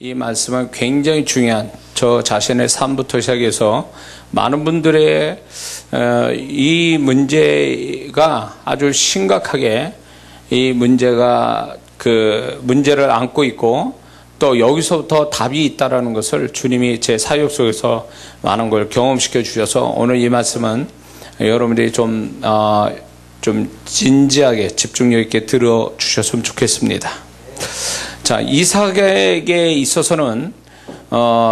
이 말씀은 굉장히 중요한 저 자신의 삶부터 시작해서 많은 분들의 이 문제가 아주 심각하게 이 문제가 그 문제를 안고 있고 또 여기서부터 답이 있다라는 것을 주님이 제 사역 속에서 많은 걸 경험시켜 주셔서 오늘 이 말씀은 여러분들이 좀 진지하게 집중력 있게 들어 주셨으면 좋겠습니다. 자, 이삭에게 있어서는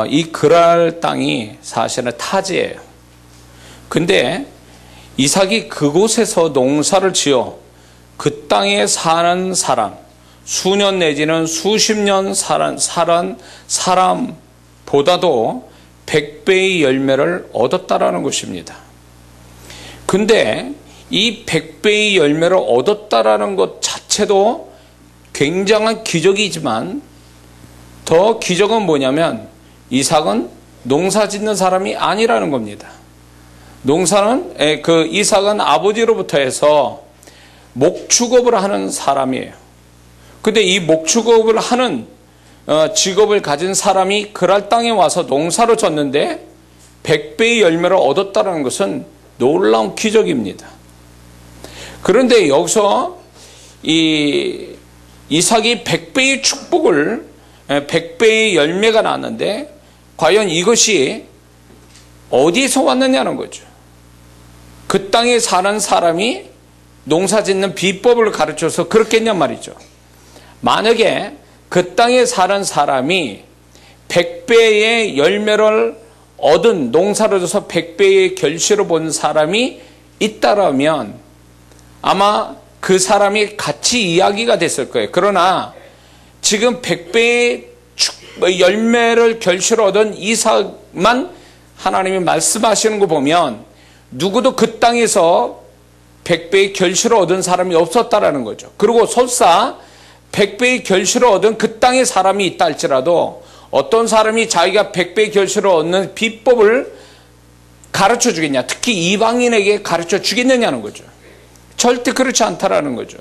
이 그랄 땅이 사실은 타지예요. 근데 이삭이 그곳에서 농사를 지어 그 땅에 사는 사람, 수년 내지는 수십 년 살은 사람보다도 100배의 열매를 얻었다라는 것입니다. 근데 이 100배의 열매를 얻었다라는 것 자체도 굉장한 기적이지만 더 기적은 뭐냐면 이삭은 농사 짓는 사람이 아니라는 겁니다. 이삭은 아버지로부터 해서 목축업을 하는 사람이에요. 근데 이 목축업을 하는 직업을 가진 사람이 그랄 땅에 와서 농사를 졌는데 100배의 열매를 얻었다는 것은 놀라운 기적입니다. 그런데 여기서 이삭이 100배의 축복을 100배의 열매가 나왔는데 과연 이것이 어디서 왔느냐는 거죠. 그 땅에 사는 사람이 농사 짓는 비법을 가르쳐서 그렇겠냔 말이죠. 만약에 그 땅에 사는 사람이 100배의 열매를 얻은 농사를 져서 100배의 결실을 본 사람이 있다라면 아마 그 사람이 같이 이야기가 됐을 거예요. 그러나 지금 100배의 열매를 결실을 얻은 이삭만 하나님이 말씀하시는 거 보면 누구도 그 땅에서 100배의 결실을 얻은 사람이 없었다라는 거죠. 그리고 설사 100배의 결실을 얻은 그 땅에 사람이 있다 할지라도 어떤 사람이 자기가 100배의 결실을 얻는 비법을 가르쳐 주겠냐, 특히 이방인에게 가르쳐 주겠느냐는 거죠. 절대 그렇지 않다라는 거죠.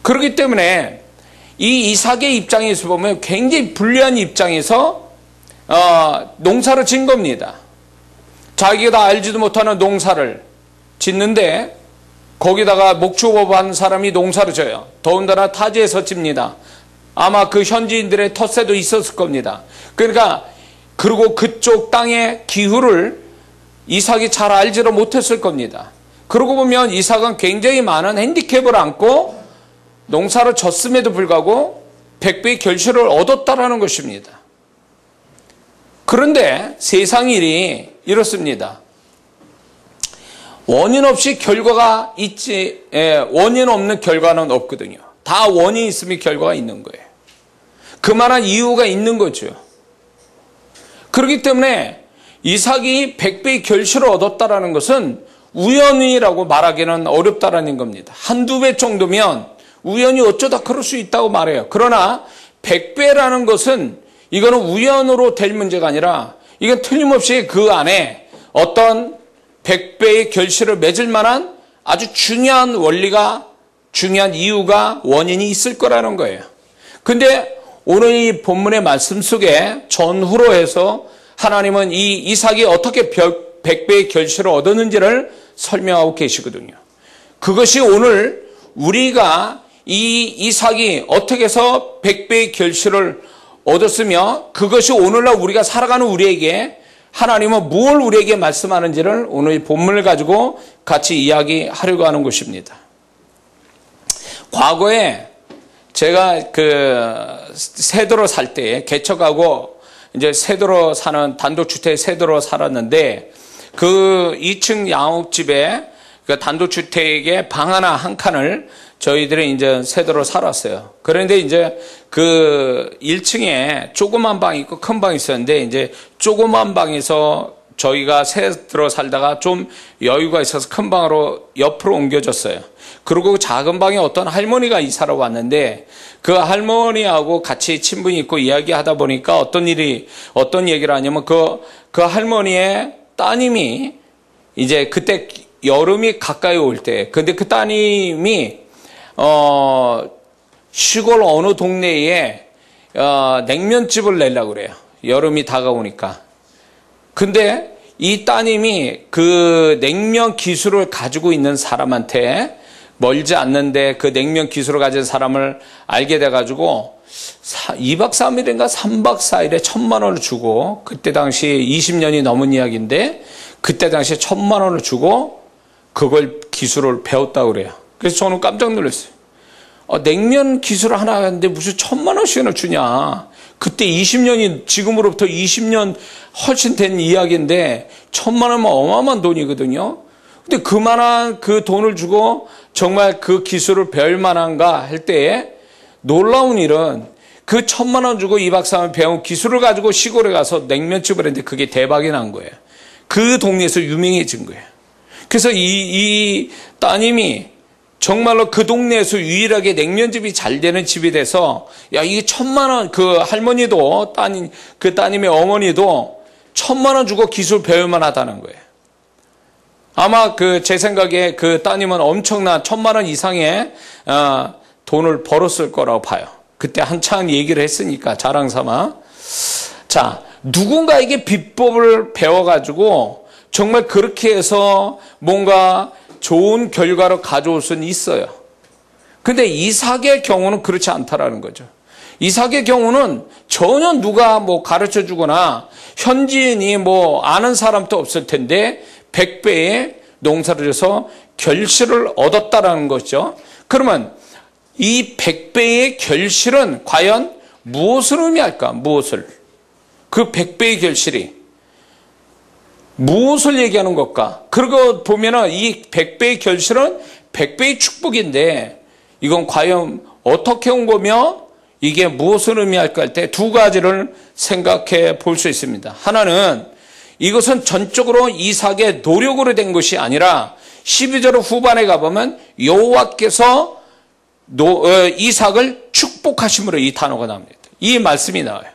그렇기 때문에 이 이삭의 입장에서 보면 굉장히 불리한 입장에서 농사를 진 겁니다. 자기가 다 알지도 못하는 농사를 짓는데 거기다가 목축업하는 사람이 농사를 져요. 더군다나 타지에서 집니다. 아마 그 현지인들의 텃세도 있었을 겁니다. 그리고 그쪽 땅의 기후를 이삭이 잘 알지도 못했을 겁니다. 그러고 보면 이삭은 굉장히 많은 핸디캡을 안고 농사를 졌음에도 불구하고 100배의 결실을 얻었다라는 것입니다. 그런데 세상 일이 이렇습니다. 원인 없이 결과가 있지, 원인 없는 결과는 없거든요. 다 원인이 있으면 결과가 있는 거예요. 그만한 이유가 있는 거죠. 그렇기 때문에 이삭이 100배의 결실을 얻었다라는 것은 우연이라고 말하기는 어렵다라는 겁니다. 한두 배 정도면 우연히 어쩌다 그럴 수 있다고 말해요. 그러나 100배라는 것은 이거는 우연으로 될 문제가 아니라 이건 틀림없이 그 안에 어떤 100배의 결실을 맺을 만한 아주 중요한 원리가, 중요한 이유가, 원인이 있을 거라는 거예요. 근데 오늘 이 본문의 말씀 속에 전후로 해서 하나님은 이 이삭이 어떻게 100배의 결실을 얻었는지를 설명하고 계시거든요. 그것이 오늘 우리가 이 이삭이 어떻게 해서 100배의 결실을 얻었으며 그것이 오늘날 우리가 살아가는 우리에게 하나님은 무엇을 우리에게 말씀하는지를 오늘 본문을 가지고 같이 이야기하려고 하는 것입니다. 과거에 제가 세도로 살 때 개척하고 이제 세도로 사는 단독주택 세도로 살았는데 그 2층 양옥집에 그 단독주택에 방 하나 한 칸을 저희들이 이제 세도로 살았어요. 그런데 이제 그 1층에 조그만 방이 있고 큰 방이 있었는데 이제 조그만 방에서 저희가 세도로 살다가 좀 여유가 있어서 큰 방으로 옆으로 옮겨졌어요. 그리고 작은 방에 어떤 할머니가 이사를 왔는데 그 할머니하고 같이 친분이 있고 이야기하다 보니까 어떤 얘기를 하냐면 그 할머니의 따님이 이제 그때 여름이 가까이 올 때, 근데 그 따님이 시골 어느 동네에 냉면집을 내려고 그래요. 여름이 다가오니까. 근데 이 따님이 그 냉면 기술을 가지고 있는 사람한테 멀지 않는데 그 냉면 기술을 가진 사람을 알게 돼가지고 2박 3일인가 3박 4일에 1,000만 원을 주고, 그때 당시 20년이 넘은 이야기인데 그때 당시에 1,000만 원을 주고 그걸 기술을 배웠다고 그래요. 그래서 저는 깜짝 놀랐어요. 냉면 기술을 하나 하는데 무슨 1,000만 원씩이나 주냐. 그때 20년이 지금으로부터 20년 훨씬 된 이야기인데 1,000만 원이면 어마어마한 돈이거든요. 근데 그만한 그 돈을 주고 정말 그 기술을 배울 만한가 할 때에 놀라운 일은 그 1,000만 원 주고 2박 3일 배운 기술을 가지고 시골에 가서 냉면집을 했는데 그게 대박이 난 거예요. 그 동네에서 유명해진 거예요. 그래서 이 따님이 정말로 그 동네에서 유일하게 냉면집이 잘 되는 집이 돼서, 야, 이게 1,000만 원, 그 할머니도, 그 따님의 어머니도 1,000만 원 주고 기술 배울만 하다는 거예요. 아마 제 생각에 그 따님은 엄청난 1,000만 원 이상의, 돈을 벌었을 거라고 봐요. 그때 한창 얘기를 했으니까 자랑 삼아. 자, 누군가에게 비법을 배워가지고 정말 그렇게 해서 뭔가 좋은 결과를 가져올 수는 있어요. 근데 이삭의 경우는 그렇지 않다라는 거죠. 이삭의 경우는 전혀 누가 가르쳐 주거나 현지인이 아는 사람도 없을 텐데 100배의 농사를 해서 결실을 얻었다라는 거죠. 그러면 이 100배의 결실은 과연 무엇을 의미할까? 무엇을? 그 100배의 결실이 무엇을 얘기하는 것까? 그러고 보면은 이 100배의 결실은 100배의 축복인데 이건 과연 어떻게 온 거며 이게 무엇을 의미할까 할 때 두 가지를 생각해 볼 수 있습니다. 하나는 이것은 전적으로 이삭의 노력으로 된 것이 아니라 12절 후반에 가보면 여호와께서 이삭을 축복하심으로 이 단어가 나옵니다. 이 말씀이 나와요.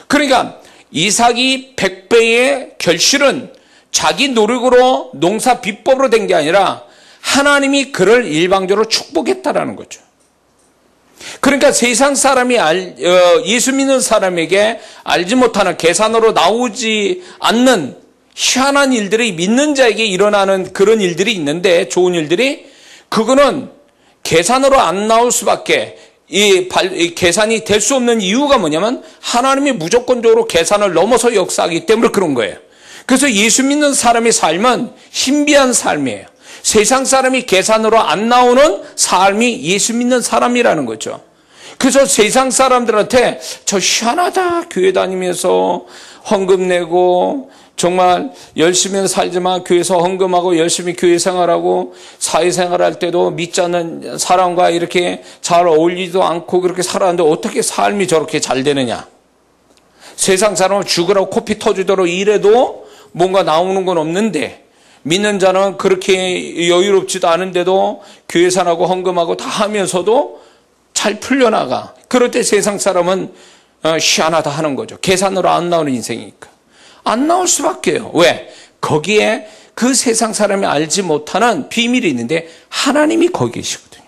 그러니까 이삭이 100배의 결실은 자기 노력으로 농사 비법으로 된 게 아니라 하나님이 그를 일방적으로 축복했다라는 거죠. 그러니까 세상 사람이 예수 믿는 사람에게 알지 못하는 계산으로 나오지 않는 희한한 일들이 믿는 자에게 일어나는 그런 일들이 있는데, 좋은 일들이, 그거는 계산으로 안 나올 수밖에 이 계산이 될 수 없는 이유가 뭐냐면 하나님이 무조건적으로 계산을 넘어서 역사하기 때문에 그런 거예요. 그래서 예수 믿는 사람의 삶은 신비한 삶이에요. 세상 사람이 계산으로 안 나오는 삶이 예수 믿는 사람이라는 거죠. 그래서 세상 사람들한테 저 희한하다, 교회 다니면서 헌금 내고 정말 열심히 살지만 교회에서 헌금하고 열심히 교회 생활하고 사회생활할 때도 믿지 않는 사람과 이렇게 잘 어울리지도 않고 그렇게 살았는데 어떻게 삶이 저렇게 잘 되느냐. 세상 사람은 죽으라고 코피 터지도록 일해도 뭔가 나오는 건 없는데, 믿는 자는 그렇게 여유롭지도 않은데도 교회산하고 헌금하고 다 하면서도 잘 풀려나가. 그럴 때 세상 사람은 희한하다 하는 거죠. 계산으로 안 나오는 인생이니까. 안 나올 수밖에요. 왜? 거기에 그 세상 사람이 알지 못하는 비밀이 있는데 하나님이 거기 계시거든요.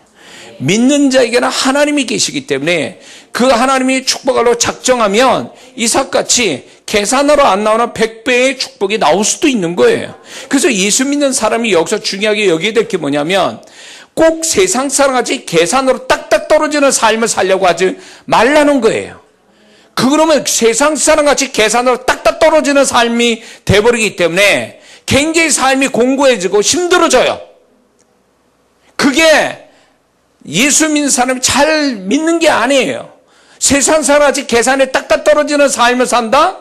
믿는 자에게는 하나님이 계시기 때문에 그 하나님이 축복하러 작정하면 이삭같이 계산으로 안 나오는 100배의 축복이 나올 수도 있는 거예요. 그래서 예수 믿는 사람이 여기서 중요하게 여겨야 될 게 뭐냐면 꼭 세상 사람같이 계산으로 딱딱 떨어지는 삶을 살려고 하지 말라는 거예요. 그러면 세상 사람같이 계산으로 딱딱 떨어지는 삶이 돼버리기 때문에 굉장히 삶이 공고해지고 힘들어져요. 그게 예수 믿는 사람이 잘 믿는 게 아니에요. 세상 사람같이 계산에 딱딱 떨어지는 삶을 산다?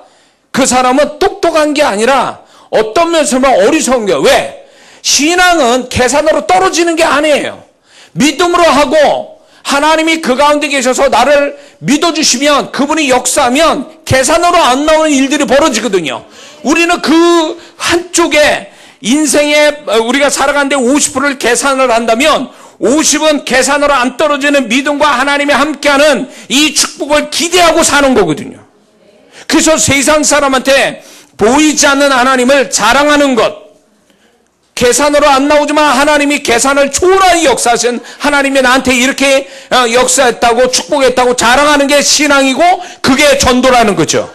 그 사람은 똑똑한 게 아니라 어떤 면에서 보면 어리석은 거예요. 왜? 신앙은 계산으로 떨어지는 게 아니에요. 믿음으로 하고 하나님이 그 가운데 계셔서 나를 믿어주시면 그분이 역사하면 계산으로 안 나오는 일들이 벌어지거든요. 우리는 그 한쪽에 인생에 우리가 살아가는데 50%를 계산을 한다면 50은 계산으로 안 떨어지는 믿음과 하나님이 함께하는 이 축복을 기대하고 사는 거거든요. 그래서 세상 사람한테 보이지 않는 하나님을 자랑하는 것, 계산으로 안 나오지만 하나님이 계산을 초월하게 역사하신 하나님이 나한테 이렇게 역사했다고 축복했다고 자랑하는 게 신앙이고 그게 전도라는 거죠.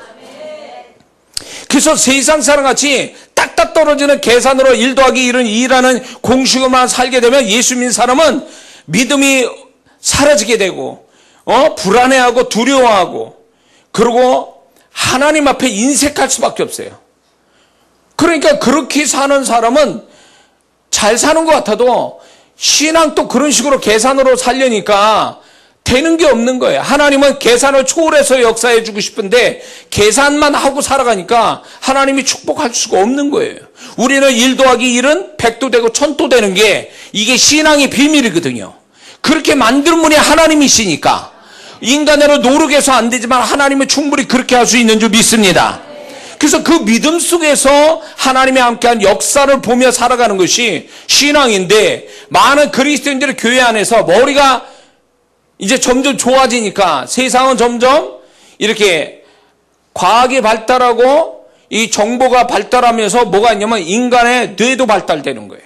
그래서 세상 사람같이 딱딱 떨어지는 계산으로 1 더하기 1은 2라는 공식으로만 살게 되면 예수 믿는 사람은 믿음이 사라지게 되고 불안해하고 두려워하고 그리고 하나님 앞에 인색할 수밖에 없어요. 그러니까 그렇게 사는 사람은 잘 사는 것 같아도 신앙도 그런 식으로 계산으로 살려니까 되는 게 없는 거예요. 하나님은 계산을 초월해서 역사해 주고 싶은데 계산만 하고 살아가니까 하나님이 축복할 수가 없는 거예요. 우리는 1 더하기 1은 100도 되고 1000도 되는 게 이게 신앙의 비밀이거든요. 그렇게 만드는 분이 하나님이시니까 인간으로 노력해서 안 되지만 하나님은 충분히 그렇게 할 수 있는 줄 믿습니다. 그래서 그 믿음 속에서 하나님의 함께한 역사를 보며 살아가는 것이 신앙인데 많은 그리스도인들의 교회 안에서 머리가 이제 점점 좋아지니까 세상은 점점 이렇게 과학이 발달하고 이 정보가 발달하면서 뭐가 있냐면 인간의 뇌도 발달되는 거예요.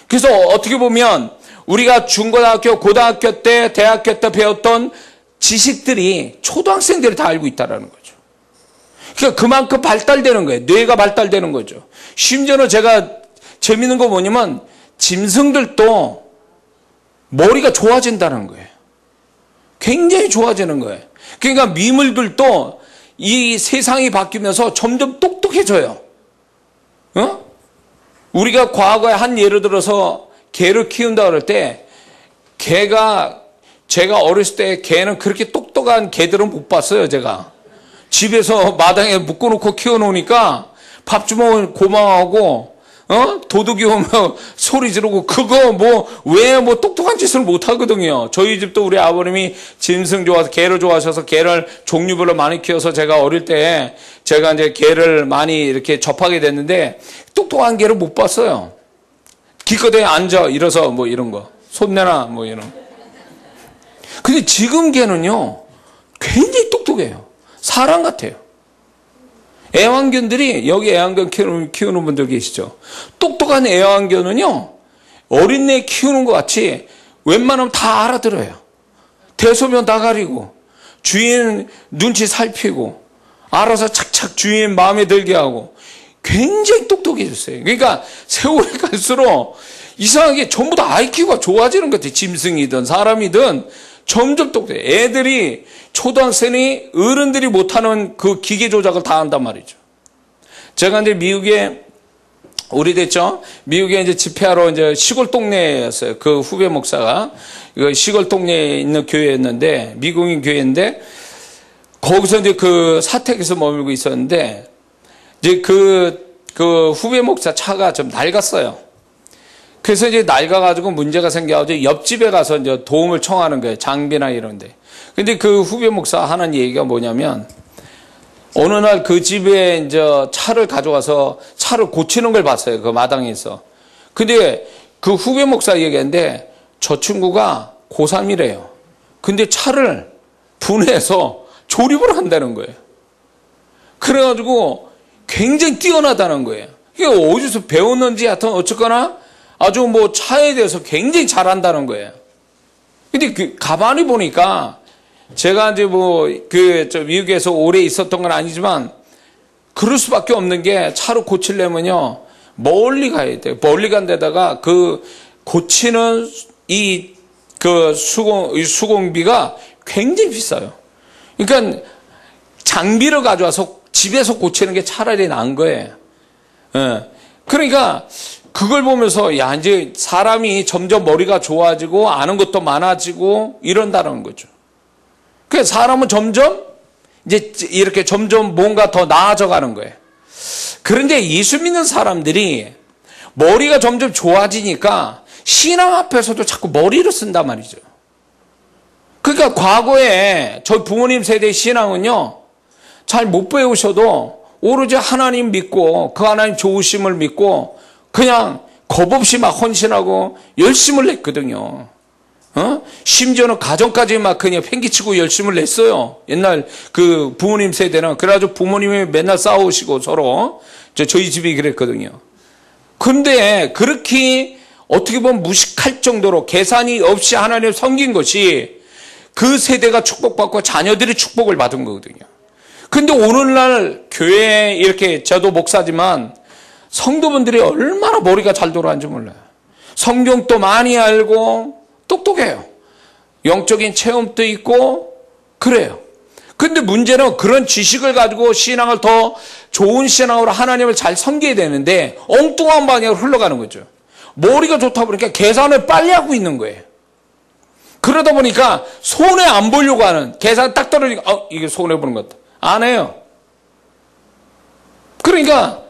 그래서 어떻게 보면 우리가 중고등학교, 고등학교 때, 대학교 때 배웠던 지식들이 초등학생들이 다 알고 있다는 거죠. 그러니까 그만큼 발달되는 거예요. 뇌가 발달되는 거죠. 심지어는 제가 재밌는 거 뭐냐면 짐승들도 머리가 좋아진다는 거예요. 굉장히 좋아지는 거예요. 그러니까 미물들도 이 세상이 바뀌면서 점점 똑똑해져요. 우리가 과거에 한 예를 들어서 개를 키운다 그럴 때 제가 어렸을 때 개는 그렇게 똑똑한 개들은 못 봤어요. 제가 집에서 마당에 묶어놓고 키워놓으니까 밥 주면 고마워하고 도둑이 오면 소리 지르고 그거 왜 똑똑한 짓을 못 하거든요. 저희 집도 우리 아버님이 짐승 좋아서 개를 좋아하셔서 개를 종류별로 많이 키워서 제가 어릴 때 제가 이제 개를 많이 이렇게 접하게 됐는데 똑똑한 개를 못 봤어요. 기껏해 앉아 일어서 이런 거 손 내놔 이런. 근데 지금 개는요 굉장히 똑똑해요. 사람 같아요. 애완견들이 여기 애완견 키우는 분들 계시죠? 똑똑한 애완견은요 어린애 키우는 것 같이 웬만하면 다 알아들어요. 대소변 다 가리고 주인 눈치 살피고 알아서 착착 주인 마음에 들게 하고 굉장히 똑똑해졌어요. 그러니까 세월이 갈수록 이상하게 전부 다 IQ가 좋아지는 것 같아요. 짐승이든 사람이든 점점 똑똑해. 애들이 초등학생이 어른들이 못하는 그 기계 조작을 다 한단 말이죠. 제가 이제 미국에 오래됐죠. 미국에 이제 집회하러 이제 시골 동네였어요. 그 후배 목사가 시골 동네에 있는 교회였는데 미국인 교회인데 거기서 이제 그 사택에서 머물고 있었는데 이제 그 후배 목사 차가 좀 낡았어요. 그래서 이제 낡아가지고 문제가 생겨가지고 옆집에 가서 이제 도움을 청하는 거예요. 장비나 이런데. 근데 그 후배 목사 하는 얘기가 뭐냐면 어느 날 그 집에 이제 차를 가져와서 차를 고치는 걸 봤어요. 그 마당에서. 근데 그 후배 목사 얘기했는데 저 친구가 고3이래요. 근데 차를 분해해서 조립을 한다는 거예요. 그래가지고 굉장히 뛰어나다는 거예요. 이게 어디서 배웠는지 하여튼 어쨌거나 아주 차에 대해서 굉장히 잘한다는 거예요. 근데 가만히 보니까 제가 이제 미국에서 오래 있었던 건 아니지만 그럴 수밖에 없는 게 차를 고치려면요 멀리 가야 돼요. 멀리 간 데다가 그 고치는 수공비가 굉장히 비싸요. 그러니까 장비를 가져와서 집에서 고치는 게 차라리 나은 거예요. 그러니까 그걸 보면서 이제 사람이 점점 머리가 좋아지고 아는 것도 많아지고 이런다는 거죠. 그래서 사람은 점점 이제 이렇게 점점 뭔가 더 나아져 가는 거예요. 그런데 예수 믿는 사람들이 머리가 점점 좋아지니까 신앙 앞에서도 자꾸 머리를 쓴단 말이죠. 그러니까 과거에 저희 부모님 세대의 신앙은요 잘 못 배우셔도 오로지 하나님 믿고 그 하나님 좋으심을 믿고 그냥 겁없이 막 헌신하고 열심을 냈거든요. 심지어는 가정까지 막 그냥 팽개치고 열심을 냈어요. 옛날 그 부모님 세대는. 그래가지고 부모님이 맨날 싸우시고 서로. 저희 집이 그랬거든요. 근데 그렇게 어떻게 보면 무식할 정도로 계산이 없이 하나님을 섬긴 것이 그 세대가 축복받고 자녀들이 축복을 받은 거거든요. 근데 오늘날 교회에 이렇게 저도 목사지만 성도분들이 얼마나 머리가 잘 돌아가는지 몰라요. 성경도 많이 알고 똑똑해요. 영적인 체험도 있고 그래요. 근데 문제는 그런 지식을 가지고 신앙을 더 좋은 신앙으로 하나님을 잘 섬겨야 되는데 엉뚱한 방향으로 흘러가는 거죠. 머리가 좋다 보니까 계산을 빨리 하고 있는 거예요. 그러다 보니까 손해 안 보려고 하는, 계산 딱 떨어지니까 이게 손해 보는 것 같다. 안 해요. 그러니까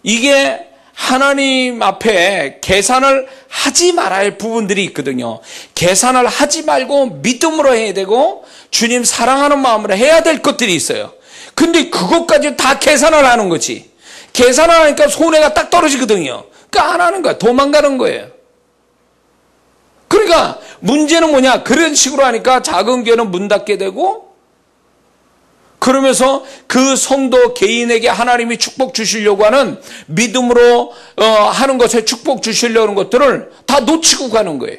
이게 하나님 앞에 계산을 하지 말아야 할 부분들이 있거든요. 계산을 하지 말고 믿음으로 해야 되고 주님 사랑하는 마음으로 해야 될 것들이 있어요. 근데 그것까지 다 계산을 하는 거지. 계산을 하니까 손해가 딱 떨어지거든요. 그러니까 안 하는 거야. 도망가는 거예요. 그러니까 문제는 뭐냐? 그런 식으로 하니까 작은 교회는 문 닫게 되고, 그러면서 그 성도 개인에게 하나님이 축복 주시려고 하는 믿음으로 하는 것에 축복 주시려는 것들을 다 놓치고 가는 거예요.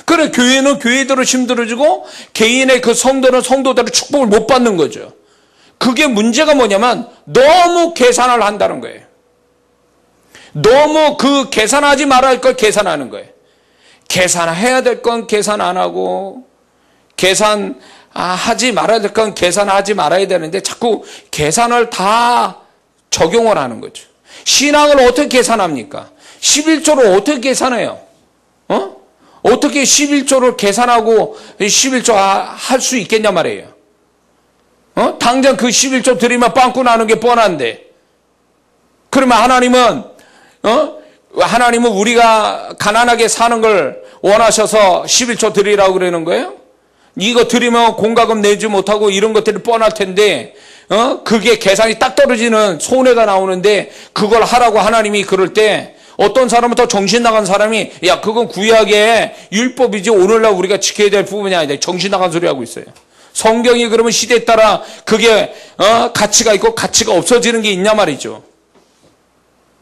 그래 교회는 교회대로 힘들어지고 개인의 그 성도는 성도대로 축복을 못 받는 거죠. 그게 문제가 뭐냐면 너무 계산을 한다는 거예요. 너무 그 계산하지 말아야 할 걸 계산하는 거예요. 계산해야 될 건 계산 안 하고, 하지 말아야 될 건 계산하지 말아야 되는데 자꾸 계산을 다 적용을 하는 거죠. 신앙을 어떻게 계산합니까? 11조를 어떻게 계산해요? 어떻게 11조를 계산하고 11조 할 수 있겠냐 말이에요. 당장 그 11조 드리면 빵꾸 나는 게 뻔한데. 그러면 하나님은 우리가 가난하게 사는 걸 원하셔서 11조 드리라고 그러는 거예요? 이거 드리면 공과금 내지 못하고 이런 것들이 뻔할 텐데, 그게 계산이 딱 떨어지는 손해가 나오는데 그걸 하라고 하나님이 그럴 때 어떤 사람은 더 정신 나간 사람이 야 그건 구약의 율법이지 오늘날 우리가 지켜야 될 부분이 아니다. 정신 나간 소리 하고 있어요. 성경이 그러면 시대에 따라 그게 가치가 있고 가치가 없어지는 게 있냐 말이죠.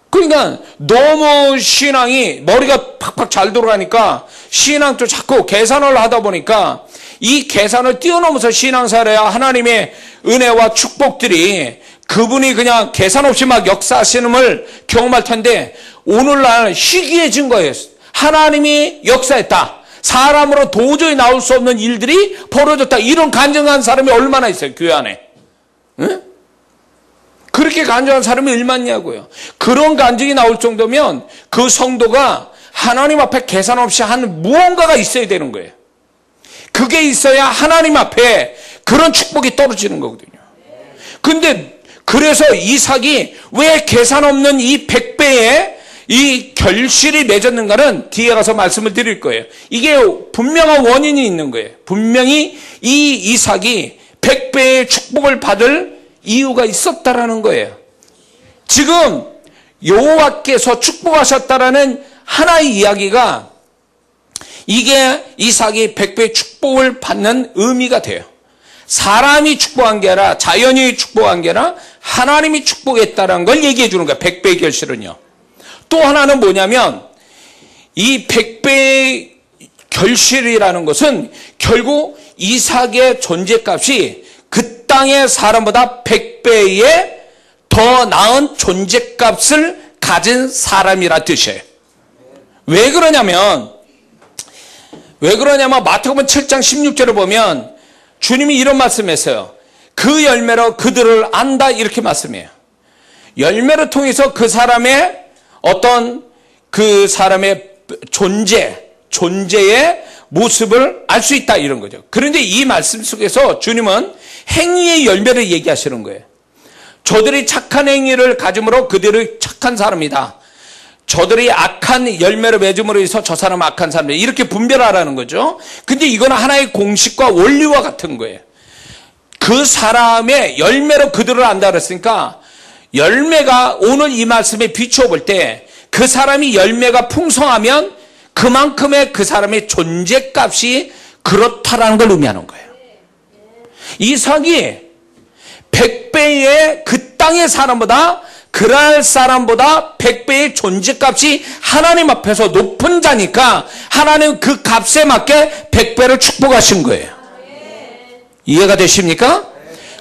그러니까 너무 신앙이 머리가 팍팍 잘 돌아가니까 신앙도 자꾸 계산을 하다 보니까 이 계산을 뛰어넘어서 신앙생활해야 하나님의 은혜와 축복들이 그분이 그냥 계산 없이 막 역사하시는 걸 경험할 텐데 오늘날 희귀해진 거예요. 하나님이 역사했다. 사람으로 도저히 나올 수 없는 일들이 벌어졌다. 이런 간증한 사람이 얼마나 있어요, 교회 안에. 응? 그렇게 간증한 사람이 얼마냐고요. 그런 간증이 나올 정도면 그 성도가 하나님 앞에 계산 없이 하는 무언가가 있어야 되는 거예요. 그게 있어야 하나님 앞에 그런 축복이 떨어지는 거거든요. 근데 그래서 이삭이 왜 계산 없는 이 100배의 이 결실이 맺었는가는 뒤에 가서 말씀을 드릴 거예요. 이게 분명한 원인이 있는 거예요. 분명히 이 이삭이 100배의 축복을 받을 이유가 있었다라는 거예요. 지금 여호와께서 축복하셨다라는 하나의 이야기가 이게 이삭이 100배의 축복을 받는 의미가 돼요. 사람이 축복한 게 아니라 자연이 축복한 게 아니라 하나님이 축복했다는 걸 얘기해 주는 거예요. 100배의 결실은요. 또 하나는 뭐냐면 이 100배의 결실이라는 것은 결국 이삭의 존재값이 그 땅의 사람보다 100배의 더 나은 존재값을 가진 사람이라 뜻이에요. 왜 그러냐면 마태복음 7장 16절을 보면 주님이 이런 말씀했어요. 그 열매로 그들을 안다 이렇게 말씀해요. 열매를 통해서 그 사람의 존재의 모습을 알 수 있다 이런 거죠. 그런데 이 말씀 속에서 주님은 행위의 열매를 얘기하시는 거예요. 저들이 착한 행위를 가짐으로 그들이 착한 사람이다. 저들이 악한 열매를 맺음으로 해서 저 사람은 악한 사람이다. 이렇게 분별하라는 거죠. 근데 이건 하나의 공식과 원리와 같은 거예요. 그 사람의 열매로 그들을 안다 그랬으니까 열매가 오늘 이 말씀에 비추어 볼 때 그 사람이 열매가 풍성하면 그만큼의 그 사람의 존재값이 그렇다라는 걸 의미하는 거예요. 이삭이 100배의 그 땅의 사람보다 그랄 사람보다 100배의 존재값이 하나님 앞에서 높은 자니까 하나님 그 값에 맞게 100배를 축복하신 거예요. 이해가 되십니까?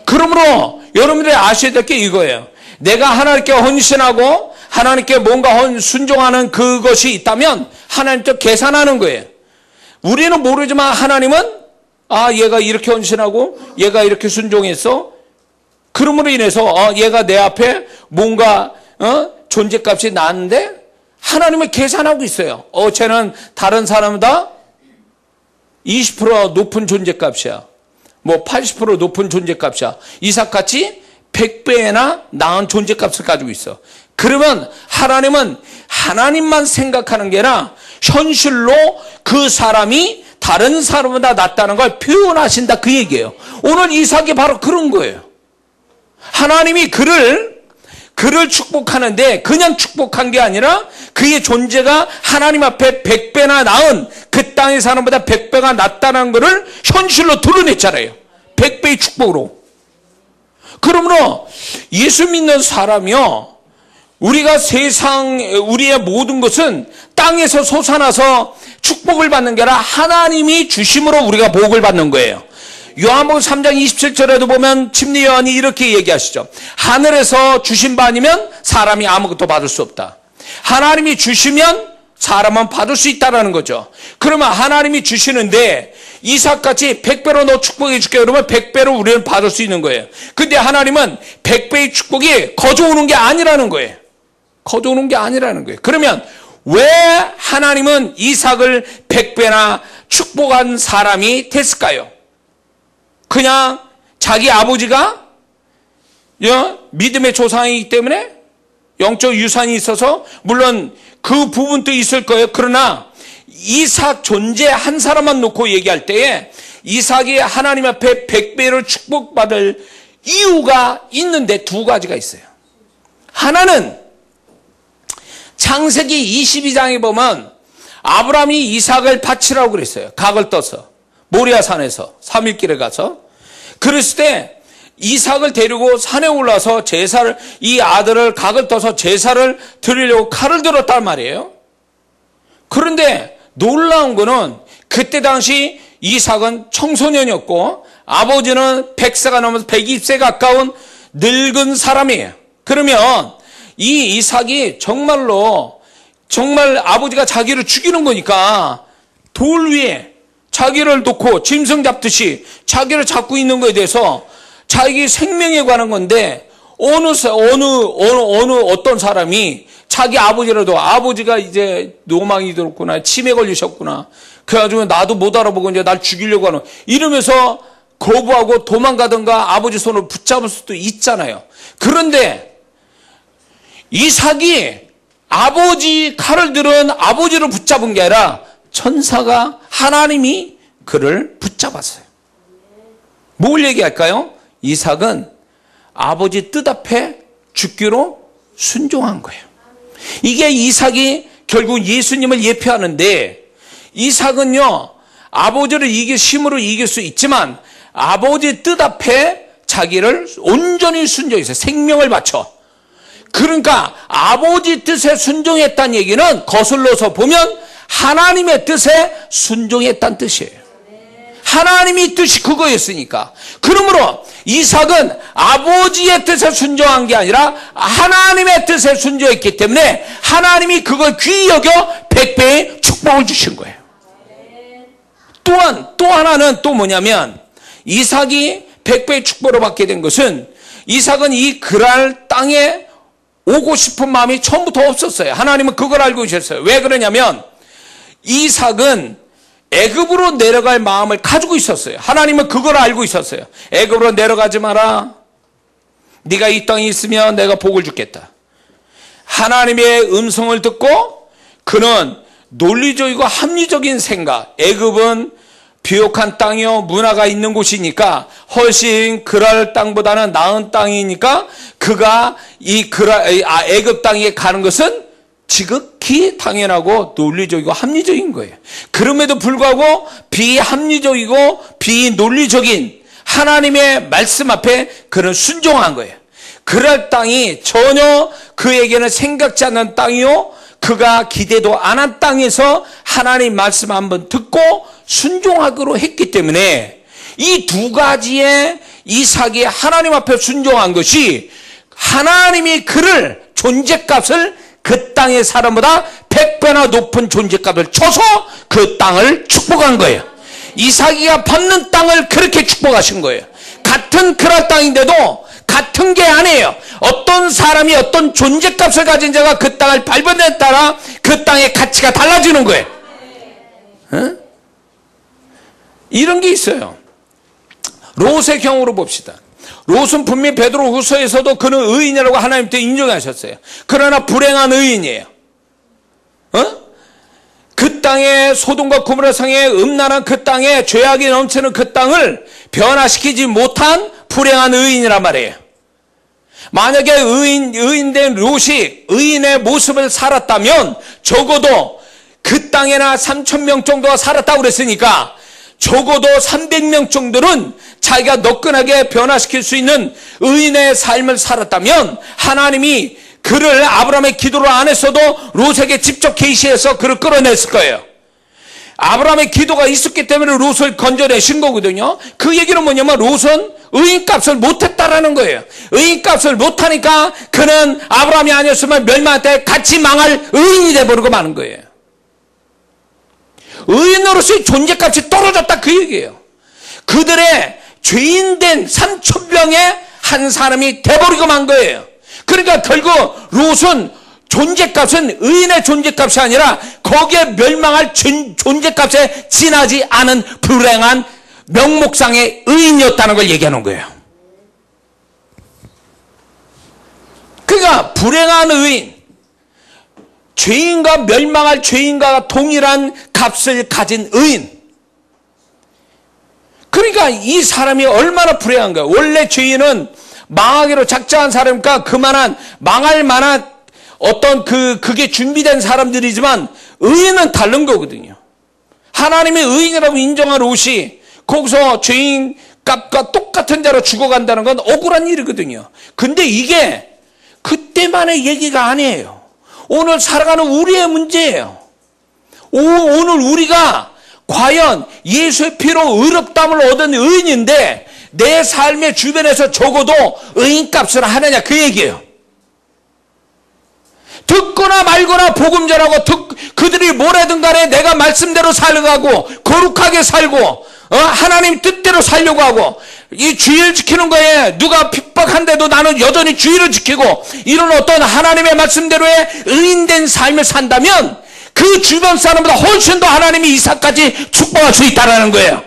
그러므로 여러분들이 아셔야 될 게 이거예요. 내가 하나님께 헌신하고 하나님께 뭔가 순종하는 그것이 있다면 하나님께 계산하는 거예요. 우리는 모르지만 하나님은 얘가 이렇게 헌신하고 얘가 이렇게 순종했어. 그러므로 인해서 얘가 내 앞에 뭔가 존재값이 나는데 하나님은 계산하고 있어요. 쟤는 다른 사람보다 20% 높은 존재값이야. 뭐 80% 높은 존재값이야. 이삭같이 100배나 나은 존재값을 가지고 있어. 그러면 하나님은 하나님만 생각하는 게 아니라 현실로 그 사람이 다른 사람보다 낫다는 걸 표현하신다 그 얘기예요. 오늘 이삭이 바로 그런 거예요. 하나님이 그를 축복하는데 그냥 축복한 게 아니라 그의 존재가 하나님 앞에 100배나 나은 그 땅의 사람보다 100배가 낫다는 것을 현실로 드러냈잖아요. 100배의 축복으로. 그러므로 예수 믿는 사람이요, 우리가 우리의 모든 것은 땅에서 솟아나서 축복을 받는 게 아니라 하나님이 주심으로 우리가 복을 받는 거예요. 요한복음 3장 27절에도 보면 침례 요한이 이렇게 얘기하시죠. 하늘에서 주신 바 아니면 사람이 아무것도 받을 수 없다. 하나님이 주시면 사람은 받을 수 있다는 거죠. 그러면 하나님이 주시는데 이삭같이 100배로 너 축복해 줄게 그러면 100배로 우리는 받을 수 있는 거예요. 근데 하나님은 100배의 축복이 거저오는 게 아니라는 거예요. 거저오는 게 아니라는 거예요. 그러면 왜 하나님은 이삭을 100배나 축복한 사람이 됐을까요? 그냥 자기 아버지가 믿음의 조상이기 때문에 영적 유산이 있어서 물론 그 부분도 있을 거예요. 그러나 이삭 존재 한 사람만 놓고 얘기할 때에 이삭이 하나님 앞에 100배를 축복받을 이유가 있는데 두 가지가 있어요. 하나는 창세기 22장에 보면 아브라함이 이삭을 바치라고 그랬어요. 각을 떠서 모리아산에서 3일길에 가서 그랬을 때 이삭을 데리고 산에 올라서 제사를 이 아들을 각을 떠서 제사를 드리려고 칼을 들었단 말이에요. 그런데 놀라운 거는 그때 당시 이삭은 청소년이었고 아버지는 100세가 넘어서 120세 가까운 늙은 사람이에요. 그러면 이 이삭이 정말 아버지가 자기를 죽이는 거니까 돌 위에 자기를 놓고 짐승 잡듯이 자기를 잡고 있는 거에 대해서 자기 생명에 관한 건데 어떤 사람이 자기 아버지라도 아버지가 이제 노망이 들었구나 치매 걸리셨구나 그래가지고 나도 못 알아보고 이제 날 죽이려고 하는 이러면서 거부하고 도망가든가 아버지 손을 붙잡을 수도 있잖아요. 그런데 이삭이 아버지 칼을 들은 아버지를 붙잡은 게 아니라 천사가 하나님이 그를 붙잡았어요. 뭘 얘기할까요? 이삭은 아버지 뜻 앞에 죽기로 순종한 거예요. 이게 이삭이 결국 예수님을 예표하는데 이삭은요 아버지를 힘으로 이길 수 있지만 아버지 뜻 앞에 자기를 온전히 순종했어요. 생명을 바쳐. 그러니까 아버지 뜻에 순종했다는 얘기는 거슬러서 보면 하나님의 뜻에 순종했다는 뜻이에요. 하나님의 뜻이 그거였으니까. 그러므로 이삭은 아버지의 뜻에 순종한 게 아니라 하나님의 뜻에 순종했기 때문에 하나님이 그걸 귀히 여겨 100배의 축복을 주신 거예요. 또한 또 하나는 또 뭐냐면 이삭이 100배의 축복을 받게 된 것은 이삭은 이 그랄 땅에 오고 싶은 마음이 처음부터 없었어요. 하나님은 그걸 알고 계셨어요. 왜 그러냐면 이삭은 애굽으로 내려갈 마음을 가지고 있었어요. 하나님은 그걸 알고 있었어요. 애굽으로 내려가지 마라. 네가 이 땅에 있으면 내가 복을 주겠다. 하나님의 음성을 듣고 그는 논리적이고 합리적인 생각, 애굽은 비옥한 땅이요 문화가 있는 곳이니까 훨씬 그랄 땅보다는 나은 땅이니까 그가 이 애굽 땅에 가는 것은 지극히 당연하고 논리적이고 합리적인 거예요. 그럼에도 불구하고 비합리적이고 비논리적인 하나님의 말씀 앞에 그는 순종한 거예요. 그랄 땅이 전혀 그에게는 생각지 않는 땅이요 그가 기대도 안 한 땅에서 하나님 말씀 한번 듣고 순종하기로 했기 때문에 이 두 가지의 이삭이 하나님 앞에 순종한 것이 하나님이 그를 존재값을 그 땅의 사람보다 100배나 높은 존재값을 쳐서 그 땅을 축복한 거예요. 이삭이가 받는 땅을 그렇게 축복하신 거예요. 같은 그랄 땅인데도 같은 게 아니에요. 어떤 사람이 어떤 존재값을 가진 자가 그 땅을 밟은 데에 따라 그 땅의 가치가 달라지는 거예요. 응? 이런 게 있어요. 롯의 경우로 봅시다. 롯은 분명히 베드로후서에서도 그는 의인이라고 하나님께 인정하셨어요. 그러나 불행한 의인이에요. 그 땅에 소돔과 고모라 성의 음란한 그 땅에 죄악이 넘치는 그 땅을 변화시키지 못한 불행한 의인이란 말이에요. 만약에 의인된 롯이 의인의 모습을 살았다면 적어도 그 땅에나 3,000명 정도가 살았다고 그랬으니까 적어도 300명 정도는 자기가 너끈하게 변화시킬 수 있는 의인의 삶을 살았다면 하나님이 그를 아브라함의 기도를 안 했어도 롯에게 직접 계시해서 그를 끌어냈을 거예요. 아브라함의 기도가 있었기 때문에 롯을 건져내신 거거든요. 그 얘기는 뭐냐면 롯은 의인값을 못했다라는 거예요. 의인값을 못하니까 그는 아브라함이 아니었으면 멸망할 때 같이 망할 의인이 돼버리고 마는 거예요. 의인으로서의 존재값이 떨어졌다 그 얘기예요. 그들의 죄인된 3,000명의 한 사람이 돼버리고 만 거예요. 그러니까 결국 롯은 존재값은 의인의 존재값이 아니라 거기에 멸망할 존재값에 지나지 않은 불행한 명목상의 의인이었다는 걸 얘기하는 거예요. 그러니까 불행한 의인, 죄인과 멸망할 죄인과 동일한 값을 가진 의인. 그러니까 이 사람이 얼마나 불행한가. 원래 죄인은 망하기로 작정한 사람이니까 그만한 망할 만한 어떤 그게 준비된 사람들이지만 의인은 다른 거거든요. 하나님의 의인이라고 인정한 롯이 거기서 죄인 값과 똑같은 대로 죽어간다는 건 억울한 일이거든요. 근데 이게 그때만의 얘기가 아니에요. 오늘 살아가는 우리의 문제예요. 오늘 우리가 과연 예수의 피로 의롭다함을 얻은 의인인데 내 삶의 주변에서 적어도 의인값을 하느냐 그 얘기예요. 듣거나 말거나 복음 전하고 그들이 뭐라든 간에 내가 말씀대로 살아가고 거룩하게 살고 하나님 뜻대로 살려고 하고 이 주의를 지키는 거에 누가 핍박한데도 나는 여전히 주의를 지키고 이런 어떤 하나님의 말씀대로의 의인된 삶을 산다면 그 주변 사람보다 훨씬 더 하나님이 이삭까지 축복할 수 있다는 거예요.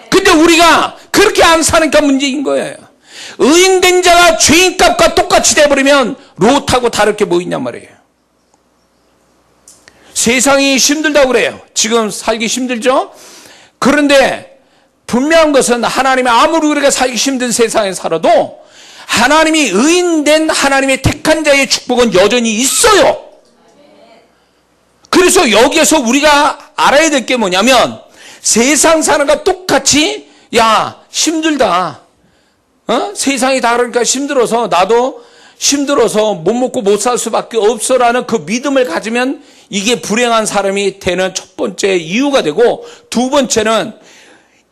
근데 우리가 그렇게 안 사니까 문제인 거예요. 의인된 자가 죄인값과 똑같이 돼버리면 롯하고 다를 게 뭐 있냔 말이에요. 세상이 힘들다고 그래요. 지금 살기 힘들죠? 그런데 분명한 것은 하나님이 아무리 우리가 살기 힘든 세상에 살아도 하나님이 의인된 하나님의 택한 자의 축복은 여전히 있어요. 그래서 여기에서 우리가 알아야 될 게 뭐냐면 세상 사는 것과 똑같이 야 힘들다. 세상이 다 그러니까 힘들어서 나도 힘들어서 못 먹고 못 살 수밖에 없어라는 그 믿음을 가지면 이게 불행한 사람이 되는 첫 번째 이유가 되고 두 번째는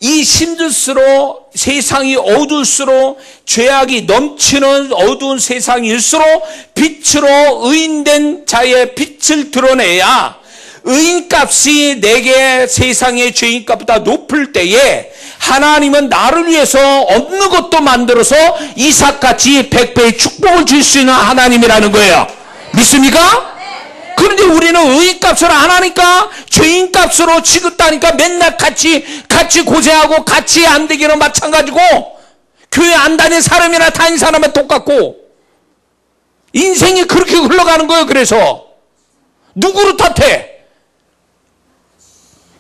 이 힘들수록 세상이 어두울수록 죄악이 넘치는 어두운 세상일수록 빛으로 의인된 자의 빛을 드러내야 의인값이 내게 세상의 죄인값보다 높을 때에 하나님은 나를 위해서 없는 것도 만들어서 이삭같이 100배의 축복을 줄 수 있는 하나님이라는 거예요. 믿습니까? 그런데 우리는 의인값을 안 하니까 죄인값으로 취급하니까 맨날 같이 고생하고 같이 안 되기는 마찬가지고 교회 안 다닌 사람이나 다닌 사람은 똑같고 인생이 그렇게 흘러가는 거예요. 그래서 누구를 탓해?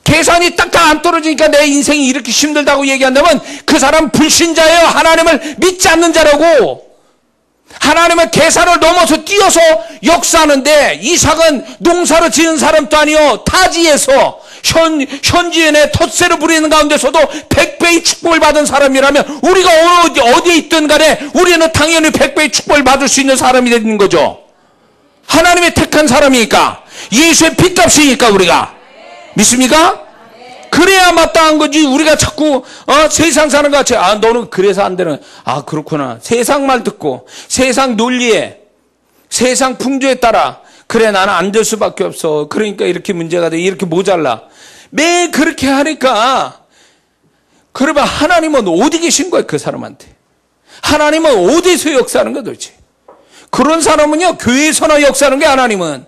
계산이 딱딱 안 떨어지니까 내 인생이 이렇게 힘들다고 얘기한다면 그 사람 불신자예요. 하나님을 믿지 않는 자라고. 하나님은 계산을 넘어서 뛰어서 역사하는데 이삭은 농사를 지은 사람도 아니요 타지에서 현지인의 텃세를 부리는 가운데서도 100배의 축복을 받은 사람이라면 우리가 어디에 있든 간에 우리는 당연히 100배의 축복을 받을 수 있는 사람이 되는 거죠. 하나님의 택한 사람이니까. 예수의 핏값이니까 우리가. 믿습니까? 그래야 마땅한 거지. 우리가 자꾸 세상 사는 것 같이 너는 그래서 안 되는. 그렇구나. 세상 말 듣고 세상 논리에 세상 풍조에 따라 그래 나는 안 될 수밖에 없어. 그러니까 이렇게 문제가 돼. 이렇게 모자라. 매일 그렇게 하니까 그러면 하나님은 어디 계신 거야 그 사람한테. 하나님은 어디서 역사하는 거야 도대체. 그런 사람은요 교회에서나 역사하는 게 하나님은.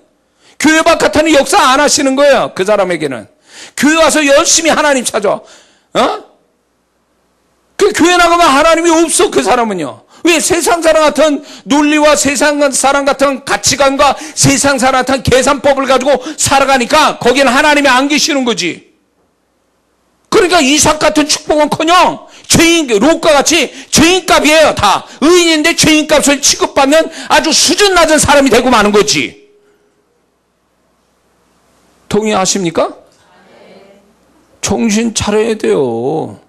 교회 바깥에는 역사 안 하시는 거예요 그 사람에게는. 교회 와서 열심히 하나님 찾아. 그 교회 나가면 하나님이 없어 그 사람은요. 왜? 세상 사람 같은 논리와 세상 사람 같은 가치관과 세상 사람 같은 계산법을 가지고 살아가니까 거기는 하나님이 안 계시는 거지. 그러니까 이삭 같은 축복은커녕 죄인, 롯과 같이 죄인값이에요 다. 의인인데 죄인값을 취급받는 아주 수준 낮은 사람이 되고 마는 거지. 동의하십니까? 정신 차려야 돼요.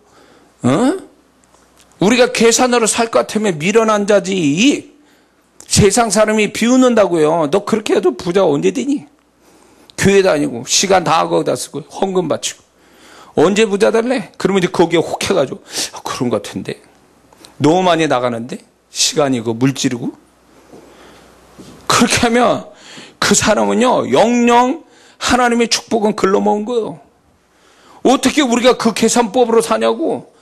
우리가 계산으로 살 것 같으면 미련한 자지. 세상 사람이 비웃는다고요. 너 그렇게 해도 부자 언제 되니? 교회 다니고 시간 다 거기다 쓰고 헌금 바치고 언제 부자 될래? 그러면 이제 거기에 혹해가지고 그런 것 같은데 너무 많이 나가는데 시간이고 물질이고. 그렇게 하면 그 사람은요 영영 하나님의 축복은 글러먹은 거예요. 어떻게 우리가 그 계산법으로 사냐고.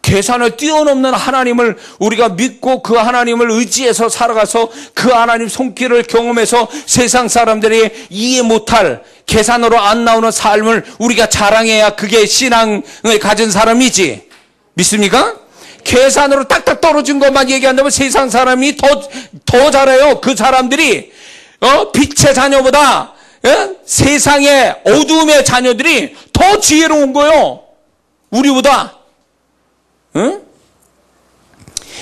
계산을 뛰어넘는 하나님을 우리가 믿고 그 하나님을 의지해서 살아가서 그 하나님 손길을 경험해서 세상 사람들이 이해 못할 계산으로 안 나오는 삶을 우리가 자랑해야 그게 신앙을 가진 사람이지. 믿습니까? 계산으로 딱딱 떨어진 것만 얘기한다면 세상 사람이 더 잘해요. 그 사람들이 빛의 자녀보다 세상의 어두움의 자녀들이 더 지혜로운 거예요. 우리보다.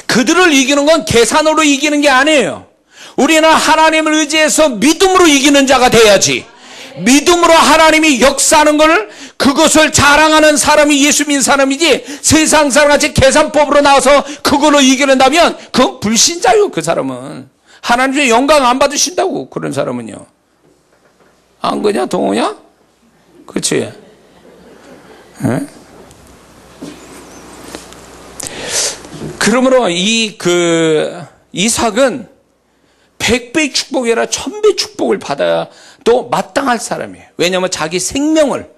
그들을 이기는 건 계산으로 이기는 게 아니에요. 우리는 하나님을 의지해서 믿음으로 이기는 자가 돼야지. 믿음으로 하나님이 역사하는 걸 그것을 자랑하는 사람이 예수 믿는 사람이지 세상 사람같이 계산법으로 나와서 그걸로 이겨낸다면 그건 불신자요. 그 사람은 하나님의 영광 안 받으신다고. 그런 사람은요. 안 그냐 동호냐? 그렇지? 그러므로 이삭은 100배의 축복이 아니라 1000배의 축복을 받아야 또 마땅할 사람이에요. 왜냐하면 자기 생명을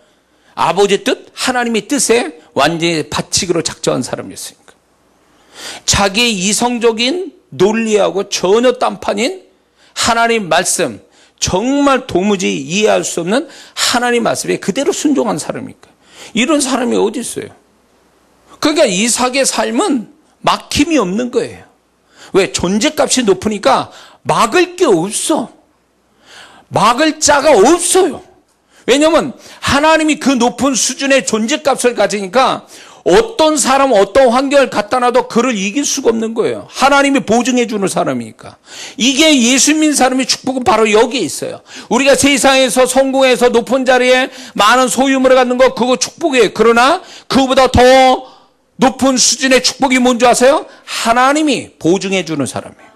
아버지의 뜻, 하나님의 뜻에 완전히 바치기로 작정한 사람이었으니까. 자기의 이성적인 논리하고 전혀 딴판인 하나님 말씀, 정말 도무지 이해할 수 없는 하나님 말씀에 그대로 순종한 사람이니까. 이런 사람이 어디 있어요? 그러니까 이삭의 삶은 막힘이 없는 거예요. 왜? 존재값이 높으니까 막을 게 없어. 막을 자가 없어요. 왜냐하면 하나님이 그 높은 수준의 존재값을 가지니까 어떤 사람, 어떤 환경을 갖다 놔도 그를 이길 수가 없는 거예요. 하나님이 보증해 주는 사람이니까. 이게 예수 믿는 사람의 축복은 바로 여기에 있어요. 우리가 세상에서 성공해서 높은 자리에 많은 소유물을 갖는 거 그거 축복이에요. 그러나 그거보다 더 높은 수준의 축복이 뭔지 아세요? 하나님이 보증해 주는 사람이에요.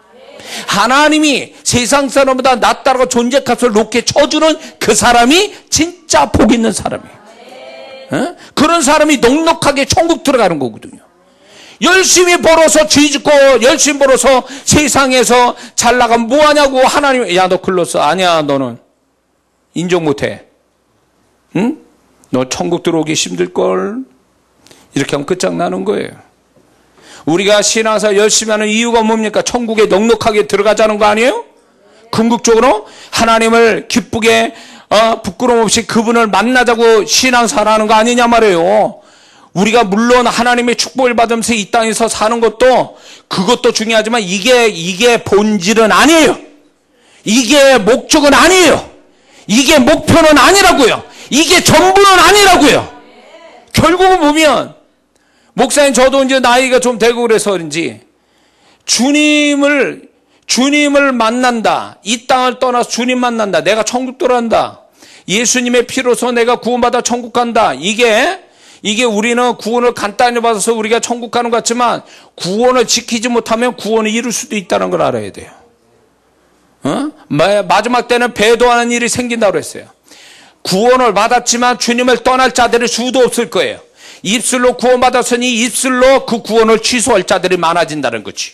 하나님이 세상 사람보다 낫다고 존재값을 높게 쳐주는 그 사람이 진짜 복 있는 사람이에요. 그런 사람이 넉넉하게 천국 들어가는 거거든요. 열심히 벌어서 죄짓고 열심히 벌어서 세상에서 잘 나가면 뭐하냐고 하나님, 야 너 글렀어. 아니야 너는 인정 못해. 응? 너 천국 들어오기 힘들걸. 이렇게 하면 끝장나는 거예요. 우리가 신앙생활 열심히 하는 이유가 뭡니까? 천국에 넉넉하게 들어가자는 거 아니에요? 궁극적으로 하나님을 기쁘게 부끄러움 없이 그분을 만나자고 신앙생활 하는 거 아니냐 말이에요. 우리가 물론 하나님의 축복을 받으면서 이 땅에서 사는 것도 그것도 중요하지만 이게 본질은 아니에요. 이게 목적은 아니에요. 이게 목표는 아니라고요. 이게 전부는 아니라고요. 결국은 보면 목사님 저도 이제 나이가 좀 되고 그래서 그런지 주님을 만난다. 이 땅을 떠나서 주님 만난다. 내가 천국 들어간다. 예수님의 피로서 내가 구원받아 천국 간다. 이게 우리는 구원을 간단히 받아서 우리가 천국 가는 것 같지만 구원을 지키지 못하면 구원을 이룰 수도 있다는 걸 알아야 돼요. 마지막 때는 배도하는 일이 생긴다고 그랬어요. 구원을 받았지만 주님을 떠날 자들이 수도 없을 거예요. 입술로 구원받았으니 입술로 그 구원을 취소할 자들이 많아진다는 거지.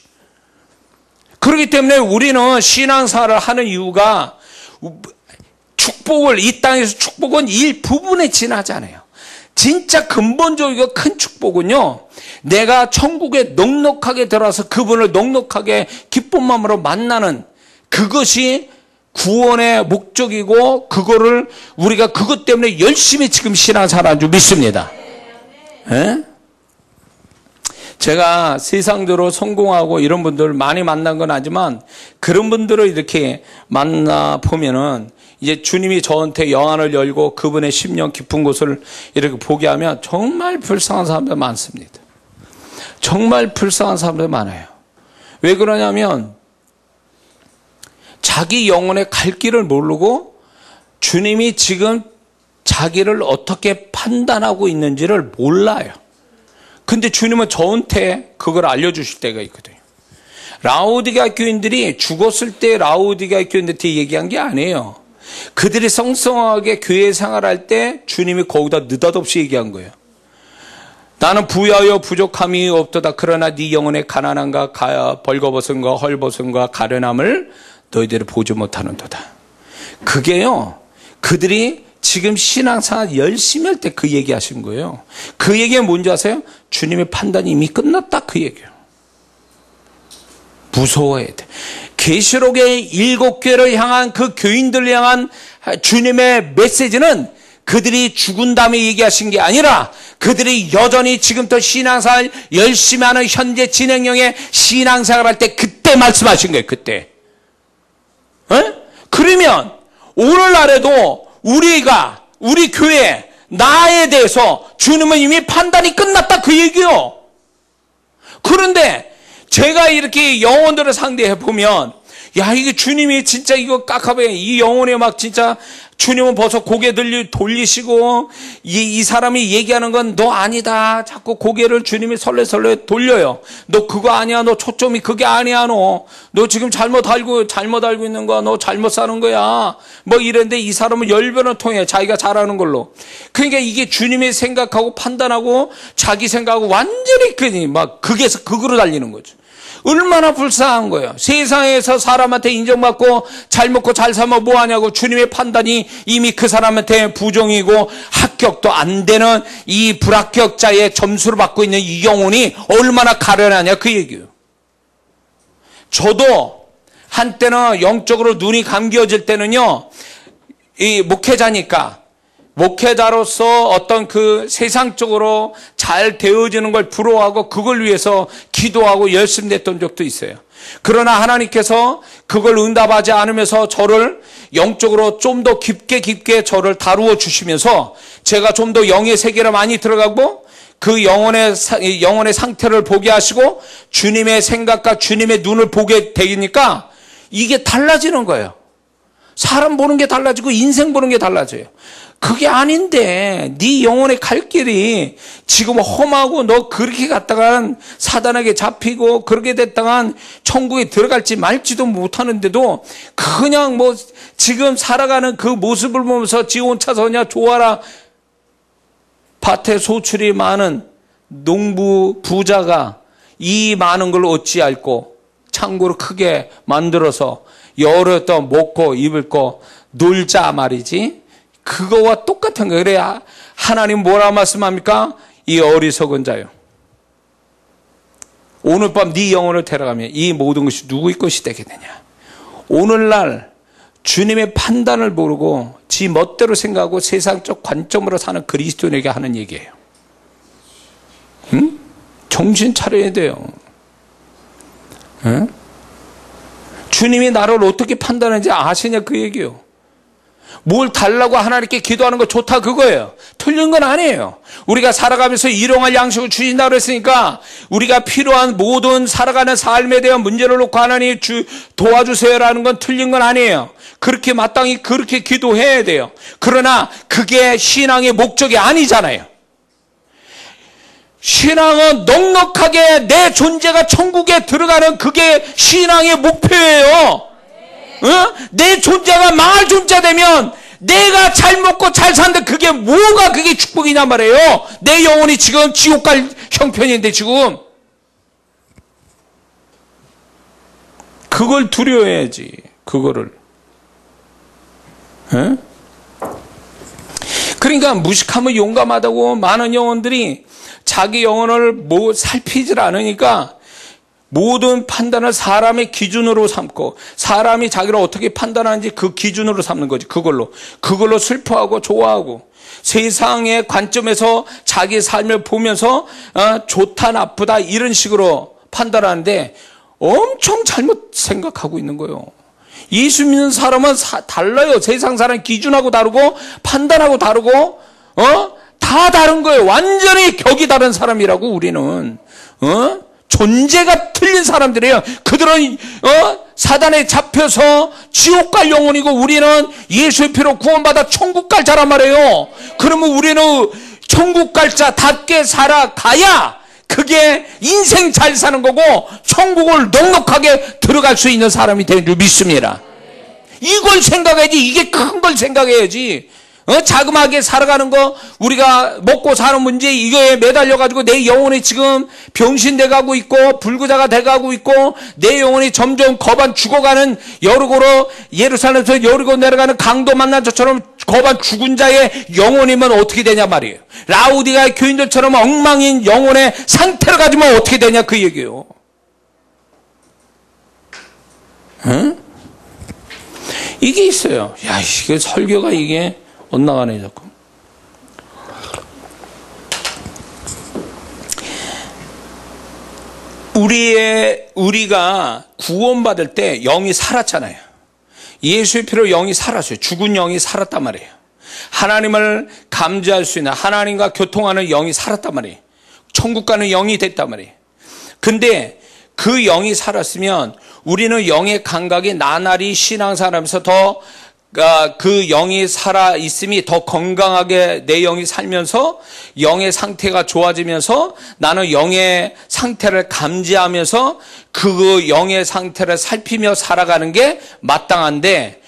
그렇기 때문에 우리는 신앙생활을 하는 이유가 축복을, 이 땅에서 축복은 일부분에 지나지 않아요. 진짜 근본적이고 큰 축복은요, 내가 천국에 넉넉하게 들어와서 그분을 넉넉하게 기쁜 마음으로 만나는 그것이 구원의 목적이고, 그거를 우리가 그것 때문에 열심히 지금 신앙생활하는 줄 믿습니다. 예? 제가 세상적으로 성공하고 이런 분들 많이 만난 건 아니지만, 그런 분들을 이렇게 만나보면은 이제 주님이 저한테 영안을 열고 그분의 심령 깊은 곳을 이렇게 보게 하면 정말 불쌍한 사람들 많습니다. 정말 불쌍한 사람들 많아요. 왜 그러냐면 자기 영혼의 갈 길을 모르고 주님이 지금 자기를 어떻게 판단하고 있는지를 몰라요. 근데 주님은 저한테 그걸 알려주실 때가 있거든요. 라오디게아 교인들이 죽었을 때 라오디게아 교인들한테 얘기한 게 아니에요. 그들이 성성하게 교회 생활할 때 주님이 거기다 느닷없이 얘기한 거예요. 나는 부여하여 부족함이 없도다. 그러나 네 영혼의 가난함과 벌거벗음과 헐벗음과 가련함을 너희들이 보지 못하는도다. 그게요, 그들이 지금 신앙생활 열심히 할 때 그 얘기 하신 거예요. 그 얘기가 뭔지 아세요? 주님의 판단이 이미 끝났다, 그 얘기예요. 무서워해야 돼. 계시록의 7교회를 향한, 그 교인들을 향한 주님의 메시지는 그들이 죽은 다음에 얘기하신 게 아니라 그들이 여전히 지금부터 신앙생활 열심히 하는 현재 진행형의 신앙생활 할 때 그때 말씀하신 거예요. 그때. 그러면 오늘날에도 우리 교회, 나에 대해서 주님은 이미 판단이 끝났다, 그 얘기요. 그런데 제가 이렇게 영혼들을 상대해 보면, 야, 이게 주님이 진짜 이거 깝깝해. 이 영혼에 막 진짜 주님은 벌써 고개 돌리시고, 이 사람이 얘기하는 건 너 아니다. 자꾸 고개를 주님이 설레설레 돌려요. 너 그거 아니야. 너 초점이 그게 아니야. 너 지금 잘못 알고 있는 거야. 너 잘못 사는 거야. 뭐 이랬는데 이 사람은 열변을 통해 자기가 잘하는 걸로. 그러니까 이게 주님이 생각하고 판단하고 자기 생각하고 완전히 막 극으로 달리는 거죠. 얼마나 불쌍한 거예요. 세상에서 사람한테 인정받고 잘 먹고 잘 살면 뭐하냐고 주님의 판단이 이미 그 사람한테 부정이고 합격도 안 되는 이 불합격자의 점수를 받고 있는 이 영혼이 얼마나 가련하냐, 그 얘기예요. 저도 한때는 영적으로 눈이 감겨질 때는요, 이 목회자로서 어떤 그 세상적으로 잘 되어지는 걸 부러워하고 그걸 위해서 기도하고 열심히 냈던 적도 있어요. 그러나 하나님께서 그걸 응답하지 않으면서 저를 영적으로 좀 더 깊게 저를 다루어 주시면서 제가 좀 더 영의 세계를 많이 들어가고 그 영혼의 상태를 보게 하시고 주님의 생각과 주님의 눈을 보게 되니까 이게 달라지는 거예요. 사람 보는 게 달라지고 인생 보는 게 달라져요. 그게 아닌데 네 영혼의 갈 길이 지금 험하고 너 그렇게 갔다간 사단에게 잡히고 그렇게 됐다간 천국에 들어갈지 말지도 못하는데도 그냥 뭐 지금 살아가는 그 모습을 보면서 지 혼자 서냐 좋아라. 밭에 소출이 많은 농부 부자가 이 많은 걸 어찌할꼬 창고를 크게 만들어서 여러 또 먹고 입을 거 놀자 말이지. 그거와 똑같은 거예요. 그래야 하나님 뭐라 말씀합니까? 이 어리석은 자요. 오늘 밤 네 영혼을 데려가면 이 모든 것이 누구의 것이 되게 되냐. 오늘날 주님의 판단을 모르고 지 멋대로 생각하고 세상적 관점으로 사는 그리스도인에게 하는 얘기예요. 응? 정신 차려야 돼요. 응? 주님이 나를 어떻게 판단하는지 아시냐, 그 얘기예요. 뭘 달라고 하나님께 기도하는 거 좋다, 그거예요. 틀린 건 아니에요. 우리가 살아가면서 일용할 양식을 주신다고 했으니까 우리가 필요한 모든 살아가는 삶에 대한 문제를 놓고 하나님 도와주세요라는 건 틀린 건 아니에요. 그렇게 마땅히 그렇게 기도해야 돼요. 그러나 그게 신앙의 목적이 아니잖아요. 신앙은 넉넉하게 내 존재가 천국에 들어가는 그게 신앙의 목표예요. 내 존재가 망할 존재 되면 내가 잘 먹고 잘 사는데 그게 뭐가 그게 축복이냐 말이에요. 내 영혼이 지금 지옥 갈 형편인데 지금. 그걸 두려워해야지. 그거를. 그러니까 무식하면 용감하다고 많은 영혼들이 자기 영혼을 살피질 않으니까 모든 판단을 사람의 기준으로 삼고 사람이 자기를 어떻게 판단하는지 그 기준으로 삼는 거지. 그걸로 슬퍼하고 좋아하고 세상의 관점에서 자기 삶을 보면서 좋다 나쁘다 이런 식으로 판단하는데 엄청 잘못 생각하고 있는 거예요. 예수 믿는 사람은 달라요. 세상 사람 기준하고 다르고 판단하고 다르고 다 다른 거예요. 완전히 격이 다른 사람이라고. 우리는 존재가 틀린 사람들이에요. 그들은 사단에 잡혀서 지옥 갈 영혼이고 우리는 예수의 피로 구원받아 천국 갈 자란 말이에요. 그러면 우리는 천국 갈 자답게 살아가야 그게 인생 잘 사는 거고 천국을 넉넉하게 들어갈 수 있는 사람이 되는 줄 믿습니다. 이걸 생각해야지. 이게 큰 걸 생각해야지. 자그마하게 살아가는 거, 우리가 먹고 사는 문제, 이거에 매달려가지고 내 영혼이 지금 병신돼가고 있고, 불구자가 돼가고 있고, 내 영혼이 점점 거반 죽어가는 여리고로, 예루살렘에서 여리고 내려가는 강도 만난 저처럼 거반 죽은 자의 영혼이면 어떻게 되냐 말이에요. 라우디가 교인들처럼 엉망인 영혼의 상태를 가지면 어떻게 되냐 그 얘기예요. 이게 있어요. 야, 이게 설교가 이게 엇나가네 자꾸. 우리가 구원받을 때 영이 살았잖아요. 예수의 피로 영이 살았어요. 죽은 영이 살았단 말이에요. 하나님을 감지할 수 있는, 하나님과 교통하는 영이 살았단 말이에요. 천국 가는 영이 됐단 말이에요. 근데 그 영이 살았으면 우리는 영의 감각이 나날이 신앙생활하면서 더 그 영이 살아있음이 더 건강하게 내 영이 살면서 영의 상태가 좋아지면서 나는 영의 상태를 감지하면서 그 영의 상태를 살피며 살아가는 게 마땅한데,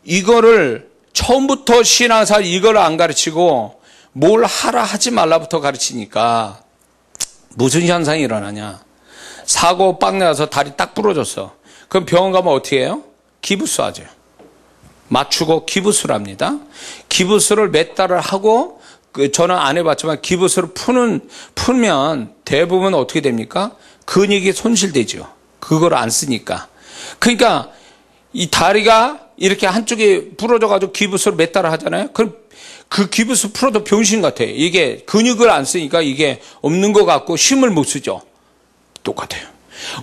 이거를 처음부터 신앙생활 이걸 안 가르치고 뭘 하라 하지 말라부터 가르치니까 무슨 현상이 일어나냐. 사고 빵 나서 다리 딱 부러졌어. 그럼 병원 가면 어떻게 해요? 기부스 하죠. 맞추고 기부스를 합니다. 기부스를 몇 달을 하고, 저는 안 해봤지만 기부스를 풀면 대부분 어떻게 됩니까? 근육이 손실되죠. 그걸 안 쓰니까. 그러니까 이 다리가 이렇게 한쪽이 부러져가지고 기부스를 몇 달을 하잖아요. 그럼 그 기부스 풀어도 병신 같아요. 이게 근육을 안 쓰니까 이게 없는 것 같고 힘을 못 쓰죠. 똑같아요.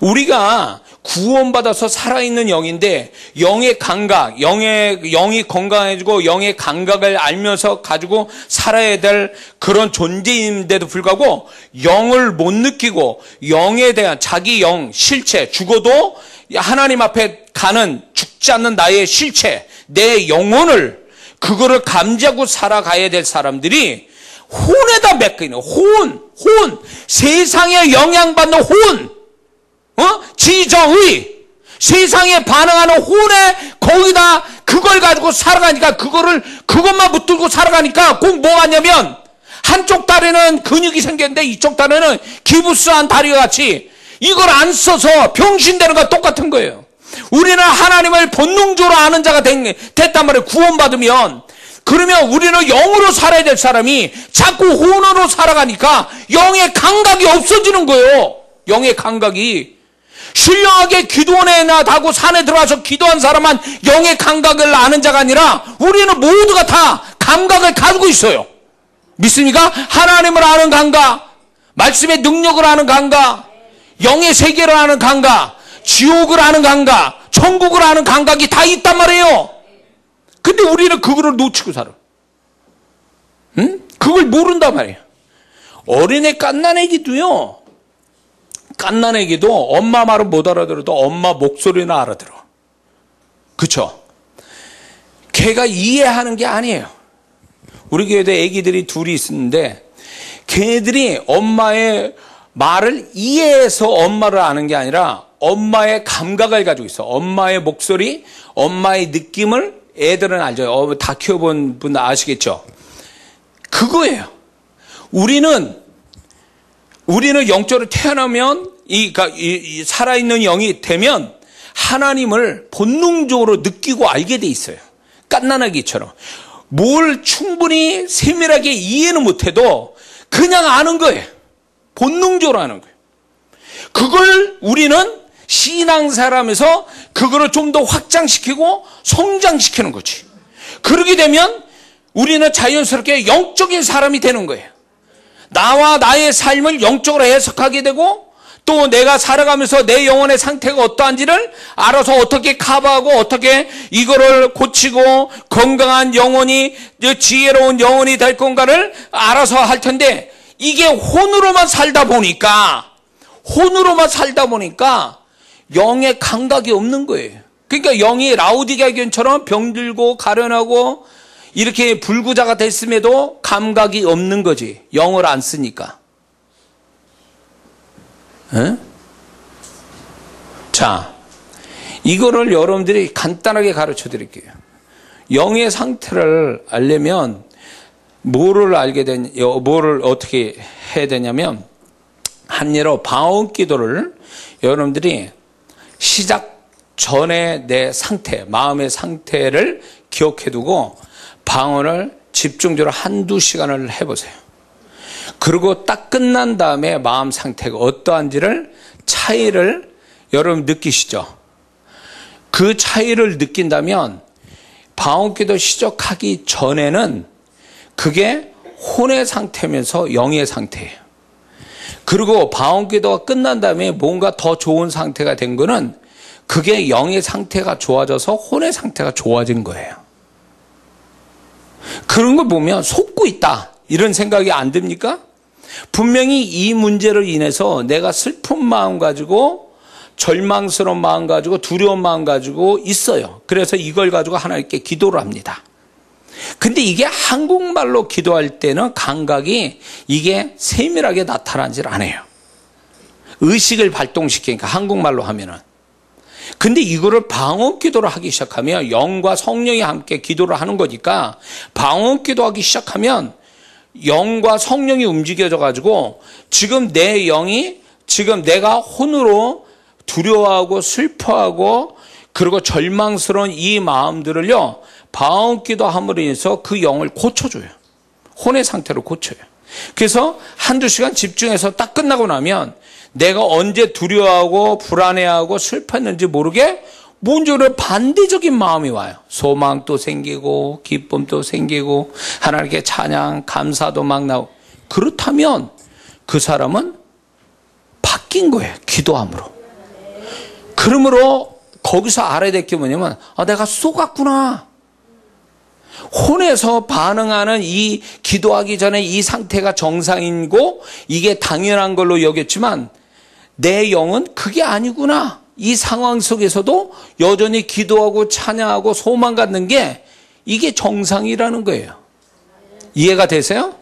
우리가 구원받아서 살아있는 영인데 영의 감각, 영이 건강해지고 영의 감각을 알면서 가지고 살아야 될 그런 존재인데도 불구하고 영을 못 느끼고 영에 대한 자기 영, 실체, 죽어도 하나님 앞에 가는 죽지 않는 나의 실체, 내 영혼을 그거를 감지하고 살아가야 될 사람들이 혼에다 맡기는 혼, 세상에 영향받는 혼, 지정의, 세상에 반응하는 혼에 거기다 그걸 가지고 살아가니까 그것만 붙들고 살아가니까 꼭 뭐 하냐면 한쪽 다리는 근육이 생겼는데 이쪽 다리는 기부스한 다리와 같이 이걸 안 써서 병신되는 거 똑같은 거예요. 우리는 하나님을 본능적으로 아는 자가 됐단 말이에요. 구원받으면. 그러면 우리는 영으로 살아야 될 사람이 자꾸 혼으로 살아가니까 영의 감각이 없어지는 거예요. 영의 감각이. 신령하게 기도원에 나가고 산에 들어가서 기도한 사람만 영의 감각을 아는 자가 아니라 우리는 모두가 다 감각을 가지고 있어요. 믿습니까? 하나님을 아는 감각, 말씀의 능력을 아는 감각, 영의 세계를 아는 감각, 지옥을 아는 감각, 천국을 아는 감각이 다 있단 말이에요. 근데 우리는 그거를 놓치고 살아. 응? 그걸 모른단 말이에요. 어린애 갓난애기도요. 갓난애기도 엄마 말은 못 알아들어도 엄마 목소리는 알아들어. 그쵸? 걔가 이해하는 게 아니에요. 우리 교회도 애기들이 둘이 있었는데 걔네들이 엄마의 말을 이해해서 엄마를 아는 게 아니라 엄마의 감각을 가지고 있어. 엄마의 목소리, 엄마의 느낌을 애들은 알죠. 다 키워본 분 아시겠죠? 그거예요. 우리는 영적으로 태어나면 이 살아있는 영이 되면 하나님을 본능적으로 느끼고 알게 돼 있어요. 갓난아기처럼. 뭘 충분히 세밀하게 이해는 못해도 그냥 아는 거예요. 본능적으로 아는 거예요. 그걸 우리는 신앙생활하면서 그거를 좀 더 확장시키고 성장시키는 거지. 그러게 되면 우리는 자연스럽게 영적인 사람이 되는 거예요. 나와 나의 삶을 영적으로 해석하게 되고 또 내가 살아가면서 내 영혼의 상태가 어떠한지를 알아서 어떻게 커버하고 어떻게 이거를 고치고 건강한 영혼이 지혜로운 영혼이 될 건가를 알아서 할 텐데 이게 혼으로만 살다 보니까 영의 감각이 없는 거예요. 그러니까 영이 라오디게아 교인처럼 병들고 가련하고 이렇게 불구자가 됐음에도 감각이 없는 거지. 영을 안 쓰니까. 에? 자, 이거를 여러분들이 간단하게 가르쳐 드릴게요. 영의 상태를 알려면 뭐를 어떻게 해야 되냐면 한 예로 방언 기도를 여러분들이 시작 전에 내 상태, 마음의 상태를 기억해 두고 방언을 집중적으로 한두 시간을 해보세요. 그리고 딱 끝난 다음에 마음 상태가 어떠한지를 차이를 여러분 느끼시죠? 그 차이를 느낀다면 방언기도 시작하기 전에는 그게 혼의 상태면서 영의 상태예요. 그리고 방언기도가 끝난 다음에 뭔가 더 좋은 상태가 된 거는 그게 영의 상태가 좋아져서 혼의 상태가 좋아진 거예요. 그런 걸 보면 속고 있다 이런 생각이 안 듭니까? 분명히 이 문제로 인해서 내가 슬픈 마음 가지고 절망스러운 마음 가지고 두려운 마음 가지고 있어요. 그래서 이걸 가지고 하나님께 기도를 합니다. 근데 이게 한국말로 기도할 때는 감각이 이게 세밀하게 나타나질 않아요. 의식을 발동시키니까 한국말로 하면은. 근데 이거를 방언 기도를 하기 시작하면 영과 성령이 함께 기도를 하는 거니까 방언 기도하기 시작하면 영과 성령이 움직여져 가지고 지금 내 영이 지금 내가 혼으로 두려워하고 슬퍼하고 그리고 절망스러운 이 마음들을요 방언 기도함으로 인해서 그 영을 고쳐줘요. 혼의 상태로 고쳐요. 그래서 한두 시간 집중해서 딱 끝나고 나면 내가 언제 두려워하고 불안해하고 슬펐는지 모르게 뭔지를 반대적인 마음이 와요. 소망도 생기고 기쁨도 생기고 하나님께 찬양 감사도 막 나오고. 그렇다면 그 사람은 바뀐 거예요. 기도함으로. 그러므로 거기서 알아야 될 게 뭐냐면 내가 속았구나. 혼에서 반응하는 이 기도하기 전에 이 상태가 정상이고 이게 당연한 걸로 여겼지만 내 영은 그게 아니구나. 이 상황 속에서도 여전히 기도하고 찬양하고 소망 갖는 게 이게 정상이라는 거예요. 이해가 되세요?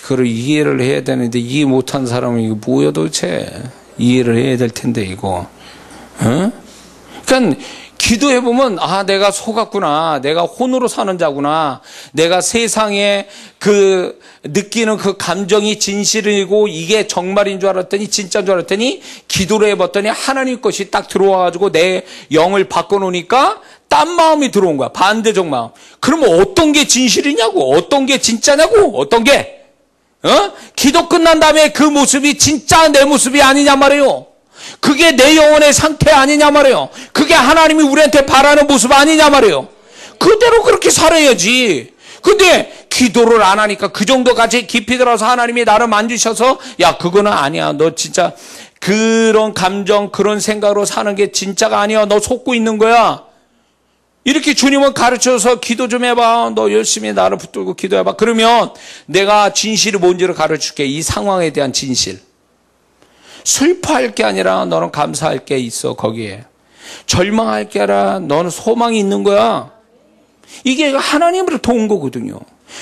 그걸 이해를 해야 되는데 이해 못한 사람은 이거 뭐야 도대체. 이해를 해야 될 텐데 이거. 그러니까 기도해보면 내가 속았구나. 내가 혼으로 사는 자구나. 내가 세상에 그 느끼는 그 감정이 진실이고 이게 정말인 줄 알았더니 진짜인 줄 알았더니 기도를 해봤더니 하나님 것이 딱 들어와가지고 내 영을 바꿔놓으니까 딴 마음이 들어온 거야. 반대적 마음. 그러면 어떤 게 진실이냐고. 어떤 게 진짜냐고. 어떤 게. 기도 끝난 다음에 그 모습이 진짜 내 모습이 아니냐 말이에요. 그게 내 영혼의 상태 아니냐 말이에요. 그게 하나님이 우리한테 바라는 모습 아니냐 말이에요. 그대로 그렇게 살아야지. 근데 기도를 안 하니까 그 정도까지 깊이 들어서 하나님이 나를 만지셔서 야 그거는 아니야. 너 진짜 그런 감정 그런 생각으로 사는 게 진짜가 아니야. 너 속고 있는 거야. 이렇게 주님은 가르쳐서 기도 좀 해봐. 너 열심히 나를 붙들고 기도해봐. 그러면 내가 진실이 뭔지를 가르쳐줄게. 이 상황에 대한 진실. 슬퍼할 게 아니라 너는 감사할 게 있어 거기에. 절망할 게 아니라 너는 소망이 있는 거야. 이게 하나님으로부터 온 거거든요.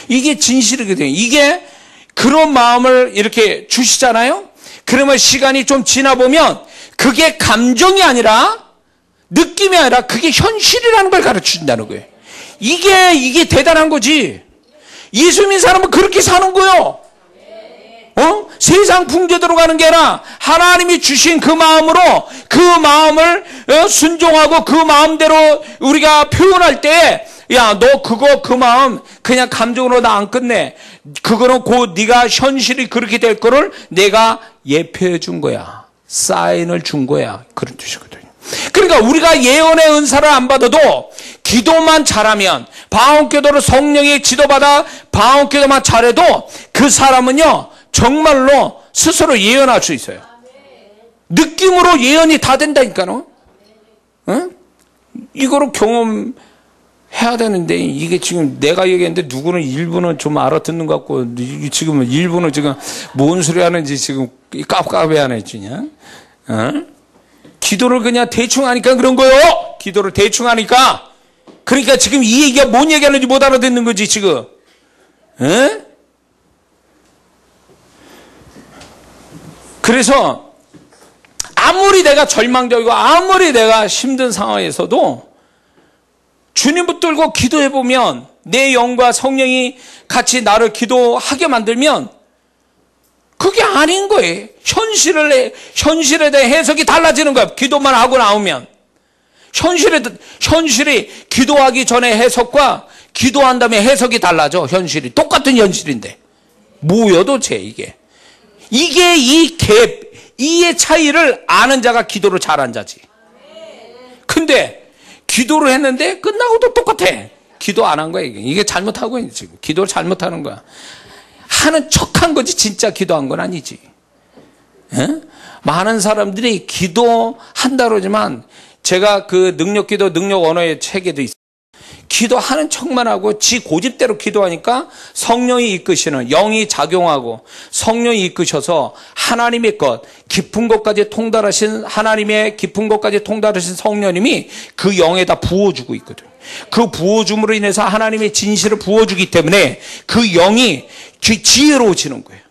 이게 진실이거든요. 이게 그런 마음을 이렇게 주시잖아요. 그러면 시간이 좀 지나 보면 그게 감정이 아니라 느낌이 아니라 그게 현실이라는 걸 가르쳐준다는 거예요. 이게 대단한 거지. 예수 믿는 사람은 그렇게 사는 거예요. 세상 풍조대로 가는 게 아니라 하나님이 주신 그 마음으로 그 마음을 순종하고 그 마음대로 우리가 표현할 때, 야, 너 그 마음 그냥 감정으로 나 안 끝내. 그거는 곧 네가 현실이 그렇게 될 거를 내가 예표해 준 거야. 사인을 준 거야. 그런 뜻이거든요. 그러니까 우리가 예언의 은사를 안 받아도 기도만 잘하면, 방언기도로 성령의 지도받아 방언기도만 잘해도 그 사람은요 정말로 스스로 예언할 수 있어요. 느낌으로 예언이 다 된다니까요. 응? 이거로 경험해야 되는데, 이게 지금 내가 얘기했는데 누구는 일부는 좀 알아듣는 것 같고, 지금 일부는 지금 뭔 소리 하는지 지금 깝깝해하네 주냐. 응? 기도를 그냥 대충 하니까 그런 거요. 기도를 대충 하니까. 그러니까 지금 이 얘기가 뭔 얘기하는지 못 알아듣는 거지 지금. 응? 그래서 아무리 내가 절망적이고 아무리 내가 힘든 상황에서도 주님 붙들고 기도해보면, 내 영과 성령이 같이 나를 기도하게 만들면 그게 아닌 거예요. 현실에 대해 해석이 달라지는 거예요. 기도만 하고 나오면. 현실이 기도하기 전에 해석과 기도한 다음에 해석이 달라져. 현실이 똑같은 현실인데 뭐여 도대체 이게 이 갭, 이의 차이를 아는 자가 기도를 잘한 자지. 근데 기도를 했는데 끝나고도 똑같아. 기도 안 한 거야. 이게 잘못하고 있는, 지금 기도를 잘못하는 거야. 하는 척한 거지 진짜 기도한 건 아니지. 에? 많은 사람들이 기도한다 그러지만, 제가 그 능력기도 능력 언어의 책에도 있어요. 기도하는 척만 하고 지 고집대로 기도하니까 성령이 이끄시는, 영이 작용하고 성령이 이끄셔서 하나님의 것, 깊은 것까지 통달하신, 하나님의 깊은 것까지 통달하신 성령님이 그 영에다 부어주고 있거든요. 그 부어줌으로 인해서 하나님의 진실을 부어주기 때문에 그 영이 지혜로워지는 거예요.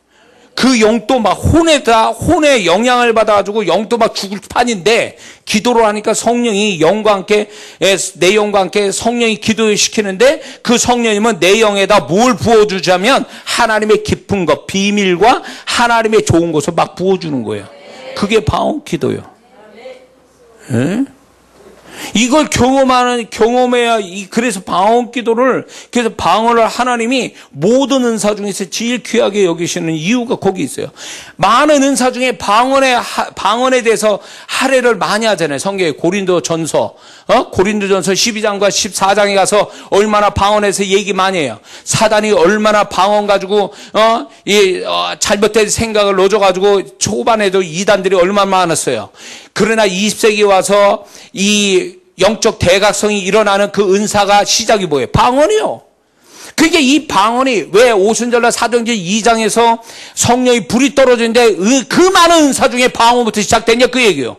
그 영도 막 혼의 영향을 받아가지고 영도 막 죽을 판인데, 기도를 하니까 성령이 영과 함께, 내 영과 함께 성령이 기도시키는데, 그 성령님은 내 영에다 뭘 부어주자면 하나님의 깊은 것, 비밀과 하나님의 좋은 것을 막 부어주는 거예요. 그게 방언 기도예요. 예? 이걸 경험해야, 그래서 방언 기도를, 그래서 방언을 하나님이 모든 은사 중에서 제일 귀하게 여기시는 이유가 거기 있어요. 많은 은사 중에 방언에 대해서 할애를 많이 하잖아요. 성경에 고린도전서 12장과 14장에 가서 얼마나 방언에서 얘기 많이 해요. 사단이 얼마나 방언 가지고, 잘못된 생각을 넣어줘가지고 초반에도 이단들이 얼마나 많았어요. 그러나 20세기 와서 이 영적 대각성이 일어나는 그 은사가 시작이 뭐예요? 방언이요. 그게 이 방언이 왜 오순절날 사도행전 2장에서 성령이 불이 떨어지는데 그 많은 은사 중에 방언부터 시작됐냐 그 얘기예요.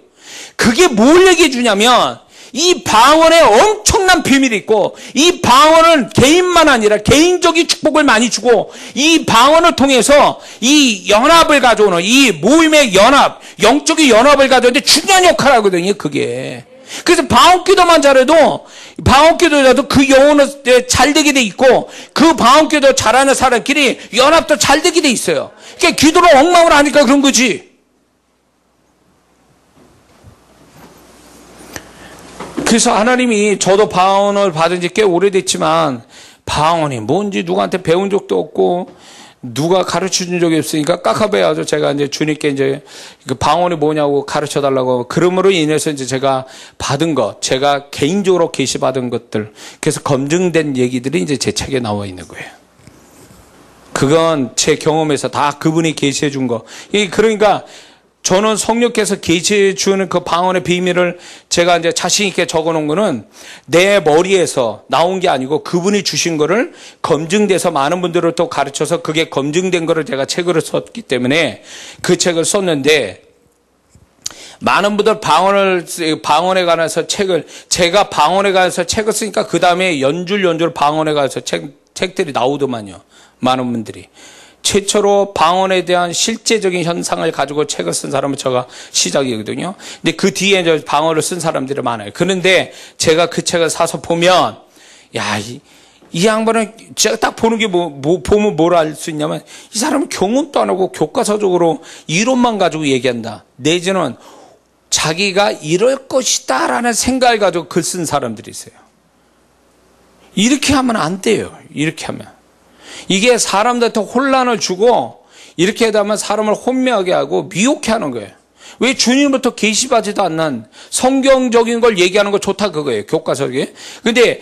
그게 뭘 얘기해 주냐면, 이 방언에 엄청난 비밀이 있고, 이 방언은 개인만 아니라 개인적인 축복을 많이 주고, 이 방언을 통해서 이 연합을 가져오는, 이 모임의 연합, 영적인 연합을 가져오는데 중요한 역할을 하거든요, 그게. 그래서 방언기도만 잘해도, 방언기도라도 그 영혼은 잘 되게 돼 있고, 그 방언기도 잘하는 사람끼리 연합도 잘 되게 돼 있어요. 그러니까 기도를 엉망을 하니까 그런 거지. 그래서 하나님이, 저도 방언을 받은 지 꽤 오래됐지만 방언이 뭔지 누구한테 배운 적도 없고 누가 가르쳐 준 적이 없으니까 깝깝해가지고 제가 이제 주님께 이제 그 방언이 뭐냐고 가르쳐 달라고, 그러므로 인해서 이제 제가 받은 것, 제가 개인적으로 계시받은 것들, 그래서 검증된 얘기들이 이제 제 책에 나와 있는 거예요. 그건 제 경험에서 다 그분이 계시해 준 거. 그러니까 저는 성령께서 계시해 주는 그 방언의 비밀을 제가 이제 자신 있게 적어 놓은 거는 내 머리에서 나온 게 아니고 그분이 주신 거를 검증돼서 많은 분들을 또 가르쳐서 그게 검증된 거를 제가 책으로 썼기 때문에 그 책을 썼는데, 많은 분들 방언에 관해서 제가 방언에 관해서 책을 쓰니까 그 다음에 연줄 방언에 관해서 책들이 나오더만요. 많은 분들이. 최초로 방언에 대한 실제적인 현상을 가지고 책을 쓴 사람은 저가 시작이거든요. 근데 그 뒤에 이제 방언을 쓴 사람들이 많아요. 그런데 제가 그 책을 사서 보면, 야, 이 양반은 제가 딱 보는 게 보면 뭘 알 수 있냐면, 이 사람은 경험도 안 하고 교과서적으로 이론만 가지고 얘기한다. 내지는 자기가 이럴 것이다 라는 생각을 가지고 글 쓴 사람들이 있어요. 이렇게 하면 안 돼요. 이렇게 하면. 이게 사람들한테 혼란을 주고, 이렇게 하다 보면 사람을 혼미하게 하고 미혹해 하는 거예요. 왜 주님부터 계시하지도 않는 성경적인 걸 얘기하는 거 좋다 그거예요. 교과서에. 근데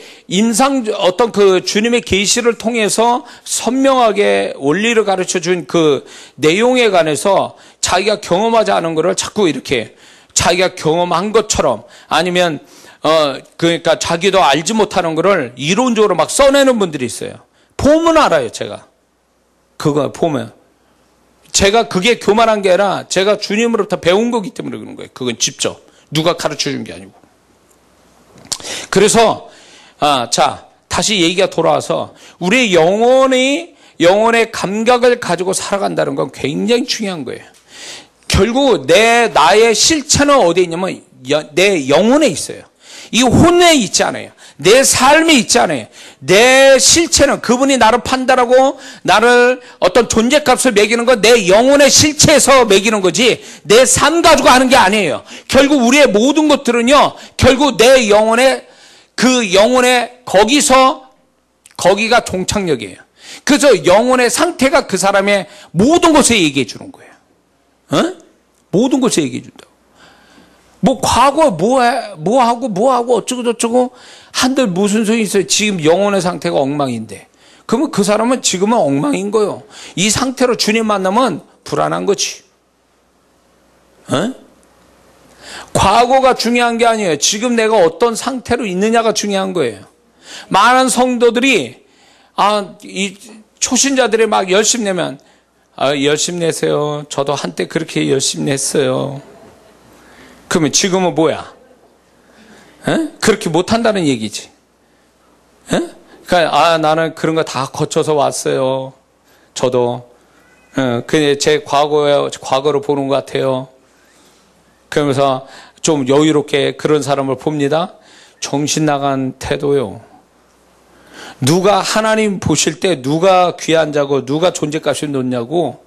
어떤 그 주님의 계시를 통해서 선명하게 원리를 가르쳐 준 그 내용에 관해서 자기가 경험하지 않은 거를 자꾸 이렇게 자기가 경험한 것처럼 아니면 그러니까 자기도 알지 못하는 거를 이론적으로 막 써내는 분들이 있어요. 보면 알아요, 제가. 그거 보면. 제가 그게 교만한 게 아니라 제가 주님으로부터 배운 거기 때문에 그런 거예요. 그건 직접. 누가 가르쳐 준 게 아니고. 그래서, 자, 다시 얘기가 돌아와서 우리의 영혼의 감각을 가지고 살아간다는 건 굉장히 중요한 거예요. 결국 나의 실체는 어디에 있냐면 내 영혼에 있어요. 이 혼에 있지 않아요. 내 삶에 있지 않아요. 내 실체는 그분이 나를 판단하고 나를 어떤 존재값을 매기는 건 내 영혼의 실체에서 매기는 거지 내 삶 가지고 하는 게 아니에요. 결국 우리의 모든 것들은요. 결국 내 영혼의 그 영혼의 거기가 종착역이에요. 그래서 영혼의 상태가 그 사람의 모든 것을 얘기해 주는 거예요. 모든 것을 얘기해 준다고. 과거 뭐하고 어쩌고 한들 무슨 소용이 있어요. 지금 영혼의 상태가 엉망인데. 그러면 그 사람은 지금은 엉망인 거예요. 이 상태로 주님 만나면 불안한 거지. 과거가 중요한 게 아니에요. 지금 내가 어떤 상태로 있느냐가 중요한 거예요. 많은 성도들이 이 초신자들이 막 열심히 내면 열심히 내세요. 저도 한때 그렇게 열심히 냈어요. 그러면 지금은 뭐야? 그렇게 못한다는 얘기지. 그러니까 나는 그런 거 다 거쳐서 왔어요. 저도 그냥 제 과거를 보는 것 같아요. 그러면서 좀 여유롭게 그런 사람을 봅니다. 정신 나간 태도요. 누가 하나님 보실 때 누가 귀한 자고 누가 존재값이 높냐고?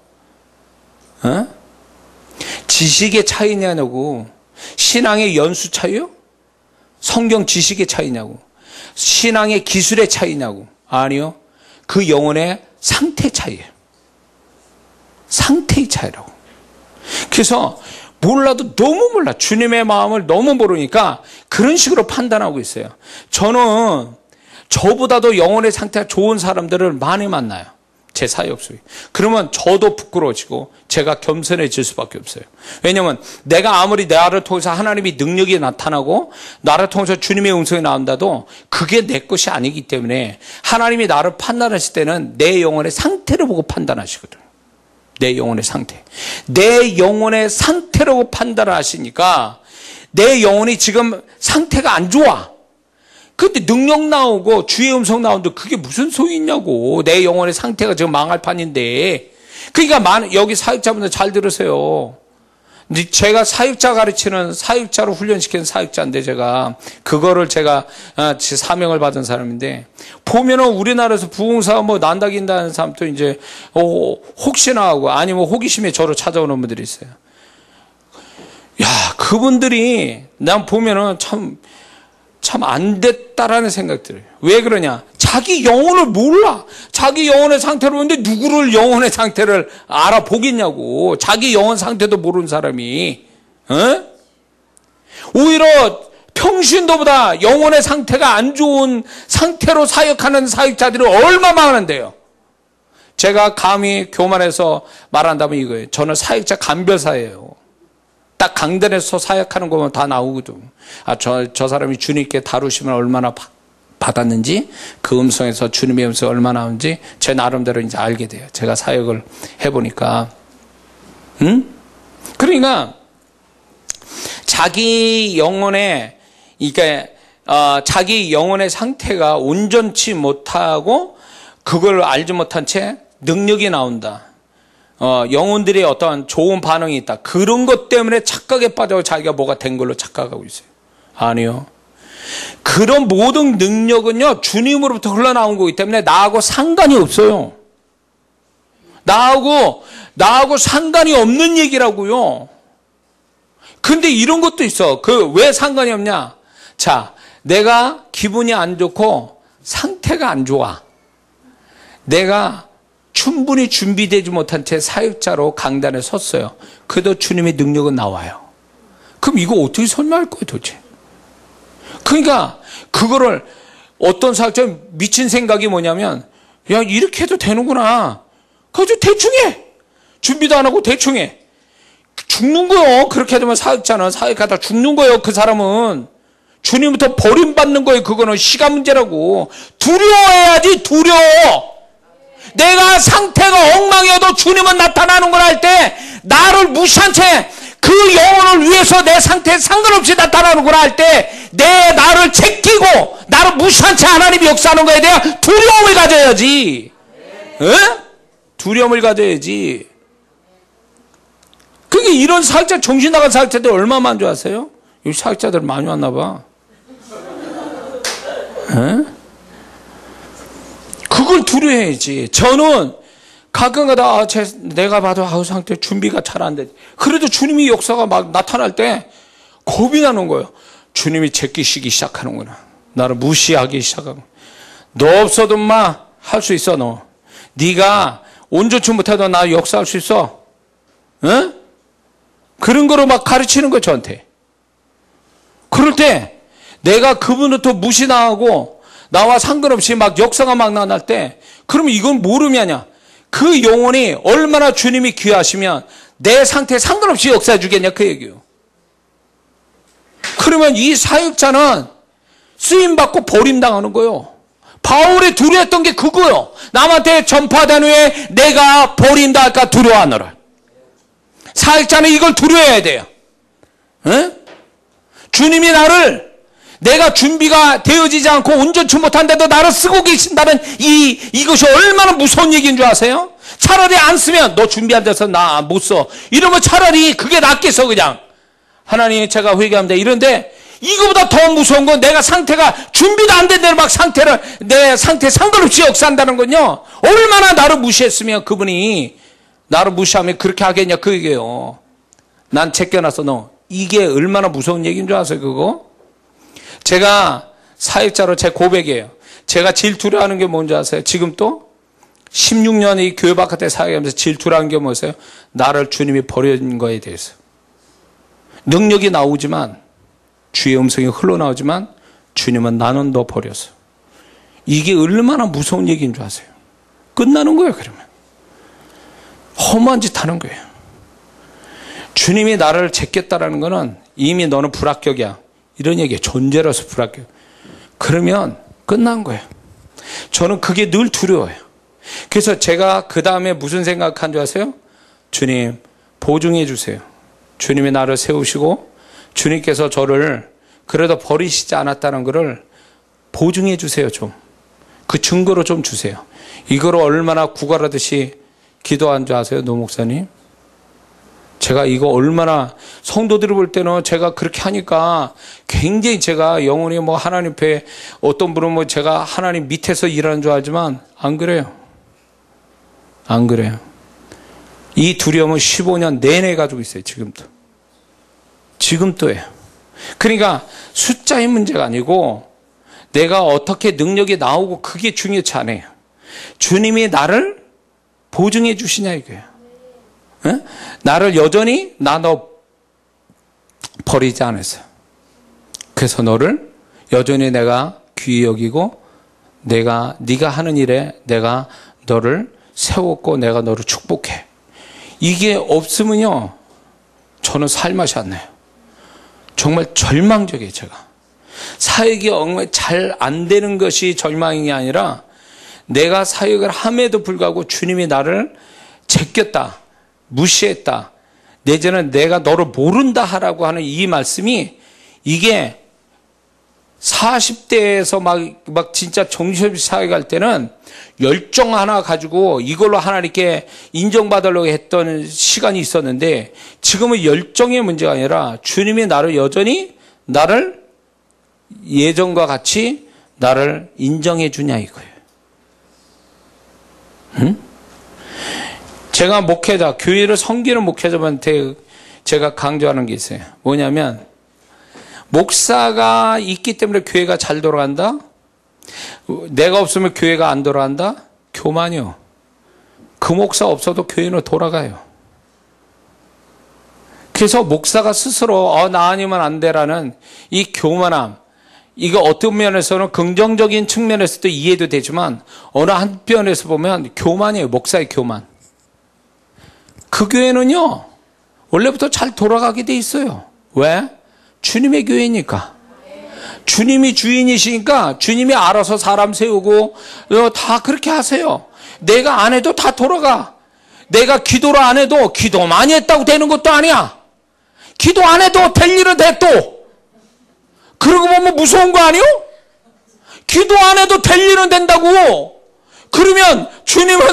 지식의 차이냐고? 신앙의 연수 차이요? 성경 지식의 차이냐고? 신앙의 기술의 차이냐고? 아니요. 그 영혼의 상태 차이예요. 상태의 차이라고. 그래서 몰라도 너무 몰라. 주님의 마음을 너무 모르니까 그런 식으로 판단하고 있어요. 저는 저보다도 영혼의 상태가 좋은 사람들을 많이 만나요. 제 사역 속에. 그러면 저도 부끄러워지고 제가 겸손해질 수밖에 없어요. 왜냐하면 내가 아무리 나를 통해서 하나님의 능력이 나타나고 나를 통해서 주님의 음성이 나온다도 그게 내 것이 아니기 때문에 하나님이 나를 판단하실 때는 내 영혼의 상태를 보고 판단하시거든요. 내 영혼의 상태. 내 영혼의 상태라고 판단을 하시니까 내 영혼이 지금 상태가 안 좋아. 근데 능력 나오고 주의 음성 나오는데 그게 무슨 소용이 있냐고. 내 영혼의 상태가 지금 망할 판인데. 그러니까 여기 사역자분들 잘 들으세요. 제가 사역자 가르치는 사역자로 훈련시키는 사역자인데 그거를 제가 제 사명을 받은 사람인데 보면은 우리나라에서 부흥사가 난다긴다는 사람도 이제 혹시나 하고 아니면 호기심에 저를 찾아오는 분들이 있어요. 야, 그분들이 난 보면은 참 안 됐다라는 생각 들어요. 왜 그러냐? 자기 영혼을 몰라. 자기 영혼의 상태로 보는데 누구를 영혼의 상태를 알아보겠냐고. 자기 영혼 상태도 모르는 사람이. 오히려 평신도보다 영혼의 상태가 안 좋은 상태로 사역하는 사역자들이 얼마나 많은데요. 제가 감히 교만해서 말한다면 이거예요. 저는 사역자 감별사예요. 딱 강단에서 사역하는 거면 다 나오거든. 저 사람이 주님께 다루시면 얼마나 받았는지, 그 음성에서 주님의 음성이 얼마나 나오는지 제 나름대로 이제 알게 돼요. 제가 사역을 해보니까. 그러니까 자기 영혼의 상태가 온전치 못하고 그걸 알지 못한 채 능력이 나온다. 영혼들의 어떠한 좋은 반응이 있다. 그런 것 때문에 착각에 빠져 자기가 뭐가 된 걸로 착각하고 있어요. 아니요. 그런 모든 능력은요, 주님으로부터 흘러나온 거기 때문에 나하고 상관이 없어요. 나하고 상관이 없는 얘기라고요. 근데 이런 것도 있어. 왜 상관이 없냐? 자, 내가 기분이 안 좋고 상태가 안 좋아. 내가 충분히 준비되지 못한 채 사역자로 강단에 섰어요. 그래도 주님의 능력은 나와요. 그럼 이거 어떻게 설명할 거예요, 도대체? 그러니까 그거를 어떤 사역자 미친 생각이 뭐냐면, 야, 이렇게 해도 되는구나. 그래서 대충 해. 준비도 안 하고 대충 해. 죽는 거요. 그렇게 되면 사역자는 사역하다 죽는 거예요. 그 사람은 주님부터 버림받는 거예요. 그거는 시간 문제라고. 두려워해야지. 두려워. 내가 상태가 엉망이어도 주님은 나타나는 걸 할 때 나를 무시한 채 그 영혼을 위해서 내 상태에 상관없이 나타나는 걸 할 때 나를 제끼고 나를 무시한 채 하나님이 역사하는 거에 대한 두려움을 가져야지. 에? 두려움을 가져야지. 그게 이런 사역자, 정신 나간 사역자들 얼마나 만족하세요? 이 사역자들 많이 왔나 봐. 에? 그걸 두려워해야지. 저는 가끔가다 내가 봐도 상태 준비가 잘 안 돼. 그래도 주님이 역사가 막 나타날 때 겁이 나는 거예요. 주님이 제끼시기 시작하는구나. 나를 무시하기 시작하고. 너 없어도 마 할 수 있어. 너. 네가 온전치 못해도 나 역사할 수 있어. 응? 그런 거로 막 가르치는 거예요, 저한테. 그럴 때 내가 그분부터 무시당하고 나와 상관없이 막 역사가 막 나날 때, 그러면 이건 뭘 의미하냐? 그 영혼이 얼마나 주님이 귀하시면 내 상태에 상관없이 역사해 주겠냐, 그 얘기예요. 그러면 이 사역자는 쓰임받고 버림당하는 거예요. 바울이 두려웠던 게 그거예요. 남한테 전파된 후에 내가 버린다 할까 두려워하노라. 사역자는 이걸 두려워해야 돼요. 에? 주님이 나를, 내가 준비가 되어지지 않고 온전치 못한데도 나를 쓰고 계신다는 이것이 얼마나 무서운 얘기인 줄 아세요? 차라리 안 쓰면 너 준비 안 돼서 나 못 써. 이러면 차라리 그게 낫겠어, 그냥. 하나님, 제가 회개합니다. 이런데 이거보다 더 무서운 건 내가 상태가 준비가 안 된 대로 막 내 상태 상관없이 역사한다는 건요. 얼마나 나를 무시했으면 그분이 나를 무시하면 그렇게 하겠냐, 그 얘기예요. 난 제껴놨어, 너. 이게 얼마나 무서운 얘기인 줄 아세요, 그거? 제가 사역자로 제 고백이에요. 제가 질투를 하는 게 뭔지 아세요? 지금 또 16년 이 교회 바깥에 사역하면서 질투라는 게 뭐세요? 나를 주님이 버린 거에 대해서. 능력이 나오지만, 주의 음성이 흘러나오지만 주님은 나는 너 버렸어. 이게 얼마나 무서운 얘기인 줄 아세요? 끝나는 거예요, 그러면. 험한 짓 하는 거예요. 주님이 나를 제꼈다라는 거는 이미 너는 불합격이야. 이런 얘기예요. 존재로서 불합격. 그러면 끝난 거예요. 저는 그게 늘 두려워요. 그래서 제가 그 다음에 무슨 생각한 줄 아세요? 주님, 보증해 주세요. 주님이 나를 세우시고 주님께서 저를 그래도 버리시지 않았다는 것을 보증해 주세요, 좀. 그 증거로 좀 주세요. 이거로 얼마나 구걸하듯이 기도한 줄 아세요, 노 목사님? 제가 이거 얼마나, 성도들을 볼 때는 제가 그렇게 하니까 굉장히 제가 영혼이 뭐 하나님 앞에, 어떤 분은 뭐 제가 하나님 밑에서 일하는 줄 알지만 안 그래요. 안 그래요. 이 두려움은 15년 내내 가지고 있어요, 지금도. 지금도예요. 그러니까 숫자의 문제가 아니고 내가 어떻게 능력이 나오고 그게 중요치 않아요. 주님이 나를 보증해 주시냐 이거예요. 에? 나를 여전히 너 버리지 않았어요. 그래서 너를 여전히 내가 귀히 여기고 네가 하는 일에 내가 너를 세웠고 내가 너를 축복해. 이게 없으면요 저는 살 맛이 안 나요. 정말 절망적이에요. 제가 사역이 잘 안 되는 것이 절망이 아니라 내가 사역을 함에도 불구하고 주님이 나를 제꼈다, 무시했다, 내지는 내가 너를 모른다 하라고 하는 이 말씀이 이게 40대에서 막 진짜 정신없이 사역할 때는 열정 하나 가지고 이걸로 하나님께 인정받으려고 했던 시간이 있었는데, 지금은 열정의 문제가 아니라 주님이 나를 여전히 나를 예전과 같이 나를 인정해 주냐 이거예요. 응? 제가 목회자, 교회를 섬기는 목회자한테 제가 강조하는 게 있어요. 뭐냐면, 목사가 있기 때문에 교회가 잘 돌아간다? 내가 없으면 교회가 안 돌아간다? 교만이요. 그 목사 없어도 교회는 돌아가요. 그래서 목사가 스스로 나 아니면 안 돼라는 이 교만함, 이거 어떤 면에서는 긍정적인 측면에서도 이해도 되지만 어느 한편에서 보면 교만이에요. 목사의 교만. 그 교회는요, 원래부터 잘 돌아가게 돼 있어요. 왜? 주님의 교회니까. 주님이 주인이시니까 주님이 알아서 사람 세우고 다 그렇게 하세요. 내가 안 해도 다 돌아가. 내가 기도를 안 해도 기도 많이 했다고 되는 것도 아니야. 기도 안 해도 될 일은 돼 또. 그러고 보면 무서운 거 아니요? 기도 안 해도 될 일은 된다고. 그러면 주님은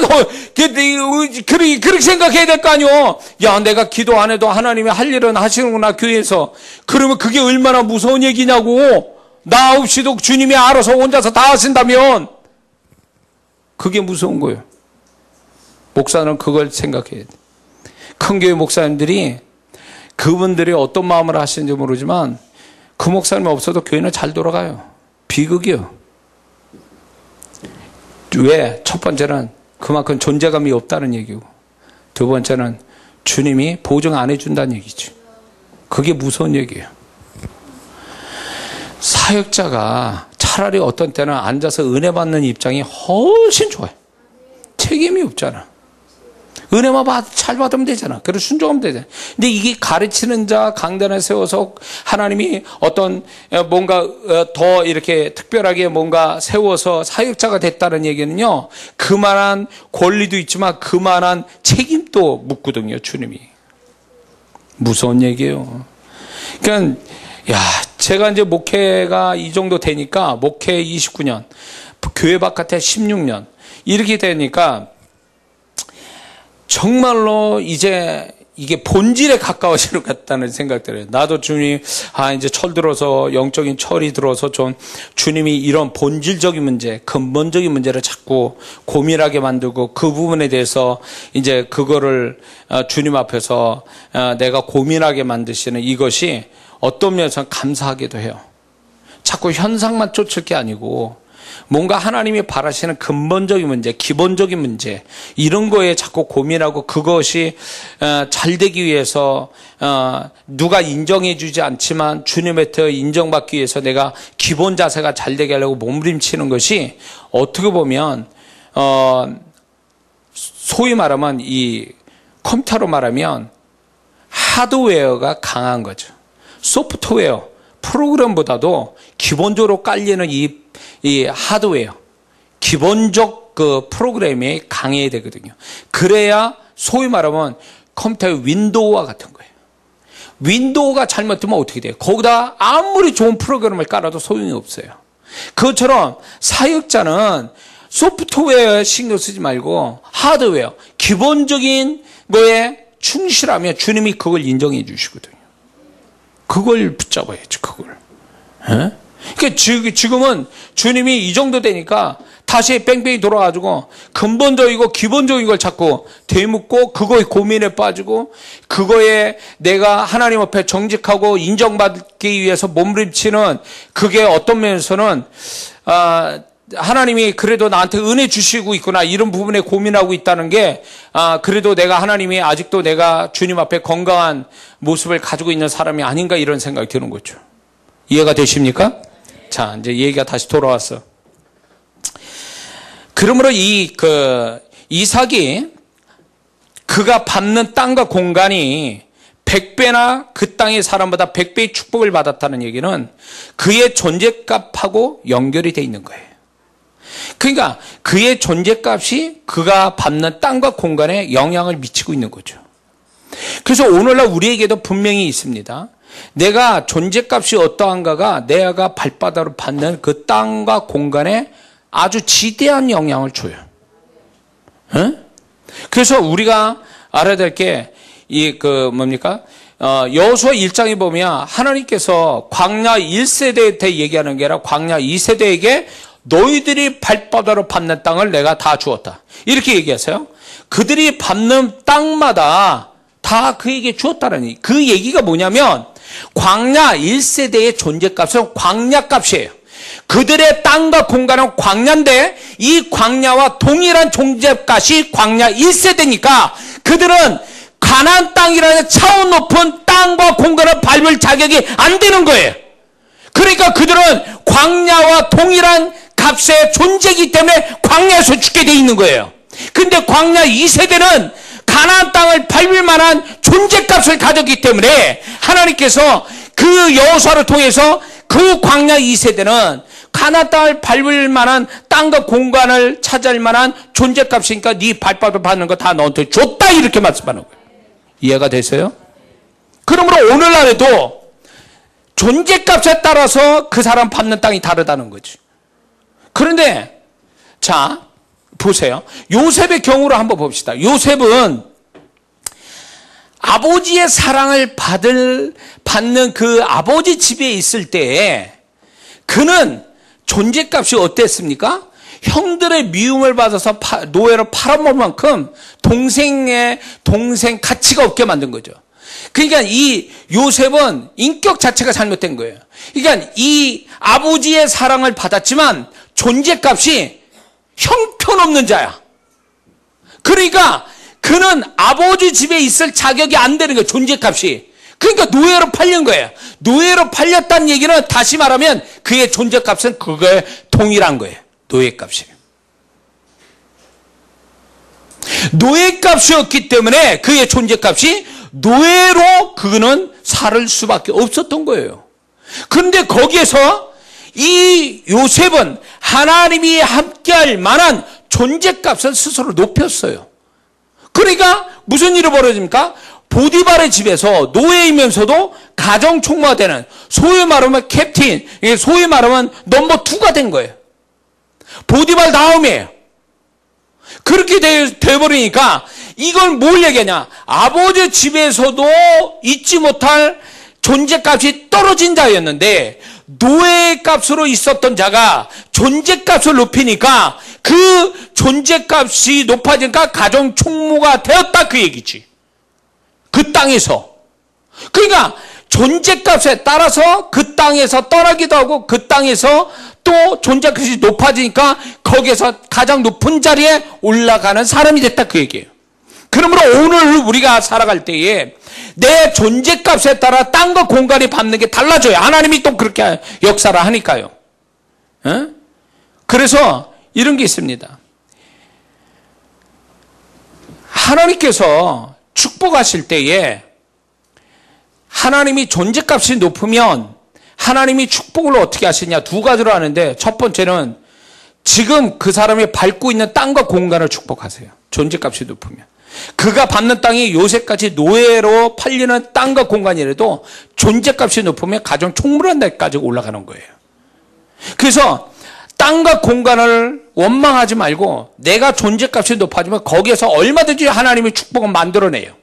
그렇게 생각해야 될 거 아니요. 야, 내가 기도 안 해도 하나님이 할 일은 하시는구나 교회에서. 그러면 그게 얼마나 무서운 얘기냐고. 나 없이도 주님이 알아서 혼자서 다 하신다면 그게 무서운 거예요. 목사는 그걸 생각해야 돼. 큰 교회 목사님들이 그분들이 어떤 마음을 하시는지 모르지만 그 목사님이 없어도 교회는 잘 돌아가요. 비극이요. 왜? 첫 번째는 그만큼 존재감이 없다는 얘기고, 두 번째는 주님이 보증 안 해준다는 얘기죠. 그게 무서운 얘기예요. 사역자가 차라리 어떤 때는 앉아서 은혜 받는 입장이 훨씬 좋아요. 책임이 없잖아. 은혜만 잘 받으면 되잖아. 그래서 순종하면 되잖아. 근데 이게 가르치는 자 강단에 세워서 하나님이 어떤 뭔가 더 이렇게 특별하게 뭔가 세워서 사역자가 됐다는 얘기는요, 그만한 권리도 있지만 그만한 책임도 묻거든요, 주님이. 무서운 얘기예요. 그러니까 제가 이제 목회가 이 정도 되니까, 목회 29년, 교회 바깥에 16년 이렇게 되니까 정말로 이제 이게 본질에 가까워지는 것 같다는 생각 들어요. 나도 주님, 이제 철 들어서, 영적인 철이 들어서 좀 주님이 이런 본질적인 문제, 근본적인 문제를 자꾸 고민하게 만들고 그 부분에 대해서 이제 그거를 주님 앞에서 내가 고민하게 만드시는 이것이 어떤 면에서 감사하기도 해요. 자꾸 현상만 쫓을 게 아니고 뭔가 하나님이 바라시는 근본적인 문제, 기본적인 문제, 이런 거에 자꾸 고민하고 그것이 잘 되기 위해서 누가 인정해 주지 않지만 주님한테 인정받기 위해서 내가 기본 자세가 잘 되게 하려고 몸부림치는 것이 어떻게 보면 소위 말하면 이 컴퓨터로 말하면 하드웨어가 강한 거죠. 소프트웨어, 프로그램보다도 기본적으로 깔리는 이 하드웨어, 기본적 그 프로그램이 강해야 되거든요. 그래야 소위 말하면 컴퓨터의 윈도우와 같은 거예요. 윈도우가 잘못되면 어떻게 돼요? 거기다 아무리 좋은 프로그램을 깔아도 소용이 없어요. 그것처럼 사역자는 소프트웨어에 신경 쓰지 말고 하드웨어, 기본적인 거에 충실하면 주님이 그걸 인정해 주시거든요. 그걸 붙잡아야죠, 그걸. 에? 그러니까 지금은 주님이 이 정도 되니까 다시 뺑뺑이 돌아가지고 근본적이고 기본적인 걸 자꾸 되묻고 그거에 고민에 빠지고 그거에 내가 하나님 앞에 정직하고 인정받기 위해서 몸부림치는 그게 어떤 면에서는 하나님이 그래도 나한테 은혜 주시고 있구나 이런 부분에 고민하고 있다는 게 그래도 내가 하나님이 아직도 내가 주님 앞에 건강한 모습을 가지고 있는 사람이 아닌가 이런 생각이 드는 거죠. 이해가 되십니까? 자, 이제 얘기가 다시 돌아왔어. 그러므로 이삭이 그가 밟는 땅과 공간이 100배나 그 땅의 사람보다 100배의 축복을 받았다는 얘기는 그의 존재값하고 연결이 돼 있는 거예요. 그러니까 그의 존재값이 그가 밟는 땅과 공간에 영향을 미치고 있는 거죠. 그래서 오늘날 우리에게도 분명히 있습니다. 내가 존재값이 어떠한가가 내가 발바닥으로 받는 그 땅과 공간에 아주 지대한 영향을 줘요. 응? 그래서 우리가 알아야 될 게 여호수아 1장에 보면 하나님께서 광야 1세대에 대해 얘기하는 게 아니라 광야 2세대에게 너희들이 발바닥으로 밟는 땅을 내가 다 주었다. 이렇게 얘기하세요. 그들이 밟는 땅마다 다 그에게 주었다는 그 얘기가 뭐냐면 광야 1세대의 존재값은 광야값이에요. 그들의 땅과 공간은 광야인데 이 광야와 동일한 존재값이 광야 1세대니까 그들은 가나안 땅이라는 차원 높은 땅과 공간을 밟을 자격이 안 되는 거예요. 그러니까 그들은 광야와 동일한 값의 존재이기 때문에 광야에서 죽게 돼 있는 거예요. 근데 광야 2세대는 가나안 땅을 밟을 만한 존재값을 가졌기 때문에 하나님께서 그 여호수아를 통해서 그 광야 2세대는 가나안 땅을 밟을 만한 땅과 공간을 차지할 만한 존재값이니까 네 발바닥 받는 거 다 너한테 줬다 이렇게 말씀하는 거예요. 이해가 되세요? 그러므로 오늘날에도 존재값에 따라서 그 사람 밟는 땅이 다르다는 거지. 그런데 자 보세요. 요셉의 경우를 한번 봅시다. 요셉은 아버지의 사랑을 받는 그 아버지 집에 있을 때에 그는 존재값이 어땠습니까? 형들의 미움을 받아서 노예로 팔아먹을 만큼 동생 가치가 없게 만든 거죠. 그러니까 이 요셉은 인격 자체가 잘못된 거예요. 그러니까 이 아버지의 사랑을 받았지만 존재값이 형편없는 자야. 그러니까 그는 아버지 집에 있을 자격이 안 되는 거예요. 존재값이. 그러니까 노예로 팔린 거예요. 노예로 팔렸다는 얘기는 다시 말하면 그의 존재값은 그거에 동일한 거예요. 노예값이. 노예값이었기 때문에 그의 존재값이 노예로 그는 살 수밖에 없었던 거예요. 그런데 거기에서 이 요셉은 하나님이 함께할 만한 존재값을 스스로 높였어요. 그러니까 무슨 일이 벌어집니까? 보디발의 집에서 노예이면서도 가정 총무가 되는 소위 말하면 캡틴, 소위 말하면 넘버 2가 된 거예요. 보디발 다음이에요. 그렇게 돼버리니까 이걸 뭘 얘기하냐? 아버지 집에서도 잊지 못할 존재값이 떨어진 자였는데 노예값으로 있었던 자가 존재값을 높이니까 그 존재값이 높아지니까 가정 총무가 되었다 그 얘기지. 그 땅에서. 그러니까 존재값에 따라서 그 땅에서 떠나기도 하고 그 땅에서 또 존재값이 높아지니까 거기에서 가장 높은 자리에 올라가는 사람이 됐다 그 얘기예요. 그러므로 오늘 우리가 살아갈 때에 내 존재값에 따라 땅과 공간이 받는 게 달라져요. 하나님이 또 그렇게 역사를 하니까요. 그래서 이런 게 있습니다. 하나님께서 축복하실 때에 하나님이 존재값이 높으면 하나님이 축복을 어떻게 하시냐 두 가지로 하는데 첫 번째는 지금 그 사람이 밟고 있는 땅과 공간을 축복하세요. 존재값이 높으면. 그가 밟는 땅이 요새까지 노예로 팔리는 땅과 공간이라도 존재값이 높으면 가정 총무란 데까지 올라가는 거예요. 그래서 땅과 공간을 원망하지 말고 내가 존재값이 높아지면 거기에서 얼마든지 하나님의 축복을 만들어내요.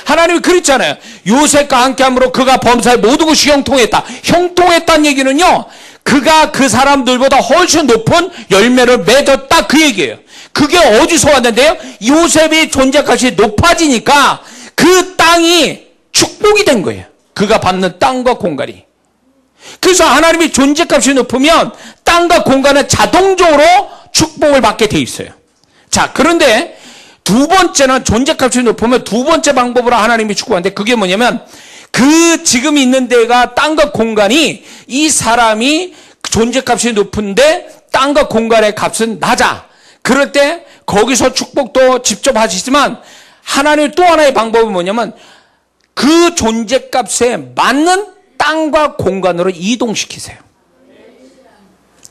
하나님이 그랬잖아요. 요셉과 함께함으로 그가 범사의 모든 것이 형통했다. 형통했다는 얘기는요. 그가 그 사람들보다 훨씬 높은 열매를 맺었다 그 얘기예요. 그게 어디서 왔는데요? 요셉의 존재값이 높아지니까 그 땅이 축복이 된 거예요. 그가 받는 땅과 공간이. 그래서 하나님이 존재값이 높으면 땅과 공간은 자동적으로 축복을 받게 돼 있어요. 자, 그런데 두 번째는 존재값이 높으면 두 번째 방법으로 하나님이 축복하는데 그게 뭐냐면 그 지금 있는 데가 땅과 공간이 이 사람이 존재값이 높은데 땅과 공간의 값은 낮아. 그럴 때 거기서 축복도 직접 하시지만 하나님 또 하나의 방법은 뭐냐면 그 존재값에 맞는 땅과 공간으로 이동시키세요.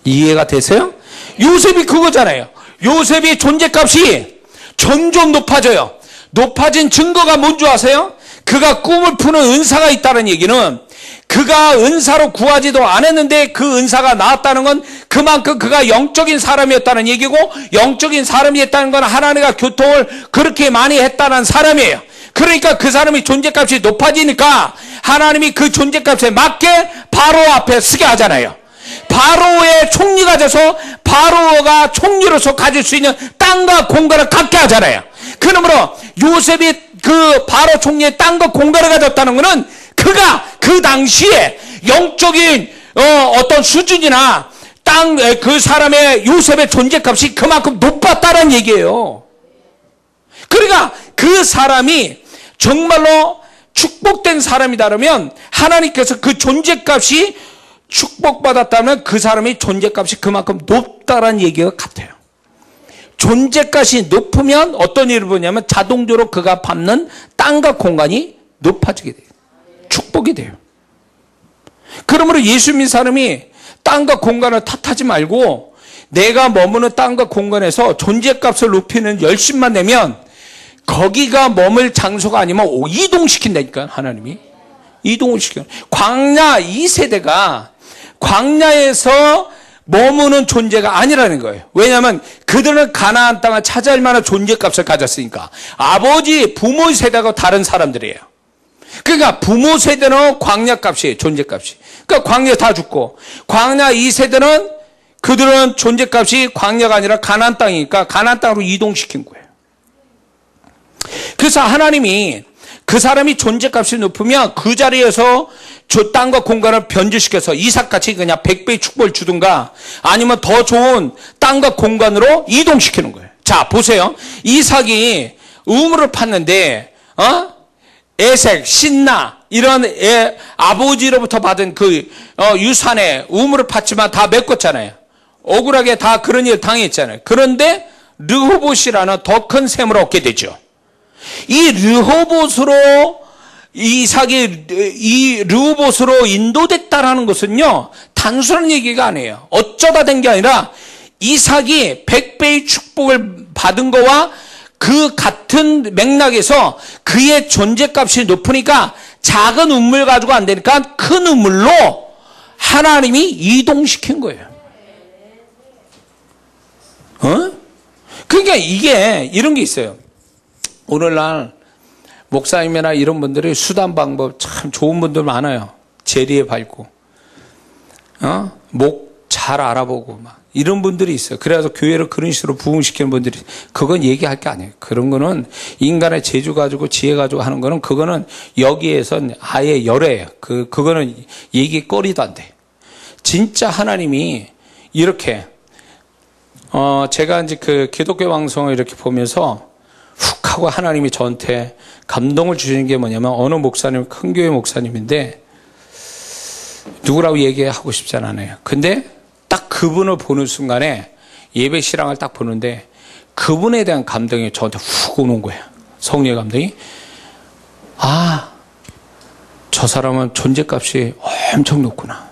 이해가 되세요? 요셉이 그거잖아요. 요셉이 존재값이 점점 높아져요. 높아진 증거가 뭔지 아세요? 그가 꿈을 푸는 은사가 있다는 얘기는 그가 은사로 구하지도 않았는데 그 은사가 나왔다는 건 그만큼 그가 영적인 사람이었다는 얘기고, 영적인 사람이었다는 건 하나님과 교통을 그렇게 많이 했다는 사람이에요. 그러니까 그 사람이 존재값이 높아지니까 하나님이 그 존재값에 맞게 바로 앞에 서게 하잖아요. 바로의 총리가 돼서 바로가 총리로서 가질 수 있는 땅과 공간을 갖게 하잖아요. 그러므로 요셉이 그 바로 총리의 땅과 공간을 가졌다는 것은 그가 그 당시에 영적인 어떤 수준이나 땅 그 사람의 요셉의 존재값이 그만큼 높았다는 얘기예요. 그러니까 그 사람이 정말로 축복된 사람이다라면 하나님께서 그 존재값이 축복받았다면 그 사람의 존재값이 그만큼 높다라는 얘기가 같아요. 존재값이 높으면 어떤 일을 보냐면 자동적으로 그가 밟는 땅과 공간이 높아지게 돼요. 축복이 돼요. 그러므로 예수 믿는 사람이 땅과 공간을 탓하지 말고 내가 머무는 땅과 공간에서 존재값을 높이는 열심만 내면 거기가 머물 장소가 아니면 이동시킨다니까. 하나님이 이동을 시켜요. 광야 2세대가 광야에서 머무는 존재가 아니라는 거예요. 왜냐하면 그들은 가나안 땅을 차지할 만한 존재값을 가졌으니까. 아버지 부모 세대가 다른 사람들이에요. 그러니까 부모 세대는 광야값이에요. 존재값이. 그러니까 광야 다 죽고, 광야 2세대는 그들은 존재값이 광야가 아니라 가나안 땅이니까 가나안 땅으로 이동시킨 거예요. 그래서 하나님이 그 사람이 존재값이 높으면 그 자리에서 저 땅과 공간을 변질시켜서 이삭같이 그냥 100배의 축복을 주든가 아니면 더 좋은 땅과 공간으로 이동시키는 거예요. 자, 보세요. 이삭이 우물을 팠는데 에색, 신나 이런 아버지로부터 받은 그 유산에 우물을 팠지만 다 메꿨잖아요. 억울하게 다 그런 일 당했잖아요. 그런데 르호봇이라는 더 큰 셈을 얻게 되죠. 이 르호봇으로 이삭이 이 르호봇으로 인도됐다라는 것은요 단순한 얘기가 아니에요. 어쩌다 된 게 아니라 이삭이 100배의 축복을 받은 거와 그 같은 맥락에서 그의 존재값이 높으니까 작은 우물 가지고 안 되니까 큰 우물로 하나님이 이동시킨 거예요. 그러니까 이게 이런 게 있어요. 오늘날 목사님이나 이런 분들이 수단 방법 참 좋은 분들 많아요. 재리에 밝고, 목 잘 알아보고 막 이런 분들이 있어요. 그래서 교회를 그런 식으로 부흥시키는 분들이, 그건 얘기할 게 아니에요. 그런 거는 인간의 재주 가지고 지혜 가지고 하는 거는 그거는 여기에선 아예 열애예요. 그거는 얘기거리도 안 돼. 진짜 하나님이 이렇게 제가 이제 그 기독교 방송을 이렇게 보면서 훅 하고 하나님이 저한테 감동을 주시는 게 뭐냐면, 어느 목사님, 큰 교회 목사님인데 누구라고 얘기하고 싶지 않아요. 근데 딱 그분을 보는 순간에 예배 실황을 딱 보는데 그분에 대한 감동이 저한테 훅 오는 거예요. 성령의 감동이. 아, 저 사람은 존재값이 엄청 높구나.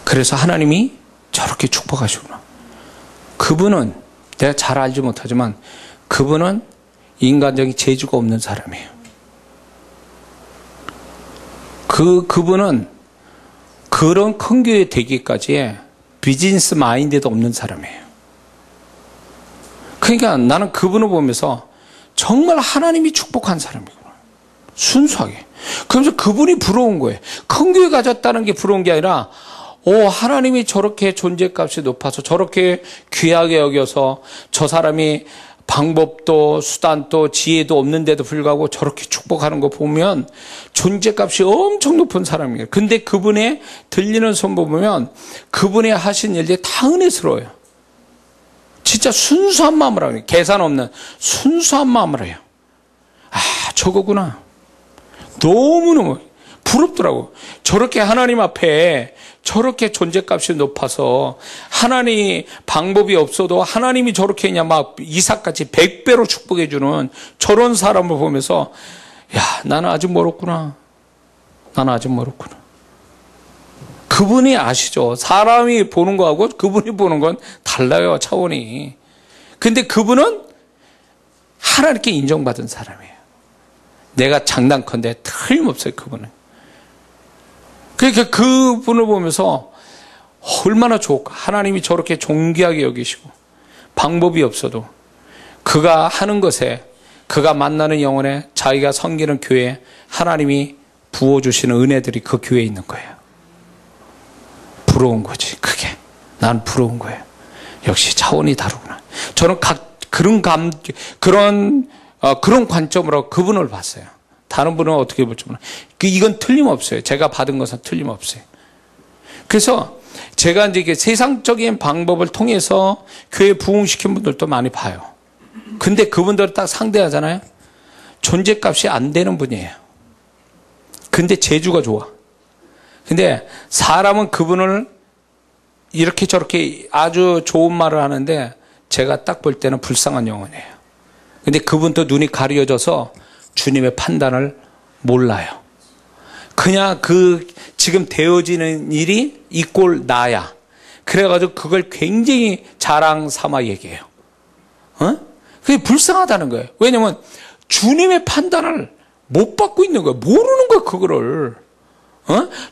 그래서 하나님이 저렇게 축복하시구나. 그분은 내가 잘 알지 못하지만 그분은 인간적인 재주가 없는 사람이에요. 그분은 그런 큰 교회 되기까지의 비즈니스 마인드도 없는 사람이에요. 그러니까 나는 그분을 보면서 정말 하나님이 축복한 사람이구나. 순수하게. 그러면서 그분이 부러운 거예요. 큰 교회 가졌다는 게 부러운 게 아니라, 하나님이 저렇게 존재값이 높아서 저렇게 귀하게 여겨서 저 사람이 방법도 수단도 지혜도 없는데도 불구하고 저렇게 축복하는 거 보면 존재값이 엄청 높은 사람이에요. 근데 그분의 들리는 손 보면 그분의 하신 일들이 다 은혜스러워요. 진짜 순수한 마음으로 해요. 계산 없는 순수한 마음으로 해요. 아, 저거구나. 너무너무 부럽더라고. 저렇게 하나님 앞에 저렇게 존재값이 높아서 하나님 방법이 없어도 하나님이 저렇게 그냥 막 이삭같이 100배로 축복해 주는 저런 사람을 보면서, 야, 나는 아직 멀었구나. 나는 아직 멀었구나. 그분이 아시죠. 사람이 보는 거하고 그분이 보는 건 달라요, 차원이. 근데 그분은 하나님께 인정받은 사람이에요. 내가 장난컨대 틀림없어요, 그분은. 그러니까 그분을 보면서 얼마나 좋을까. 하나님이 저렇게 존귀하게 여기시고 방법이 없어도 그가 하는 것에, 그가 만나는 영혼에, 자기가 섬기는 교회에 하나님이 부어주시는 은혜들이 그 교회에 있는 거예요. 부러운 거지, 그게. 난 부러운 거예요. 역시 차원이 다르구나. 저는 그런 관점으로 그분을 봤어요. 다른 분은 어떻게 볼지 몰라요. 이건 틀림없어요. 제가 받은 것은 틀림없어요. 그래서 제가 이제 이게 세상적인 방법을 통해서 교회 부흥시킨 분들도 많이 봐요. 근데 그분들을 딱 상대하잖아요. 존재값이 안 되는 분이에요. 근데 재주가 좋아. 근데 사람은 그분을 이렇게 저렇게 아주 좋은 말을 하는데 제가 딱 볼 때는 불쌍한 영혼이에요. 근데 그분도 눈이 가려져서 주님의 판단을 몰라요. 그냥 지금 되어지는 일이 이 꼴 나야. 그래가지고 그걸 굉장히 자랑 삼아 얘기해요. 그게 불쌍하다는 거예요. 왜냐면 주님의 판단을 못 받고 있는 거예요. 모르는 거예요, 그거를.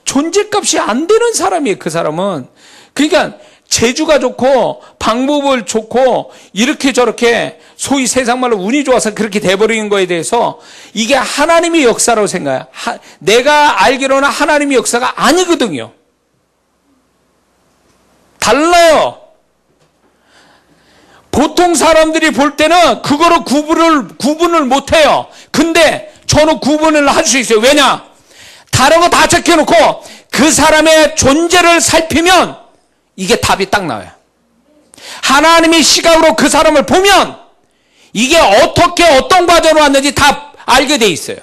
존재값이 안 되는 사람이에요, 그 사람은. 그러니까 재주가 좋고 방법을 좋고 이렇게 저렇게 소위 세상말로 운이 좋아서 그렇게 돼버리는 거에 대해서 이게 하나님의 역사라고 생각해요. 내가 알기로는 하나님의 역사가 아니거든요. 달라요. 보통 사람들이 볼 때는 그거를 구분을 못해요. 근데 저는 구분을 할 수 있어요. 왜냐? 다른 거 다 적혀놓고 그 사람의 존재를 살피면 이게 답이 딱 나와요. 하나님의 시각으로 그 사람을 보면 이게 어떻게 어떤 과정으로 왔는지 다 알게 돼 있어요.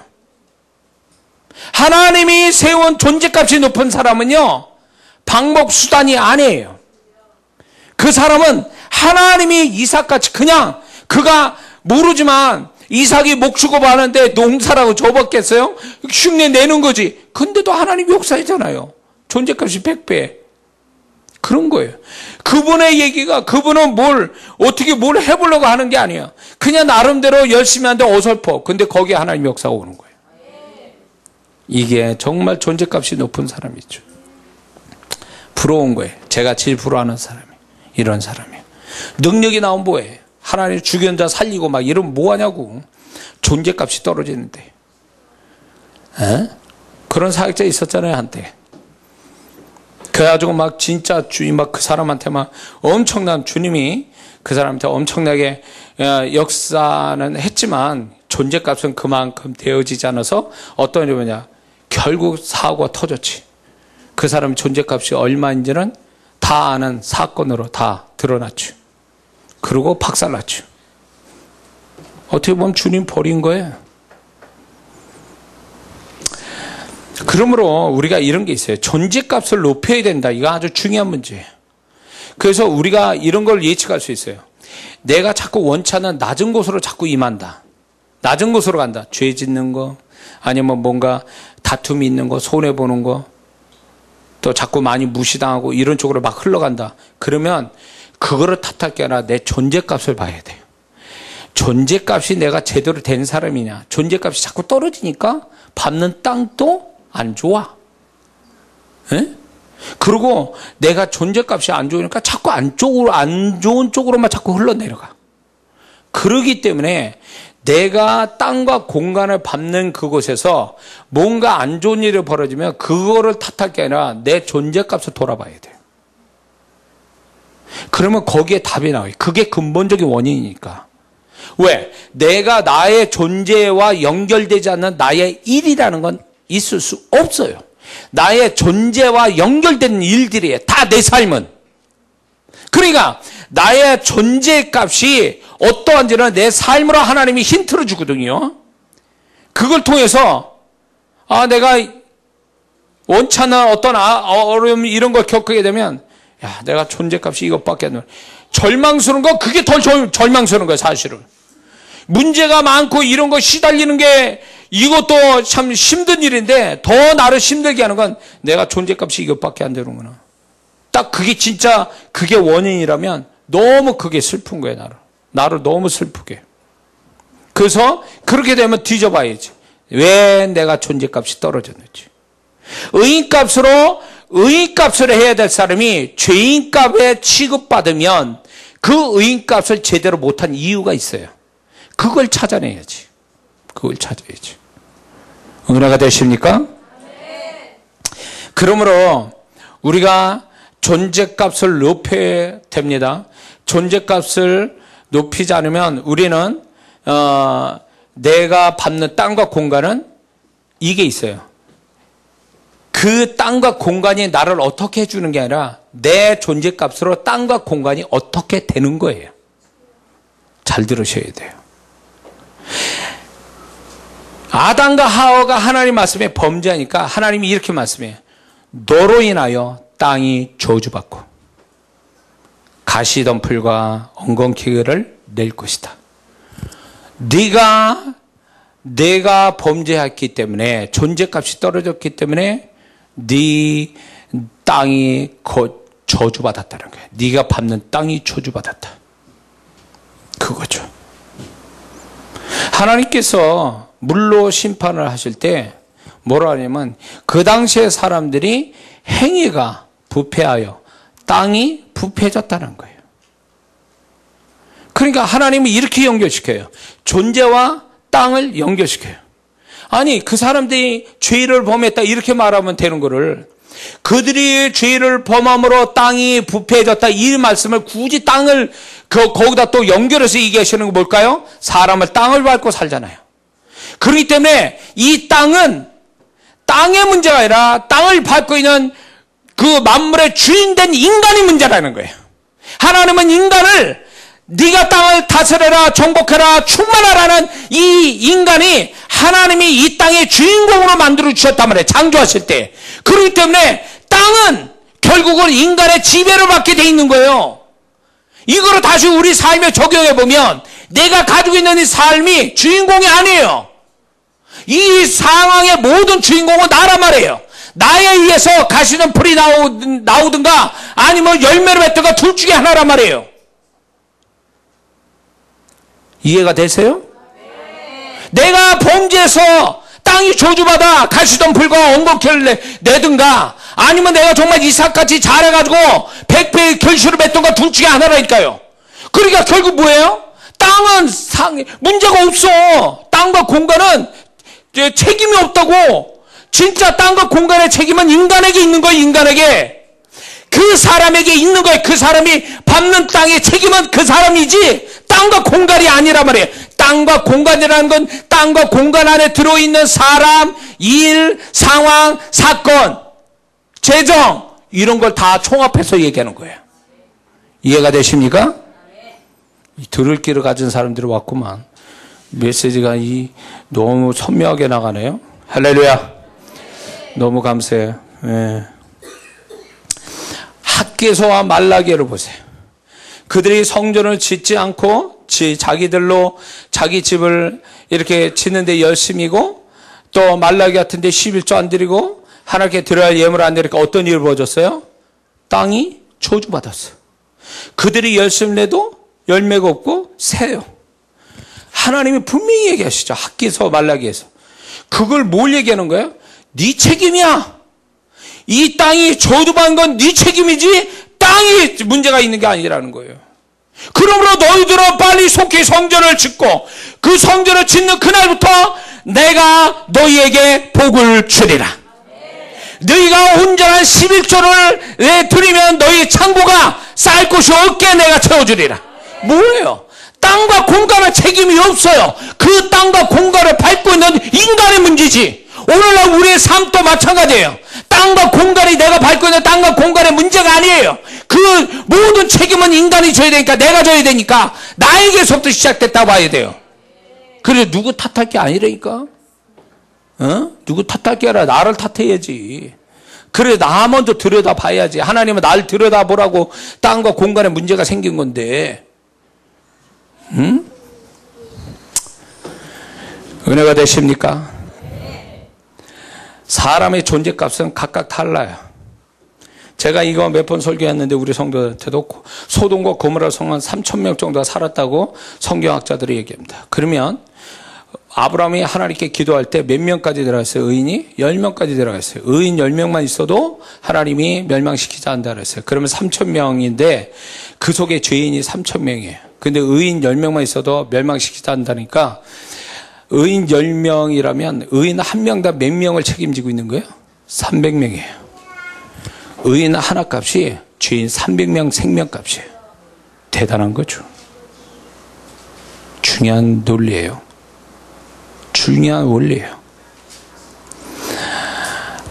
하나님이 세운 존재값이 높은 사람은요, 방법 수단이 아니에요. 그 사람은 하나님이 이삭같이 그냥 그가 모르지만 이삭이 목축업 하는데 농사라고 줘봤겠어요? 흉내 내는 거지. 근데도 하나님 역사이잖아요. 존재값이 100배. 그런 거예요. 그분의 얘기가, 그분은 어떻게 뭘 해보려고 하는 게 아니야. 그냥 나름대로 열심히 하는데 어설퍼. 근데 거기에 하나님 역사가 오는 거예요. 이게 정말 존재값이 높은 사람이죠. 부러운 거예요. 제가 제일 부러워하는 사람이 이런 사람이에요. 능력이 나온 뭐예요? 하나님 죽인 자 살리고 막 이러면 뭐하냐고. 존재값이 떨어지는데. 그런 사역자 있었잖아요, 한때. 그래가지고 막 진짜 주님 막 그 사람한테 막 엄청난, 주님이 그 사람한테 엄청나게 역사는 했지만 존재값은 그만큼 되어지지 않아서 어떤 일이 뭐냐, 결국 사고가 터졌지. 그 사람의 존재값이 얼마인지는 다 아는 사건으로 다 드러났죠. 그리고 박살났죠. 어떻게 보면 주님 버린 거예요. 그러므로 우리가 이런 게 있어요. 존재값을 높여야 된다. 이거 아주 중요한 문제예요. 그래서 우리가 이런 걸 예측할 수 있어요. 내가 자꾸 원치 않는 낮은 곳으로 자꾸 임한다. 낮은 곳으로 간다. 죄 짓는 거, 아니면 뭔가 다툼이 있는 거, 손해보는 거, 또 자꾸 많이 무시당하고 이런 쪽으로 막 흘러간다. 그러면 그거를 탓할 게 아니라 내 존재값을 봐야 돼요. 존재값이 내가 제대로 된 사람이냐. 존재값이 자꾸 떨어지니까 밟는 땅도 안 좋아. 그리고 내가 존재값이 안 좋으니까 자꾸 안 좋은 쪽으로만 자꾸 흘러내려가. 그러기 때문에 내가 땅과 공간을 밟는 그곳에서 뭔가 안 좋은 일이 벌어지면 그거를 탓할 게 아니라 내 존재값을 돌아봐야 돼요. 그러면 거기에 답이 나와요. 그게 근본적인 원인이니까. 왜? 내가 나의 존재와 연결되지 않는 나의 일이라는 건 있을 수 없어요. 나의 존재와 연결되는 일들이에요. 다 내 삶은. 그러니까 나의 존재값이 어떠한지는 내 삶으로 하나님이 힌트를 주거든요. 그걸 통해서 내가 원치 않는 어떤 어려움 이런 걸 겪게 되면 내가 존재값이 이것밖에 안 돼. 절망스러운 거, 그게 더 절망스러운 거예요, 사실은. 문제가 많고 이런 거 시달리는 게 이것도 참 힘든 일인데 더 나를 힘들게 하는 건 내가 존재값이 이것밖에 안 되는구나. 딱 그게 진짜 그게 원인이라면 너무 그게 슬픈 거예요, 나를 너무 슬프게. 그래서 그렇게 되면 뒤져봐야지. 왜 내가 존재값이 떨어졌는지. 의인값을 해야 될 사람이 죄인값에 취급받으면 그 의인값을 제대로 못한 이유가 있어요. 그걸 찾아내야지. 은혜가 되십니까? 그러므로 우리가 존재값을 높여야 됩니다. 존재값을 높이지 않으면 우리는 내가 받는 땅과 공간은 이게 있어요. 그 땅과 공간이 나를 어떻게 해주는 게 아니라 내 존재값으로 땅과 공간이 어떻게 되는 거예요. 잘 들으셔야 돼요. 아담과 하와가 하나님 말씀에 범죄하니까 하나님이 이렇게 말씀해요. 너로 인하여 땅이 저주받고 가시덤불과 엉겅퀴를 낼 것이다. 내가 범죄했기 때문에 존재값이 떨어졌기 때문에 네 땅이 저주받았다는 거예요. 네가 밟는 땅이 저주받았다. 그거죠. 하나님께서 물로 심판을 하실 때 뭐라 하냐면 그 당시에 사람들이 행위가 부패하여 땅이 부패해졌다는 거예요. 그러니까 하나님이 이렇게 연결시켜요. 존재와 땅을 연결시켜요. 아니 그 사람들이 죄를 범했다 이렇게 말하면 되는 거를 그들이 죄를 범함으로 땅이 부패해졌다 이 말씀을 굳이 땅을 거기다 또 연결해서 얘기하시는 거 뭘까요? 사람을 땅을 밟고 살잖아요. 그렇기 때문에 이 땅은 땅의 문제가 아니라 땅을 밟고 있는 그 만물의 주인된 인간이 문제라는 거예요. 하나님은 인간을 네가 땅을 다스려라 정복해라 충만하라는 이 인간이 하나님이 이 땅의 주인공으로 만들어 주셨단 말이에요. 창조하실 때. 그렇기 때문에 땅은 결국은 인간의 지배를 받게 돼 있는 거예요. 이거를 다시 우리 삶에 적용해 보면 내가 가지고 있는 이 삶이 주인공이 아니에요. 이 상황의 모든 주인공은 나란 말이에요. 나에 의해서 가시덤불이 나오든가 아니면 열매를 맺든가 둘 중에 하나란 말이에요. 이해가 되세요? 내가 범죄해서 땅이 저주받아 가시덤불과 엉겅퀴를 내든가 아니면 내가 정말 이삭같이 잘해가지고 100배의 결실을 맺든가 둘 중에 하나라니까요. 그러니까 결국 뭐예요? 땅은 문제가 없어. 땅과 공간은 책임이 없다고. 진짜 땅과 공간의 책임은 인간에게 있는 거예요. 인간에게. 그 사람에게 있는 거예요. 그 사람이 밟는 땅의 책임은 그 사람이지 땅과 공간이 아니란 말이에요. 땅과 공간이라는 건 땅과 공간 안에 들어있는 사람, 일, 상황, 사건, 재정 이런 걸 다 총합해서 얘기하는 거예요. 이해가 되십니까? 들을 길을 가진 사람들이 왔구만. 메시지가 너무 선명하게 나가네요. 할렐루야. 너무 감사해요. 네. 학개서와 말라기를 보세요. 그들이 성전을 짓지 않고 자기들로 자기 집을 이렇게 짓는데 열심이고 또 말라기 같은데 11조 안 드리고 하나님께 드려야 할 예물을 안 드리니까 어떤 일을 벌어졌어요? 땅이 저주받았어요. 그들이 열심히 내도 열매가 없고 새요. 하나님이 분명히 얘기하시죠. 학개서 말라기에서. 그걸 뭘 얘기하는 거예요? 네 책임이야. 이 땅이 저주받은 건 네 책임이지 땅이 문제가 있는 게 아니라는 거예요. 그러므로 너희들은 빨리 속히 성전을 짓고 그 성전을 짓는 그날부터 내가 너희에게 복을 주리라. 너희가 온전한 11조를 드리면 너희 창고가 쌓일 곳이 없게 내가 채워주리라. 뭐예요? 땅과 공간의 책임이 없어요. 그 땅과 공간을 밟고 있는 인간의 문제지. 오늘날 우리의 삶도 마찬가지예요. 땅과 공간이 내가 밟고 있는 땅과 공간의 문제가 아니에요. 그 모든 책임은 인간이 져야 되니까 내가 져야 되니까 나에게서부터 시작됐다고 봐야 돼요. 그래 누구 탓할 게 아니라니까. 누구 탓할 게 아니라 나를 탓해야지. 그래 나 먼저 들여다봐야지. 하나님은 나를 들여다보라고 땅과 공간에 문제가 생긴 건데. 은혜가 되십니까? 사람의 존재값은 각각 달라요. 제가 이거 몇 번 설교했는데 우리 성도한테도 소돔과 고모라 성은 3,000명 정도가 살았다고 성경학자들이 얘기합니다. 그러면 아브라함이 하나님께 기도할 때 몇 명까지 들어갔어요? 의인이 10명까지 들어갔어요. 의인 10명만 있어도 하나님이 멸망시키지 않는다 그랬어요. 그러면 3,000명인데 그 속에 죄인이 3,000명이에요. 근데 의인 10명만 있어도 멸망시키지 않는다니까 의인 10명이라면 의인 한 명당 몇 명을 책임지고 있는 거예요? 300명이에요. 의인 하나 값이 죄인 300명 생명값이에요. 대단한 거죠. 중요한 논리예요. 중요한 원리예요.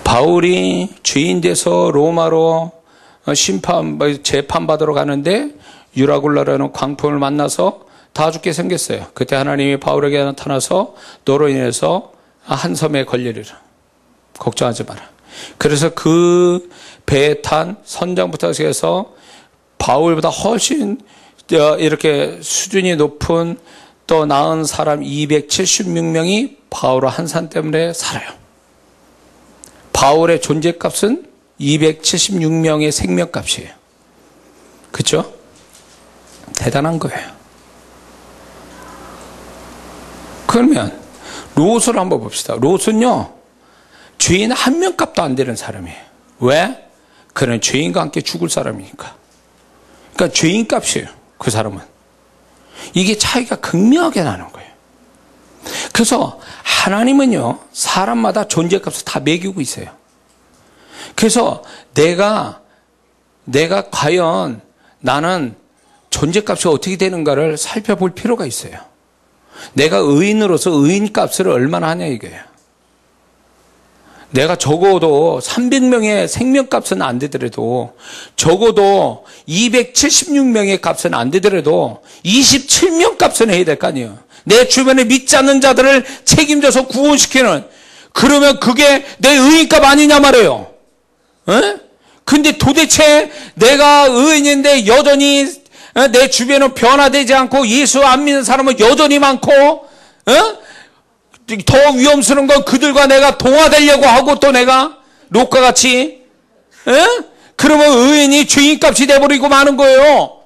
바울이 죄인 돼서 로마로 재판받으러 가는데 유라굴라라는 광풍을 만나서 다 죽게 생겼어요. 그때 하나님이 바울에게 나타나서 너로 인해서 한 섬에 걸리리라. 걱정하지 마라. 그래서 그 배에 탄 선장부터 해서 바울보다 훨씬 이렇게 수준이 높은 또 나은 사람 276명이 바울 한산 때문에 살아요. 바울의 존재값은 276명의 생명값이에요. 그렇죠? 대단한 거예요. 그러면 롯을 한번 봅시다. 롯은요, 죄인 한 명 값도 안 되는 사람이에요. 왜? 그는 죄인과 함께 죽을 사람이니까. 그러니까 죄인 값이에요. 그 사람은. 이게 차이가 극명하게 나는 거예요. 그래서 하나님은요, 사람마다 존재값을 다 매기고 있어요. 그래서 내가 과연 나는 존재값이 어떻게 되는가를 살펴볼 필요가 있어요. 내가 의인으로서 의인값을 얼마나 하냐 이거예요. 내가 적어도 300명의 생명값은 안 되더라도 적어도 276명의 값은 안 되더라도 27명 값은 해야 될 거 아니에요. 내 주변에 믿지 않는 자들을 책임져서 구원시키는, 그러면 그게 내 의인값 아니냐 말이에요. 에? 근데 도대체 내가 의인인데 여전히 내 주변은 변화되지 않고 예수 안 믿는 사람은 여전히 많고, 더 위험스러운 건 그들과 내가 동화되려고 하고 또 내가 롯과 같이, 그러면 의인이 죄인값이 돼버리고 마는 거예요.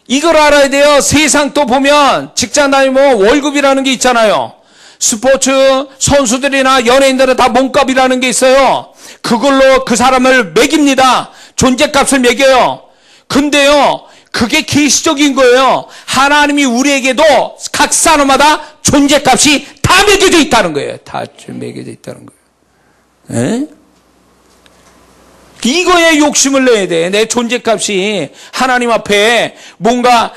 이걸 알아야 돼요. 세상 또 보면 직장 다니면 월급이라는 게 있잖아요. 스포츠 선수들이나 연예인들은 다 몸값이라는 게 있어요. 그걸로 그 사람을 매깁니다. 존재값을 매겨요. 근데요, 그게 계시적인 거예요. 하나님이 우리에게도 각 사람마다 존재값이 다 매겨져 있다는 거예요. 다 매겨져 있다는 거예요. 에? 이거에 욕심을 내야 돼. 내 존재값이 하나님 앞에 뭔가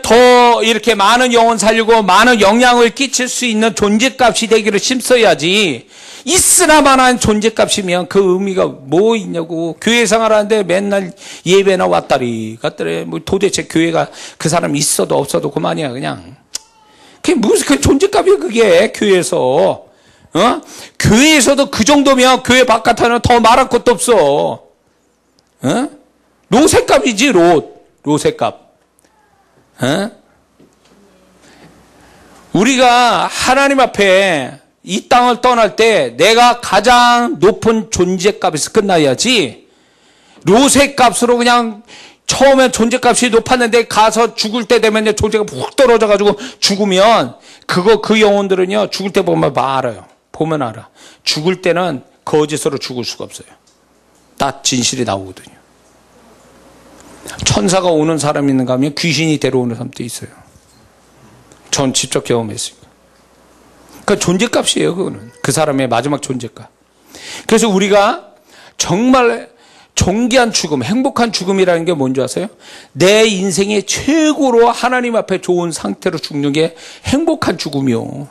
더 이렇게 많은 영혼 살리고 많은 영향을 끼칠 수 있는 존재값이 되기를 힘써야지. 있으나마나한 존재값이면 그 의미가 뭐 있냐고. 교회 생활하는데 맨날 예배나 왔다리 갔다리, 뭐 도대체 교회가 그 사람 있어도 없어도 그만이야 그냥. 그게 무슨 그 존재값이야 그게. 교회에서 교회에서도 그 정도면 교회 바깥에는 더 말할 것도 없어. 롯의 값이지. 롯의 값. 우리가 하나님 앞에 이 땅을 떠날 때 내가 가장 높은 존재값에서 끝나야지, 롯의 값으로 그냥 처음에 존재값이 높았는데 가서 죽을 때 되면 존재가 푹 떨어져가지고 죽으면 그 영혼들은요, 죽을 때 보면 알아요. 보면 알아. 죽을 때는 거짓으로 죽을 수가 없어요. 다 진실이 나오거든요. 천사가 오는 사람이 있는가 하면 귀신이 데려오는 사람도 있어요. 전 직접 경험했습니다. 그러니까 존재값이에요, 그거는. 그 사람의 마지막 존재값. 그래서 우리가 정말 존귀한 죽음, 행복한 죽음이라는 게 뭔지 아세요? 내 인생의 최고로 하나님 앞에 좋은 상태로 죽는 게 행복한 죽음이요.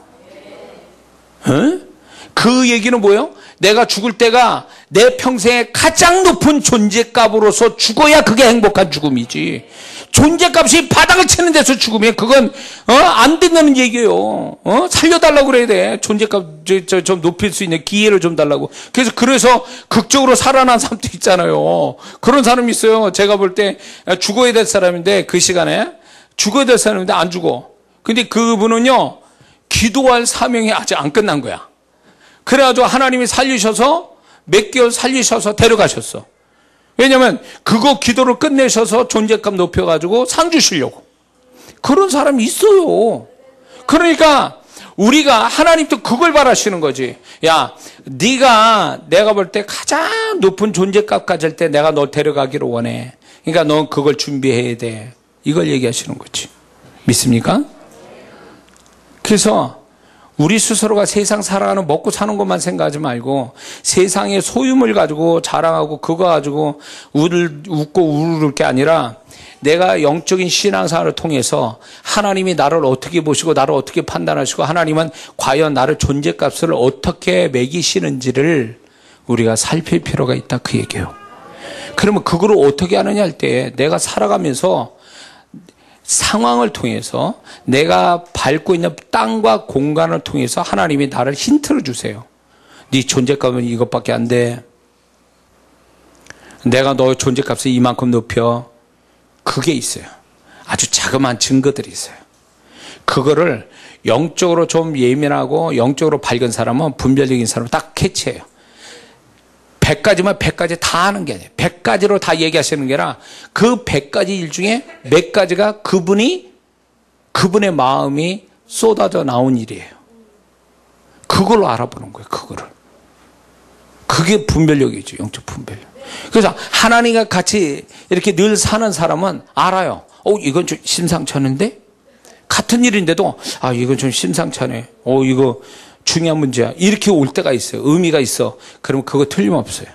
그 얘기는 뭐예요? 내가 죽을 때가 내 평생의 가장 높은 존재값으로서 죽어야 그게 행복한 죽음이지. 존재값이 바닥을 치는 데서 죽으면 그건 안 된다는 얘기예요. 살려달라고 그래야 돼. 존재값 좀 높일 수 있는 기회를 좀 달라고. 그래서 극적으로 살아난 사람도 있잖아요. 그런 사람이 있어요. 제가 볼 때 죽어야 될 사람인데, 그 시간에 죽어야 될 사람인데 안 죽어. 근데 그분은요, 기도할 사명이 아직 안 끝난 거야. 그래가지고 하나님이 살리셔서 몇 개월 살리셔서 데려가셨어. 왜냐하면 그거 기도를 끝내셔서 존재감 높여가지고 상 주시려고. 그런 사람이 있어요. 그러니까 우리가 하나님도 그걸 바라시는 거지. 야, 네가 내가 볼 때 가장 높은 존재값 가질 때 내가 너 데려가기를 원해. 그러니까 넌 그걸 준비해야 돼. 이걸 얘기하시는 거지. 믿습니까? 그래서 우리 스스로가 세상 살아가는 먹고 사는 것만 생각하지 말고 세상의 소유물 가지고 자랑하고 그거 가지고 웃고 우를 게 아니라 내가 영적인 신앙생활을 통해서 하나님이 나를 어떻게 보시고 나를 어떻게 판단하시고 하나님은 과연 나를 존재값을 어떻게 매기시는지를 우리가 살필 필요가 있다, 그 얘기예요. 그러면 그거를 어떻게 하느냐 할 때 내가 살아가면서 상황을 통해서 내가 밟고 있는 땅과 공간을 통해서 하나님이 나를 힌트를 주세요. 네 존재값은 이것밖에 안 돼. 내가 너 존재값을 이만큼 높여. 그게 있어요. 아주 자그마한 증거들이 있어요. 그거를 영적으로 좀 예민하고 영적으로 밝은 사람은 분별적인 사람은 딱 캐치해요. 100가지만 100가지 다 하는 게 아니에요. 100가지로 다 얘기하시는 게 아니라 그 100가지 일 중에 몇 가지가 그분의 마음이 쏟아져 나온 일이에요. 그걸로 알아보는 거예요. 그거를. 그게 분별력이죠. 영적 분별력. 그래서 하나님과 같이 이렇게 늘 사는 사람은 알아요. 이건 좀 심상치 않은데? 같은 일인데도 이건 좀 심상치 않네. 이거 중요한 문제야. 이렇게 올 때가 있어요. 의미가 있어. 그러면 그거 틀림없어요.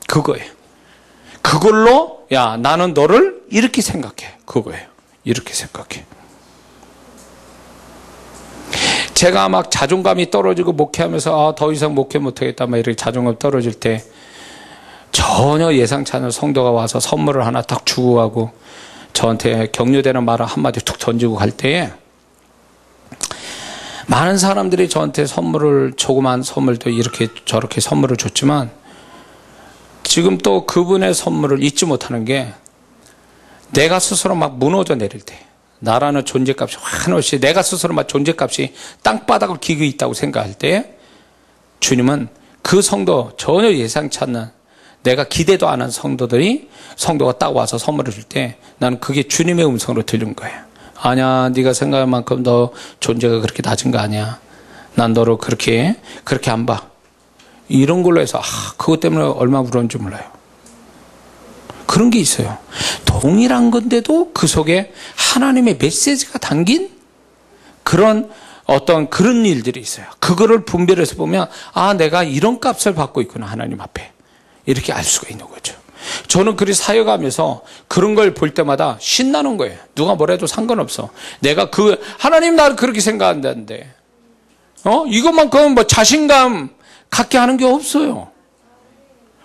그거예요. 그걸로 야, 나는 너를 이렇게 생각해. 그거예요. 이렇게 생각해. 제가 막 자존감이 떨어지고 목회하면서 더 이상 목회 못하겠다 막 이렇게 자존감 떨어질 때 전혀 예상치 않은 성도가 와서 선물을 하나 딱 주고 가고 저한테 격려되는 말을 한마디 툭 던지고 갈 때에 많은 사람들이 저한테 조그만 선물도 이렇게 저렇게 선물을 줬지만 지금 또 그분의 선물을 잊지 못하는 게 내가 스스로 막 무너져 내릴 때 나라는 존재값이 한없이 내가 스스로 막 존재값이 땅바닥을 기고 있다고 생각할 때 주님은 그 성도 전혀 예상치 않는 내가 기대도 안 한 성도가 딱 와서 선물을 줄 때 나는 그게 주님의 음성으로 들린 거예요. 아니야, 네가 생각할 만큼 너 존재가 그렇게 낮은 거 아니야. 난 너를 그렇게 안 봐. 이런 걸로 해서 그것 때문에 얼마나 울었는지 몰라요. 그런 게 있어요. 동일한 건데도 그 속에 하나님의 메시지가 담긴 그런 일들이 있어요. 그거를 분별해서 보면 내가 이런 값을 받고 있구나, 하나님 앞에. 이렇게 알 수가 있는 거죠. 저는 그리 사역하면서 그런 걸 볼 때마다 신나는 거예요. 누가 뭐래도 상관없어. 내가 하나님 나를 그렇게 생각한다는데, 이것만큼 자신감 갖게 하는 게 없어요.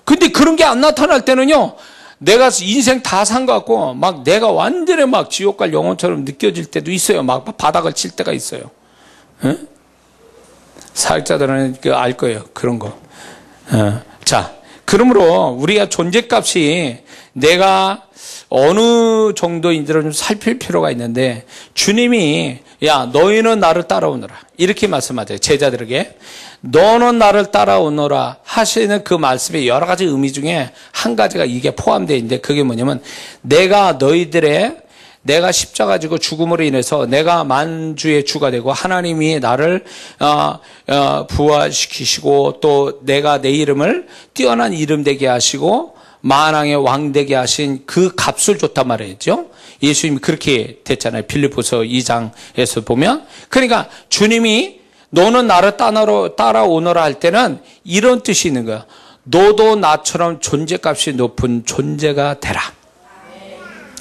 근데 그런 게 안 나타날 때는요, 내가 인생 다 산 것 같고, 막 내가 완전히 막 지옥 갈 영혼처럼 느껴질 때도 있어요. 막 바닥을 칠 때가 있어요. 사역자들은 알 거예요. 그런 거. 자. 그러므로 우리가 존재값이 내가 어느 정도인지를 좀 살필 필요가 있는데 주님이 야, 너희는 나를 따라오너라. 이렇게 말씀하세요. 제자들에게. 너는 나를 따라오너라 하시는 그 말씀의 여러 가지 의미 중에 한 가지가 이게 포함되어 있는데 그게 뭐냐면 내가 십자가 지고 죽음으로 인해서 내가 만주의 주가 되고 하나님이 나를 부활시키시고 또 내가 내 이름을 뛰어난 이름 되게 하시고 만왕의 왕 되게 하신 그 값을 줬단 말이죠. 예수님이 그렇게 됐잖아요. 빌립보서 2장에서 보면. 그러니까 주님이 너는 나를 따라오너라 할 때는 이런 뜻이 있는 거야. 너도 나처럼 존재값이 높은 존재가 되라.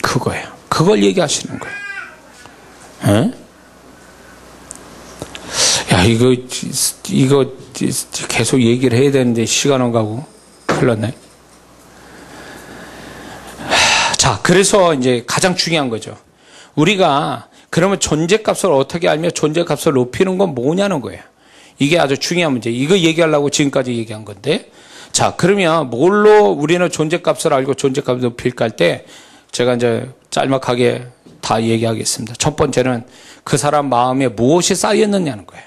그거예요. 그걸 얘기하시는 거예요. 야, 이거 계속 얘기를 해야 되는데 시간은 가고 큰일 났네. 자, 그래서 이제 가장 중요한 거죠. 우리가 그러면 존재값을 어떻게 알며 존재값을 높이는 건 뭐냐는 거예요. 이게 아주 중요한 문제. 이거 얘기하려고 지금까지 얘기한 건데. 자, 그러면 뭘로 우리는 존재값을 알고 존재값을 높일까 할 때 제가 이제 짤막하게 다 얘기하겠습니다. 첫 번째는 그 사람 마음에 무엇이 쌓였느냐는 거예요.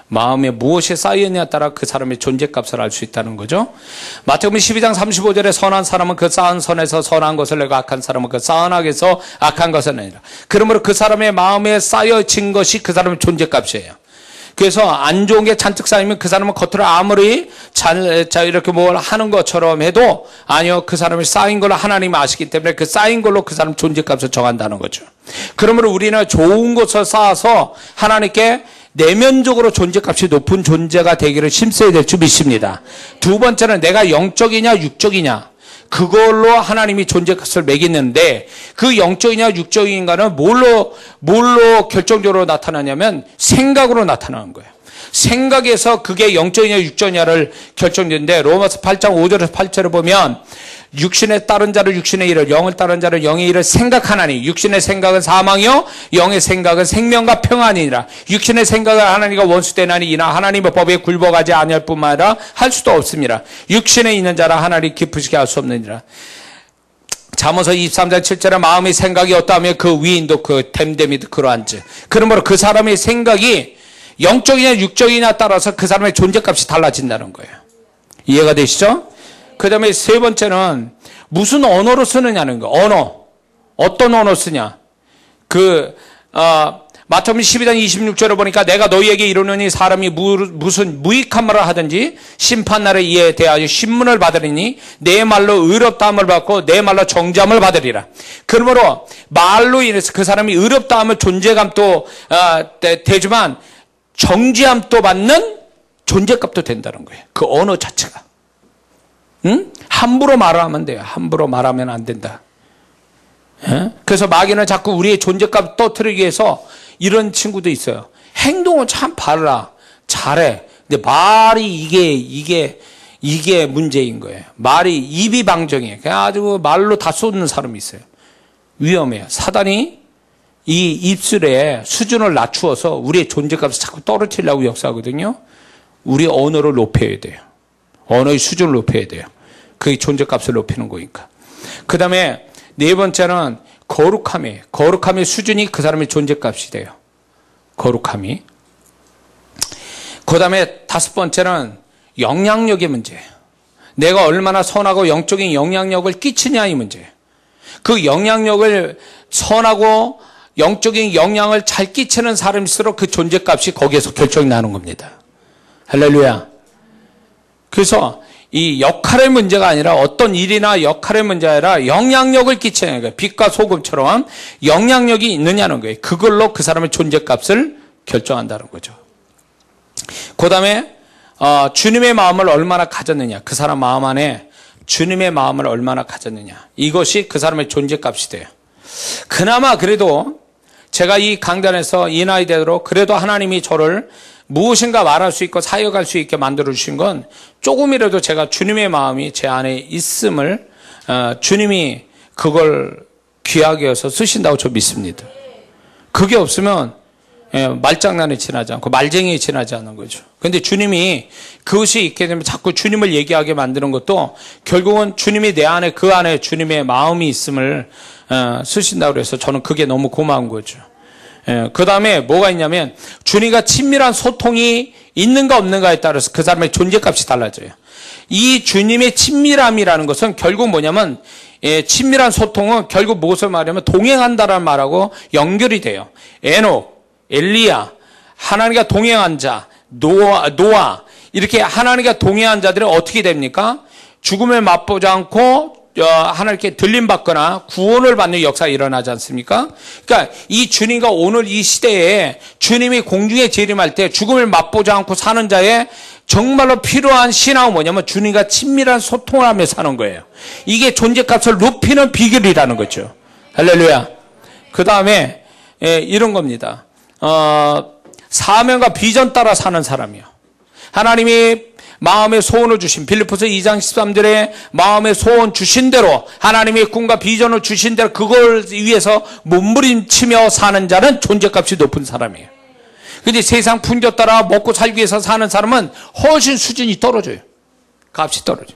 마음에 무엇이 쌓였냐에 따라 그 사람의 존재값을 알 수 있다는 거죠. 마태복음 12장 35절에 선한 사람은 그 쌓은 선에서 선한 것을 내고 악한 사람은 그 쌓은 악에서 악한 것을 내니라. 그러므로 그 사람의 마음에 쌓여진 것이 그 사람의 존재값이에요. 그래서 안 좋은 게 잔뜩 쌓이면 그 사람은 겉으로 아무리 이렇게 뭘 하는 것처럼 해도 아니요, 그 사람이 쌓인 걸로 하나님이 아시기 때문에 그 쌓인 걸로 그 사람 존재값을 정한다는 거죠. 그러므로 우리는 좋은 것을 쌓아서 하나님께 내면적으로 존재값이 높은 존재가 되기를 힘써야 될 줄 믿습니다. 두 번째는 내가 영적이냐 육적이냐, 그걸로 하나님이 존재값을 매기는데, 그 영적이냐 육적인가는 뭘로 결정적으로 나타나냐면 생각으로 나타나는 거예요. 생각에서 그게 영적이냐 육적이냐를 결정되는데, 로마서 8장 5절에서 8절을 보면 육신에 따른 자를 육신의 일을, 영을 따른 자를 영의 일을 생각하나니 육신의 생각은 사망이요 영의 생각은 생명과 평안이니라. 육신의 생각을 하나님과 원수되나니 이나 하나님의 법에 굴복하지 아니할 뿐만 아니라 할 수도 없습니다. 육신에 있는 자라 하나님 기쁘시게 할 수 없느니라. 잠언서 23장 7절에 마음의 생각이 어떠하면 그 위인도 그 됨됨이도 그러한지. 그러므로 그 사람의 생각이 영적이냐 육적이냐 따라서 그 사람의 존재값이 달라진다는 거예요. 이해가 되시죠? 그 다음에 세 번째는 무슨 언어로 쓰느냐는 거. 언어. 어떤 언어 쓰냐. 마태복음 12장 26절에 보니까 내가 너희에게 이르노니 사람이 무슨 무익한 말을 하든지 심판날에 이에 대하여 신문을 받으리니 내 말로 의롭다함을 받고 내 말로 정죄함을 받으리라. 그러므로 말로 인해서 그 사람이 의롭다함을 존재감도 되지만 정죄함도 받는 존재값도 된다는 거예요. 그 언어 자체가. 함부로 말하면 돼요. 함부로 말하면 안 된다. 그래서 마귀는 자꾸 우리의 존재값 떨어뜨리기 위해서 이런 친구도 있어요. 행동은 참 바르라, 잘해. 근데 말이 이게 문제인 거예요. 말이 입이 방정이에요. 그냥 아주 말로 다 쏟는 사람이 있어요. 위험해요. 사단이 이 입술에 수준을 낮추어서 우리의 존재값을 자꾸 떨어뜨리려고 역사하거든요. 우리 언어를 높여야 돼요. 언어의 수준을 높여야 돼요. 그게 존재값을 높이는 거니까. 그 다음에 네 번째는 거룩함이에요. 거룩함의 수준이 그 사람의 존재값이 돼요. 거룩함이. 그 다음에 다섯 번째는 영향력의 문제예요. 내가 얼마나 선하고 영적인 영향력을 끼치냐 이 문제예요. 그 영향력을 선하고 영적인 영향을 잘 끼치는 사람일수록 그 존재값이 거기에서 결정이 나는 겁니다. 할렐루야. 그래서 이 역할의 문제가 아니라 어떤 일이나 역할의 문제가 아니라 영향력을 끼치는 거예요. 빛과 소금처럼 영향력이 있느냐는 거예요. 그걸로 그 사람의 존재값을 결정한다는 거죠. 그 다음에 주님의 마음을 얼마나 가졌느냐. 그 사람 마음 안에 주님의 마음을 얼마나 가졌느냐. 이것이 그 사람의 존재값이 돼요. 그나마 그래도 제가 이 강단에서 이 나이 되도록 그래도 하나님이 저를 무엇인가 말할 수 있고 사역할 수 있게 만들어주신 건 조금이라도 제가 주님의 마음이 제 안에 있음을 주님이 그걸 귀하게 해서 쓰신다고 저 믿습니다. 그게 없으면 말장난에 지나지 않고 말쟁이에 지나지 않는 거죠. 그런데 주님이 그것이 있게 되면 자꾸 주님을 얘기하게 만드는 것도 결국은 주님이 내 안에 그 안에 주님의 마음이 있음을 쓰신다고 해서 저는 그게 너무 고마운 거죠. 그 다음에 뭐가 있냐면 주님과 친밀한 소통이 있는가 없는가에 따라서 그 사람의 존재값이 달라져요. 이 주님의 친밀함이라는 것은 결국 뭐냐면 친밀한 소통은 결국 무엇을 말하냐면 동행한다라는 말하고 연결이 돼요. 에녹, 엘리야, 하나님과 동행한 자, 노아 이렇게 하나님과 동행한 자들은 어떻게 됩니까? 죽음을 맛보지 않고 하나님께 들림받거나 구원을 받는 역사가 일어나지 않습니까? 그러니까 이 주님과 오늘 이 시대에 주님이 공중에 재림할 때 죽음을 맛보지 않고 사는 자의 정말로 필요한 신앙은 뭐냐면 주님과 친밀한 소통을 하며 사는 거예요. 이게 존재값을 높이는 비결이라는 거죠. 할렐루야. 그 다음에 이런 겁니다. 사명과 비전 따라 사는 사람이요. 하나님이 마음의 소원을 주신 빌립보서 2장 13절에 마음의 소원 주신 대로 하나님의 꿈과 비전을 주신 대로 그걸 위해서 몸부림치며 사는 자는 존재값이 높은 사람이에요. 근데 세상 풍조 따라 먹고 살기 위해서 사는 사람은 훨씬 수준이 떨어져요. 값이 떨어져요.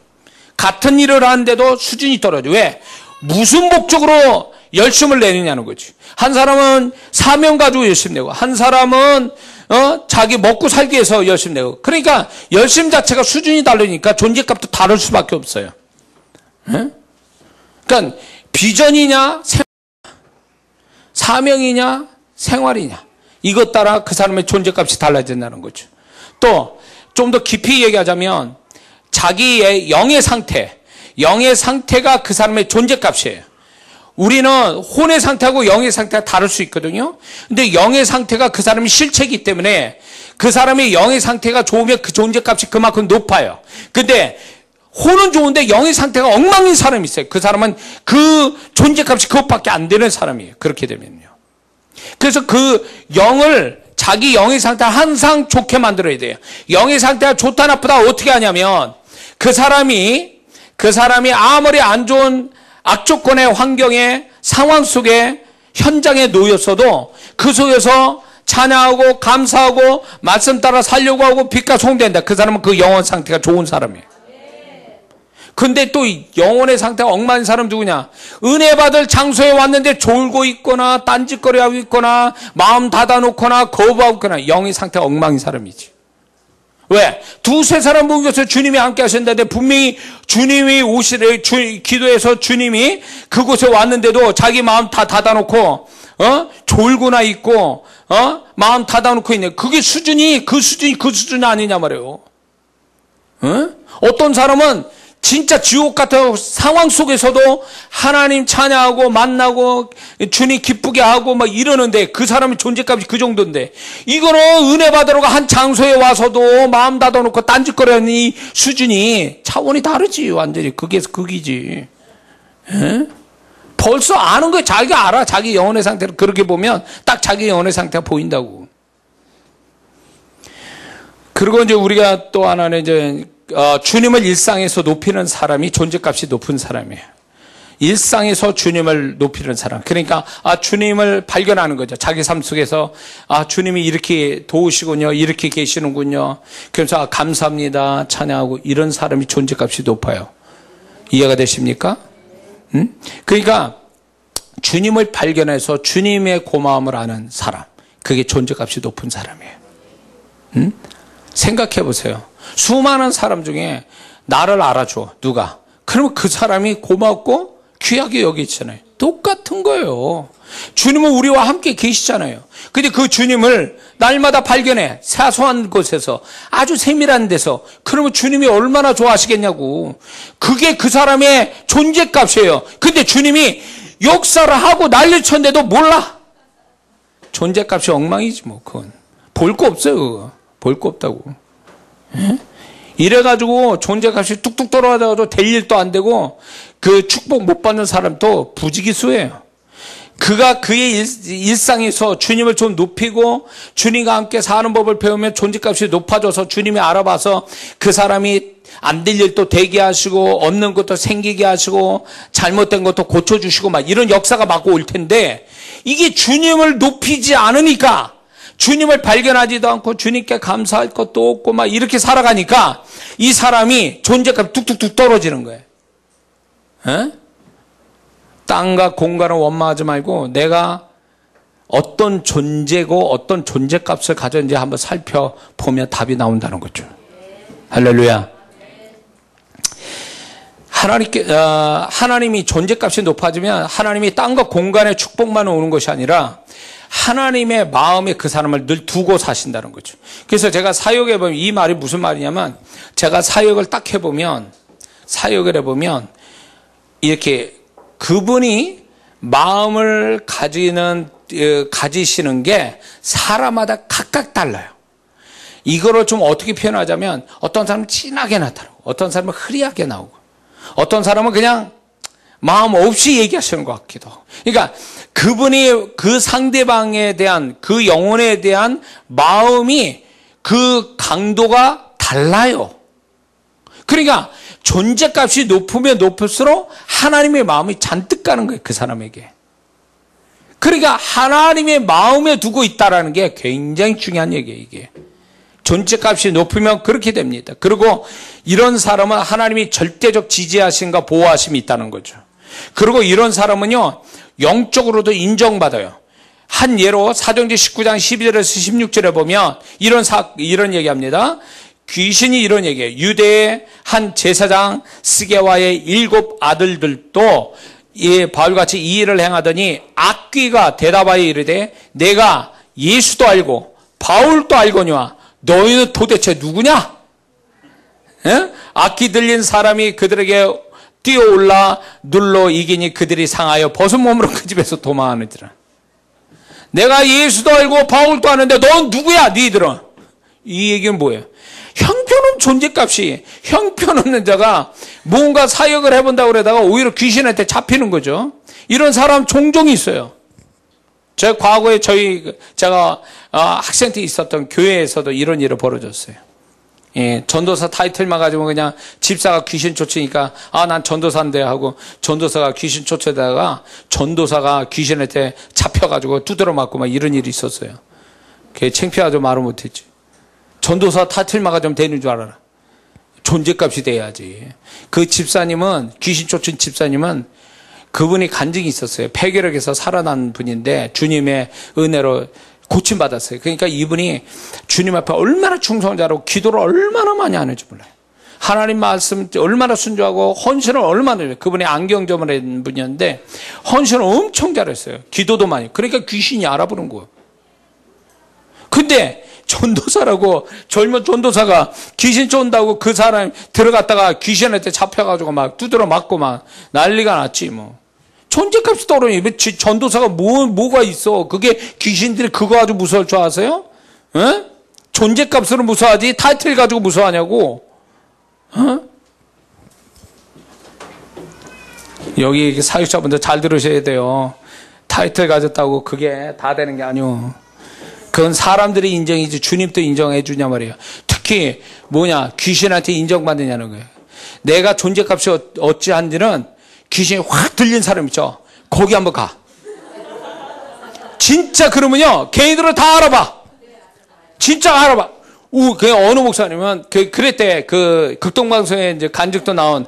같은 일을 하는데도 수준이 떨어져요. 왜? 무슨 목적으로 열심을 내느냐는 거지. 한 사람은 사명 가지고 열심 내고 한 사람은 자기 먹고 살기 위해서 열심 내고. 그러니까 열심 자체가 수준이 다르니까 존재값도 다를 수밖에 없어요. 그러니까 비전이냐, 사명이냐, 생활이냐. 이것 따라 그 사람의 존재값이 달라진다는 거죠. 또 좀 더 깊이 얘기하자면 자기의 영의 상태가 그 사람의 존재값이에요. 우리는 혼의 상태하고 영의 상태가 다를 수 있거든요. 근데 영의 상태가 그 사람의 실체이기 때문에 그 사람의 영의 상태가 좋으면 그 존재값이 그만큼 높아요. 근데 혼은 좋은데 영의 상태가 엉망인 사람이 있어요. 그 사람은 그 존재값이 그것밖에 안 되는 사람이에요. 그렇게 되면요. 그래서 그 영을 자기 영의 상태를 항상 좋게 만들어야 돼요. 영의 상태가 좋다 나쁘다 어떻게 하냐면 그 사람이 아무리 안 좋은 악조건의 환경에 상황 속에 현장에 놓였어도 그 속에서 찬양하고 감사하고 말씀 따라 살려고 하고 빛과 소용된다. 그 사람은 그 영혼 상태가 좋은 사람이에요. 근데 또 영혼의 상태가 엉망인 사람 누구냐? 은혜 받을 장소에 왔는데 졸고 있거나 딴짓거리하고 있거나 마음 닫아놓거나 거부하고 있거나 영의 상태가 엉망인 사람이지. 왜? 두세 사람 모여서 주님이 함께 하신다는데 분명히 주님이 오시래 기도해서 주님이 그곳에 왔는데도 자기 마음 다 닫아놓고 졸고나 있고 마음 닫아놓고 있네. 그게 수준이 그 수준이 아니냐 말이에요. 어떤 사람은 진짜 지옥 같은 상황 속에서도 하나님 찬양하고 만나고 주님 기쁘게 하고 막 이러는데 그 사람의 존재값이 그 정도인데 이거는 은혜 받으러 한 장소에 와서도 마음 닫아놓고 딴짓거리는 이 수준이 차원이 다르지. 완전히 극에서 극이지. 벌써 아는 거야. 자기가 알아. 자기 영혼의 상태를 그렇게 보면 딱 자기 영혼의 상태가 보인다고. 그리고 이제 우리가 또 하나는 이제 주님을 일상에서 높이는 사람이 존재값이 높은 사람이에요. 일상에서 주님을 높이는 사람. 그러니까 주님을 발견하는 거죠. 자기 삶 속에서 주님이 이렇게 도우시군요. 이렇게 계시는군요. 그래서 감사합니다. 찬양하고 이런 사람이 존재값이 높아요. 이해가 되십니까? 그러니까 주님을 발견해서 주님의 고마움을 아는 사람. 그게 존재값이 높은 사람이에요. 생각해 보세요. 수많은 사람 중에 나를 알아줘. 누가? 그러면 그 사람이 고맙고 귀하게 여기잖아요. 똑같은 거예요. 주님은 우리와 함께 계시잖아요. 근데 그 주님을 날마다 발견해. 사소한 곳에서 아주 세밀한 데서. 그러면 주님이 얼마나 좋아하시겠냐고. 그게 그 사람의 존재값이에요. 근데 주님이 역사를 하고 난리 쳤는데도 몰라. 존재값이 엉망이지 뭐. 그건 볼 거 없어요. 그거. 볼 거 없다고. 이래가지고 존재값이 뚝뚝 떨어져도 될 일도 안 되고 그 축복 못 받는 사람도 부지기수예요. 그가 그의 일상에서 주님을 좀 높이고 주님과 함께 사는 법을 배우면 존재값이 높아져서 주님이 알아봐서 그 사람이 안 될 일도 되게 하시고 없는 것도 생기게 하시고 잘못된 것도 고쳐주시고 막 이런 역사가 막 올 텐데 이게 주님을 높이지 않으니까 주님을 발견하지도 않고 주님께 감사할 것도 없고 막 이렇게 살아가니까 이 사람이 존재값이 뚝뚝뚝 떨어지는 거예요. 땅과 공간을 원망하지 말고 내가 어떤 존재고 어떤 존재값을 가졌는지 한번 살펴보면 답이 나온다는 거죠. 할렐루야. 하나님이 존재값이 높아지면 하나님이 땅과 공간의 축복만 오는 것이 아니라 하나님의 마음에 그 사람을 늘 두고 사신다는 거죠. 그래서 제가 사역해 보면 이 말이 무슨 말이냐면 제가 사역을 딱 해보면 이렇게 그분이 마음을 가지시는 게 사람마다 각각 달라요. 이거를 좀 어떻게 표현하자면 어떤 사람은 진하게 나타나고 어떤 사람은 흐리하게 나오고 어떤 사람은 그냥 마음 없이 얘기하시는 것 같기도 하고. 그러니까 그분이 그 상대방에 대한 그 영혼에 대한 마음이 그 강도가 달라요. 그러니까 존재값이 높으면 높을수록 하나님의 마음이 잔뜩 가는 거예요. 그 사람에게. 그러니까 하나님의 마음에 두고 있다는 게 굉장히 중요한 얘기예요. 이게. 존재값이 높으면 그렇게 됩니다. 그리고 이런 사람은 하나님이 절대적 지지하심과 보호하심이 있다는 거죠. 그리고 이런 사람은요 영적으로도 인정받아요. 한 예로 사도행전 19장 12절에서 16절에 보면 이런 얘기합니다. 귀신이 이런 얘기해요. 유대의 한 제사장 스게와의 7 아들들도 바울같이 이 일을 행하더니 악귀가 대답하여 이르되 내가 예수도 알고 바울도 알거니와 너희는 도대체 누구냐? 에? 악귀 들린 사람이 그들에게 뛰어올라 눌러 이기니 그들이 상하여 벗은 몸으로 그 집에서 도망하느니라. 내가 예수도 알고 바울도 아는데 넌 누구야 너희들은? 이 얘기는 뭐예요? 형편없는 존재값이 형편없는 자가 뭔가 사역을 해본다고 그러다가 오히려 귀신한테 잡히는 거죠. 이런 사람 종종 있어요. 제가 과거에 제가 학생 때 있었던 교회에서도 이런 일이 벌어졌어요. 예, 전도사 타이틀만 가지고 그냥 집사가 귀신 쫓으니까 난 전도사인데 하고 전도사가 귀신 쫓아다가 전도사가 귀신한테 잡혀가지고 두드러 맞고 막 이런 일이 있었어요. 그게 창피하죠. 말을 못했지. 전도사 타이틀만 가지면 되는 줄 알아라. 존재값이 돼야지. 그 집사님은 귀신 쫓은 집사님은 그분이 간증이 있었어요. 폐결핵에서 살아난 분인데 주님의 은혜로 고침받았어요. 그러니까 이분이 주님 앞에 얼마나 충성자라고 기도를 얼마나 많이 하는지 몰라요. 하나님 말씀 얼마나 순종하고 헌신을 얼마나 해요. 그분이 안경점을 한 분이었는데 헌신을 엄청 잘했어요. 기도도 많이. 그러니까 귀신이 알아보는 거예요. 근데 전도사라고 젊은 전도사가 귀신 쫓는다고 그 사람 들어갔다가 귀신한테 잡혀가지고 막 두드러 맞고 막 난리가 났지 뭐. 존재값이 떨어지니 전도사가 뭐가 있어. 그게 귀신들이 그거 아주 무서울 줄 아세요? 에? 존재값으로 무서워하지 타이틀 가지고 무서워하냐고. 여기 사역자분들 잘 들으셔야 돼요. 타이틀 가졌다고 그게 다 되는 게 아니오. 그건 사람들이 인정이지 주님도 인정해 주냐 말이에요. 특히 귀신한테 인정받느냐는 거예요. 내가 존재값이 어찌한지는 귀신이 확 들린 사람 있죠. 거기 한번 가. 진짜 그러면요 개인들은 다 알아봐. 진짜 알아봐. 그 어느 목사님은 그랬대. 그 극동방송에 이제 간증도 나온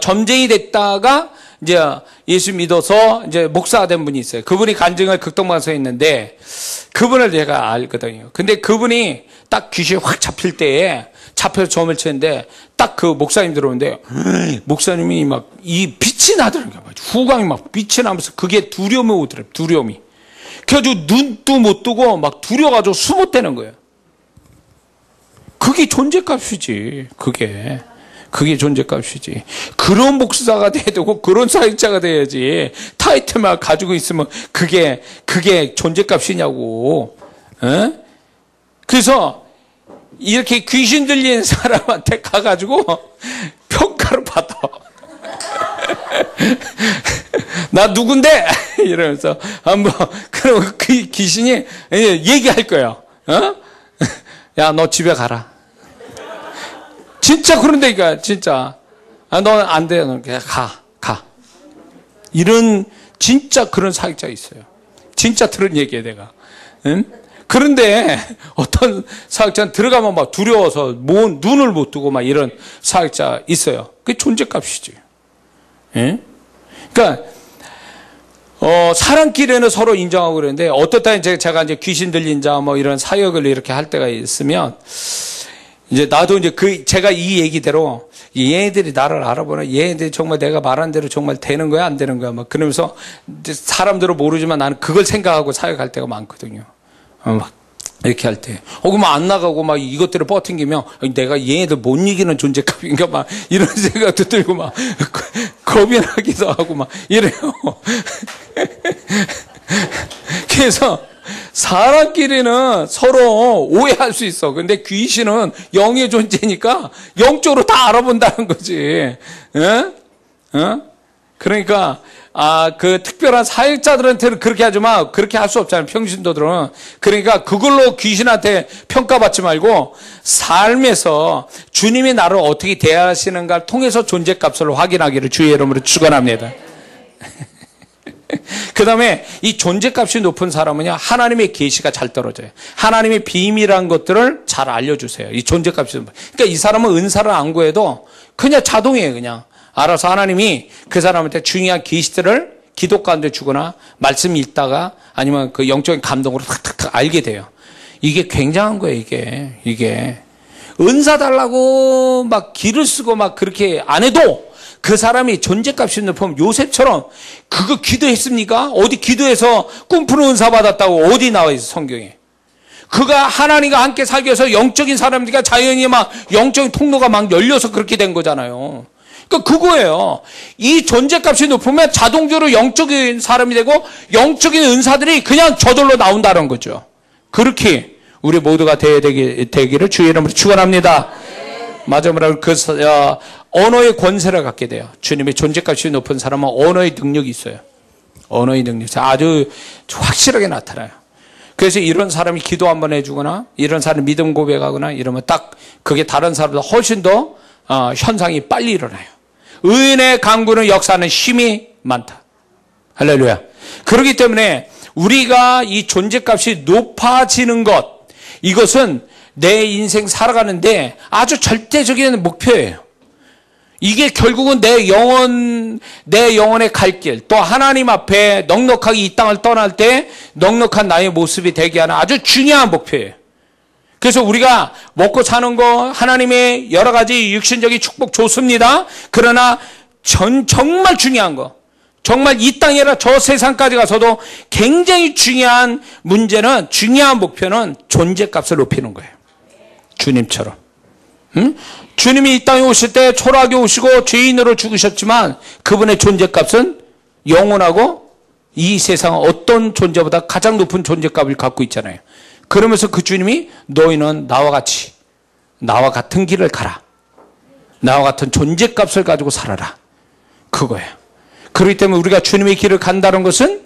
점쟁이 됐다가 이제 예수 믿어서 이제 목사가 된 분이 있어요. 그분이 간증을 극동방송에 했는데 그분을 제가 알거든요. 근데 그분이 딱 귀신이 확 잡힐 때에 잡혀서 점을 치는데 딱 그 목사님 들어오는데 목사님이 막 이 빛이 나더라고요. 후광이 막 빛이 나면서 그게 두려움이 오더라고요. 두려움이. 그래가지고 눈도 못 뜨고 막 두려워가지고 숨 못 대는 거예요. 그게 존재값이지. 그게 존재값이지. 그런 목사가 돼야 되고 그런 사역자가 돼야지. 타이틀만 가지고 있으면 그게 존재값이냐고. 에? 그래서 이렇게 귀신 들린 사람한테 가가지고 평가를 받아. 나 누군데? 이러면서 한번 그럼 그 귀신이 얘기할 거예요. 야, 너 집에 가라. 진짜 그런다니까, 진짜. 너 안 돼. 너 그냥 가. 이런, 진짜 그런 사역자 있어요. 진짜 들은 얘기야, 내가. 응? 그런데 어떤 사역자는 들어가면 막 두려워서 눈을 못 뜨고 막 이런 사역자 있어요. 그게 존재값이지. 응? 그러니까, 사람끼리는 서로 인정하고 그러는데, 어떨 때 제가 이제 귀신 들린 자 이런 사역을 이렇게 할 때가 있으면, 이제 나도 이제 제가 이 얘기대로 얘네들이 나를 알아보나, 얘네들이 정말 내가 말한 대로 정말 되는 거야, 안 되는 거야, 그러면서 사람들은 모르지만 나는 그걸 생각하고 사역할 때가 많거든요. 막 이렇게 할 때. 그럼 안 나가고 막 이것들을 버팅기면 내가 얘네들 못 이기는 존재값인가 막 이런 생각도 들고 막 겁이 나기도 하고 막 이래요. 그래서 사람끼리는 서로 오해할 수 있어. 근데 귀신은 영의 존재니까 영적으로 다 알아본다는 거지. 그러니까 그 특별한 사역자들한테는 그렇게 하지만 그렇게 할 수 없잖아요. 평신도들은. 그러니까 그걸로 귀신한테 평가받지 말고 삶에서 주님이 나를 어떻게 대하시는가를 통해서 존재값을 확인하기를 주의 이름으로 축원합니다. 그 다음에 이 존재값이 높은 사람은요, 하나님의 계시가 잘 떨어져요. 하나님의 비밀한 것들을 잘 알려주세요. 이 존재값이 높은. 그러니까 이 사람은 은사를 안 구해도 그냥 자동이에요. 그냥 알아서 하나님이 그 사람한테 중요한 계시들을 기도 가운데 주거나 말씀 읽다가 아니면 그 영적인 감동으로 탁탁탁 알게 돼요. 이게 굉장한 거예요, 이게. 은사 달라고 막 기를 쓰고 막 그렇게 안 해도 그 사람이 존재값이 높으면 요셉처럼 그거 기도했습니까? 어디 기도해서 꿈꾸는 은사 받았다고 어디 나와 있어, 성경에. 그가 하나님과 함께 살기 위해서 영적인 사람들과 자연히 막 영적인 통로가 막 열려서 그렇게 된 거잖아요. 그러니까 그거예요. 이 존재값이 높으면 자동적으로 영적인 사람이 되고 영적인 은사들이 그냥 저절로 나온다는 거죠. 그렇게 우리 모두가 되기를 주의 이름으로 축원합니다. 마지막으로 언어의 권세를 갖게 돼요. 주님의 존재값이 높은 사람은 언어의 능력이 있어요. 언어의 능력이 아주 확실하게 나타나요. 그래서 이런 사람이 기도 한번 해주거나 이런 사람이 믿음 고백하거나 이러면 딱 그게 다른 사람보다 훨씬 더 현상이 빨리 일어나요. 의인의 강구는 역사하는 힘이 많다. 할렐루야. 그렇기 때문에 우리가 이 존재값이 높아지는 것, 이것은 내 인생 살아가는데 아주 절대적인 목표예요. 이게 결국은 내 영혼의 갈 길, 또 하나님 앞에 넉넉하게 이 땅을 떠날 때 넉넉한 나의 모습이 되게 하는 아주 중요한 목표예요. 그래서 우리가 먹고 사는 거, 하나님의 여러 가지 육신적인 축복 좋습니다. 그러나 정말 중요한 거, 정말 이 땅이 아니라 저 세상까지 가서도 굉장히 중요한 문제는, 중요한 목표는 존재값을 높이는 거예요. 주님처럼. 주님이 이 땅에 오실 때 초라하게 오시고 죄인으로 죽으셨지만 그분의 존재값은 영원하고 이 세상 어떤 존재보다 가장 높은 존재값을 갖고 있잖아요. 그러면서 그 주님이 너희는 나와 같은 길을 가라. 나와 같은 존재값을 가지고 살아라. 그거예요. 그렇기 때문에 우리가 주님의 길을 간다는 것은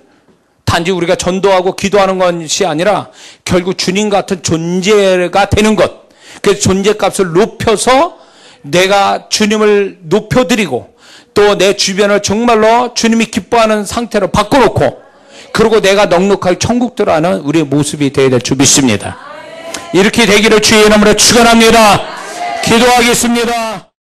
단지 우리가 전도하고 기도하는 것이 아니라 결국 주님 같은 존재가 되는 것. 그래서 존재값을 높여서 내가 주님을 높여드리고 또 내 주변을 정말로 주님이 기뻐하는 상태로 바꿔놓고 그리고 내가 넉넉하게 천국 들어가는 우리의 모습이 되어야 될 줄 믿습니다. 이렇게 되기를 주의 이름으로 축원합니다. 기도하겠습니다.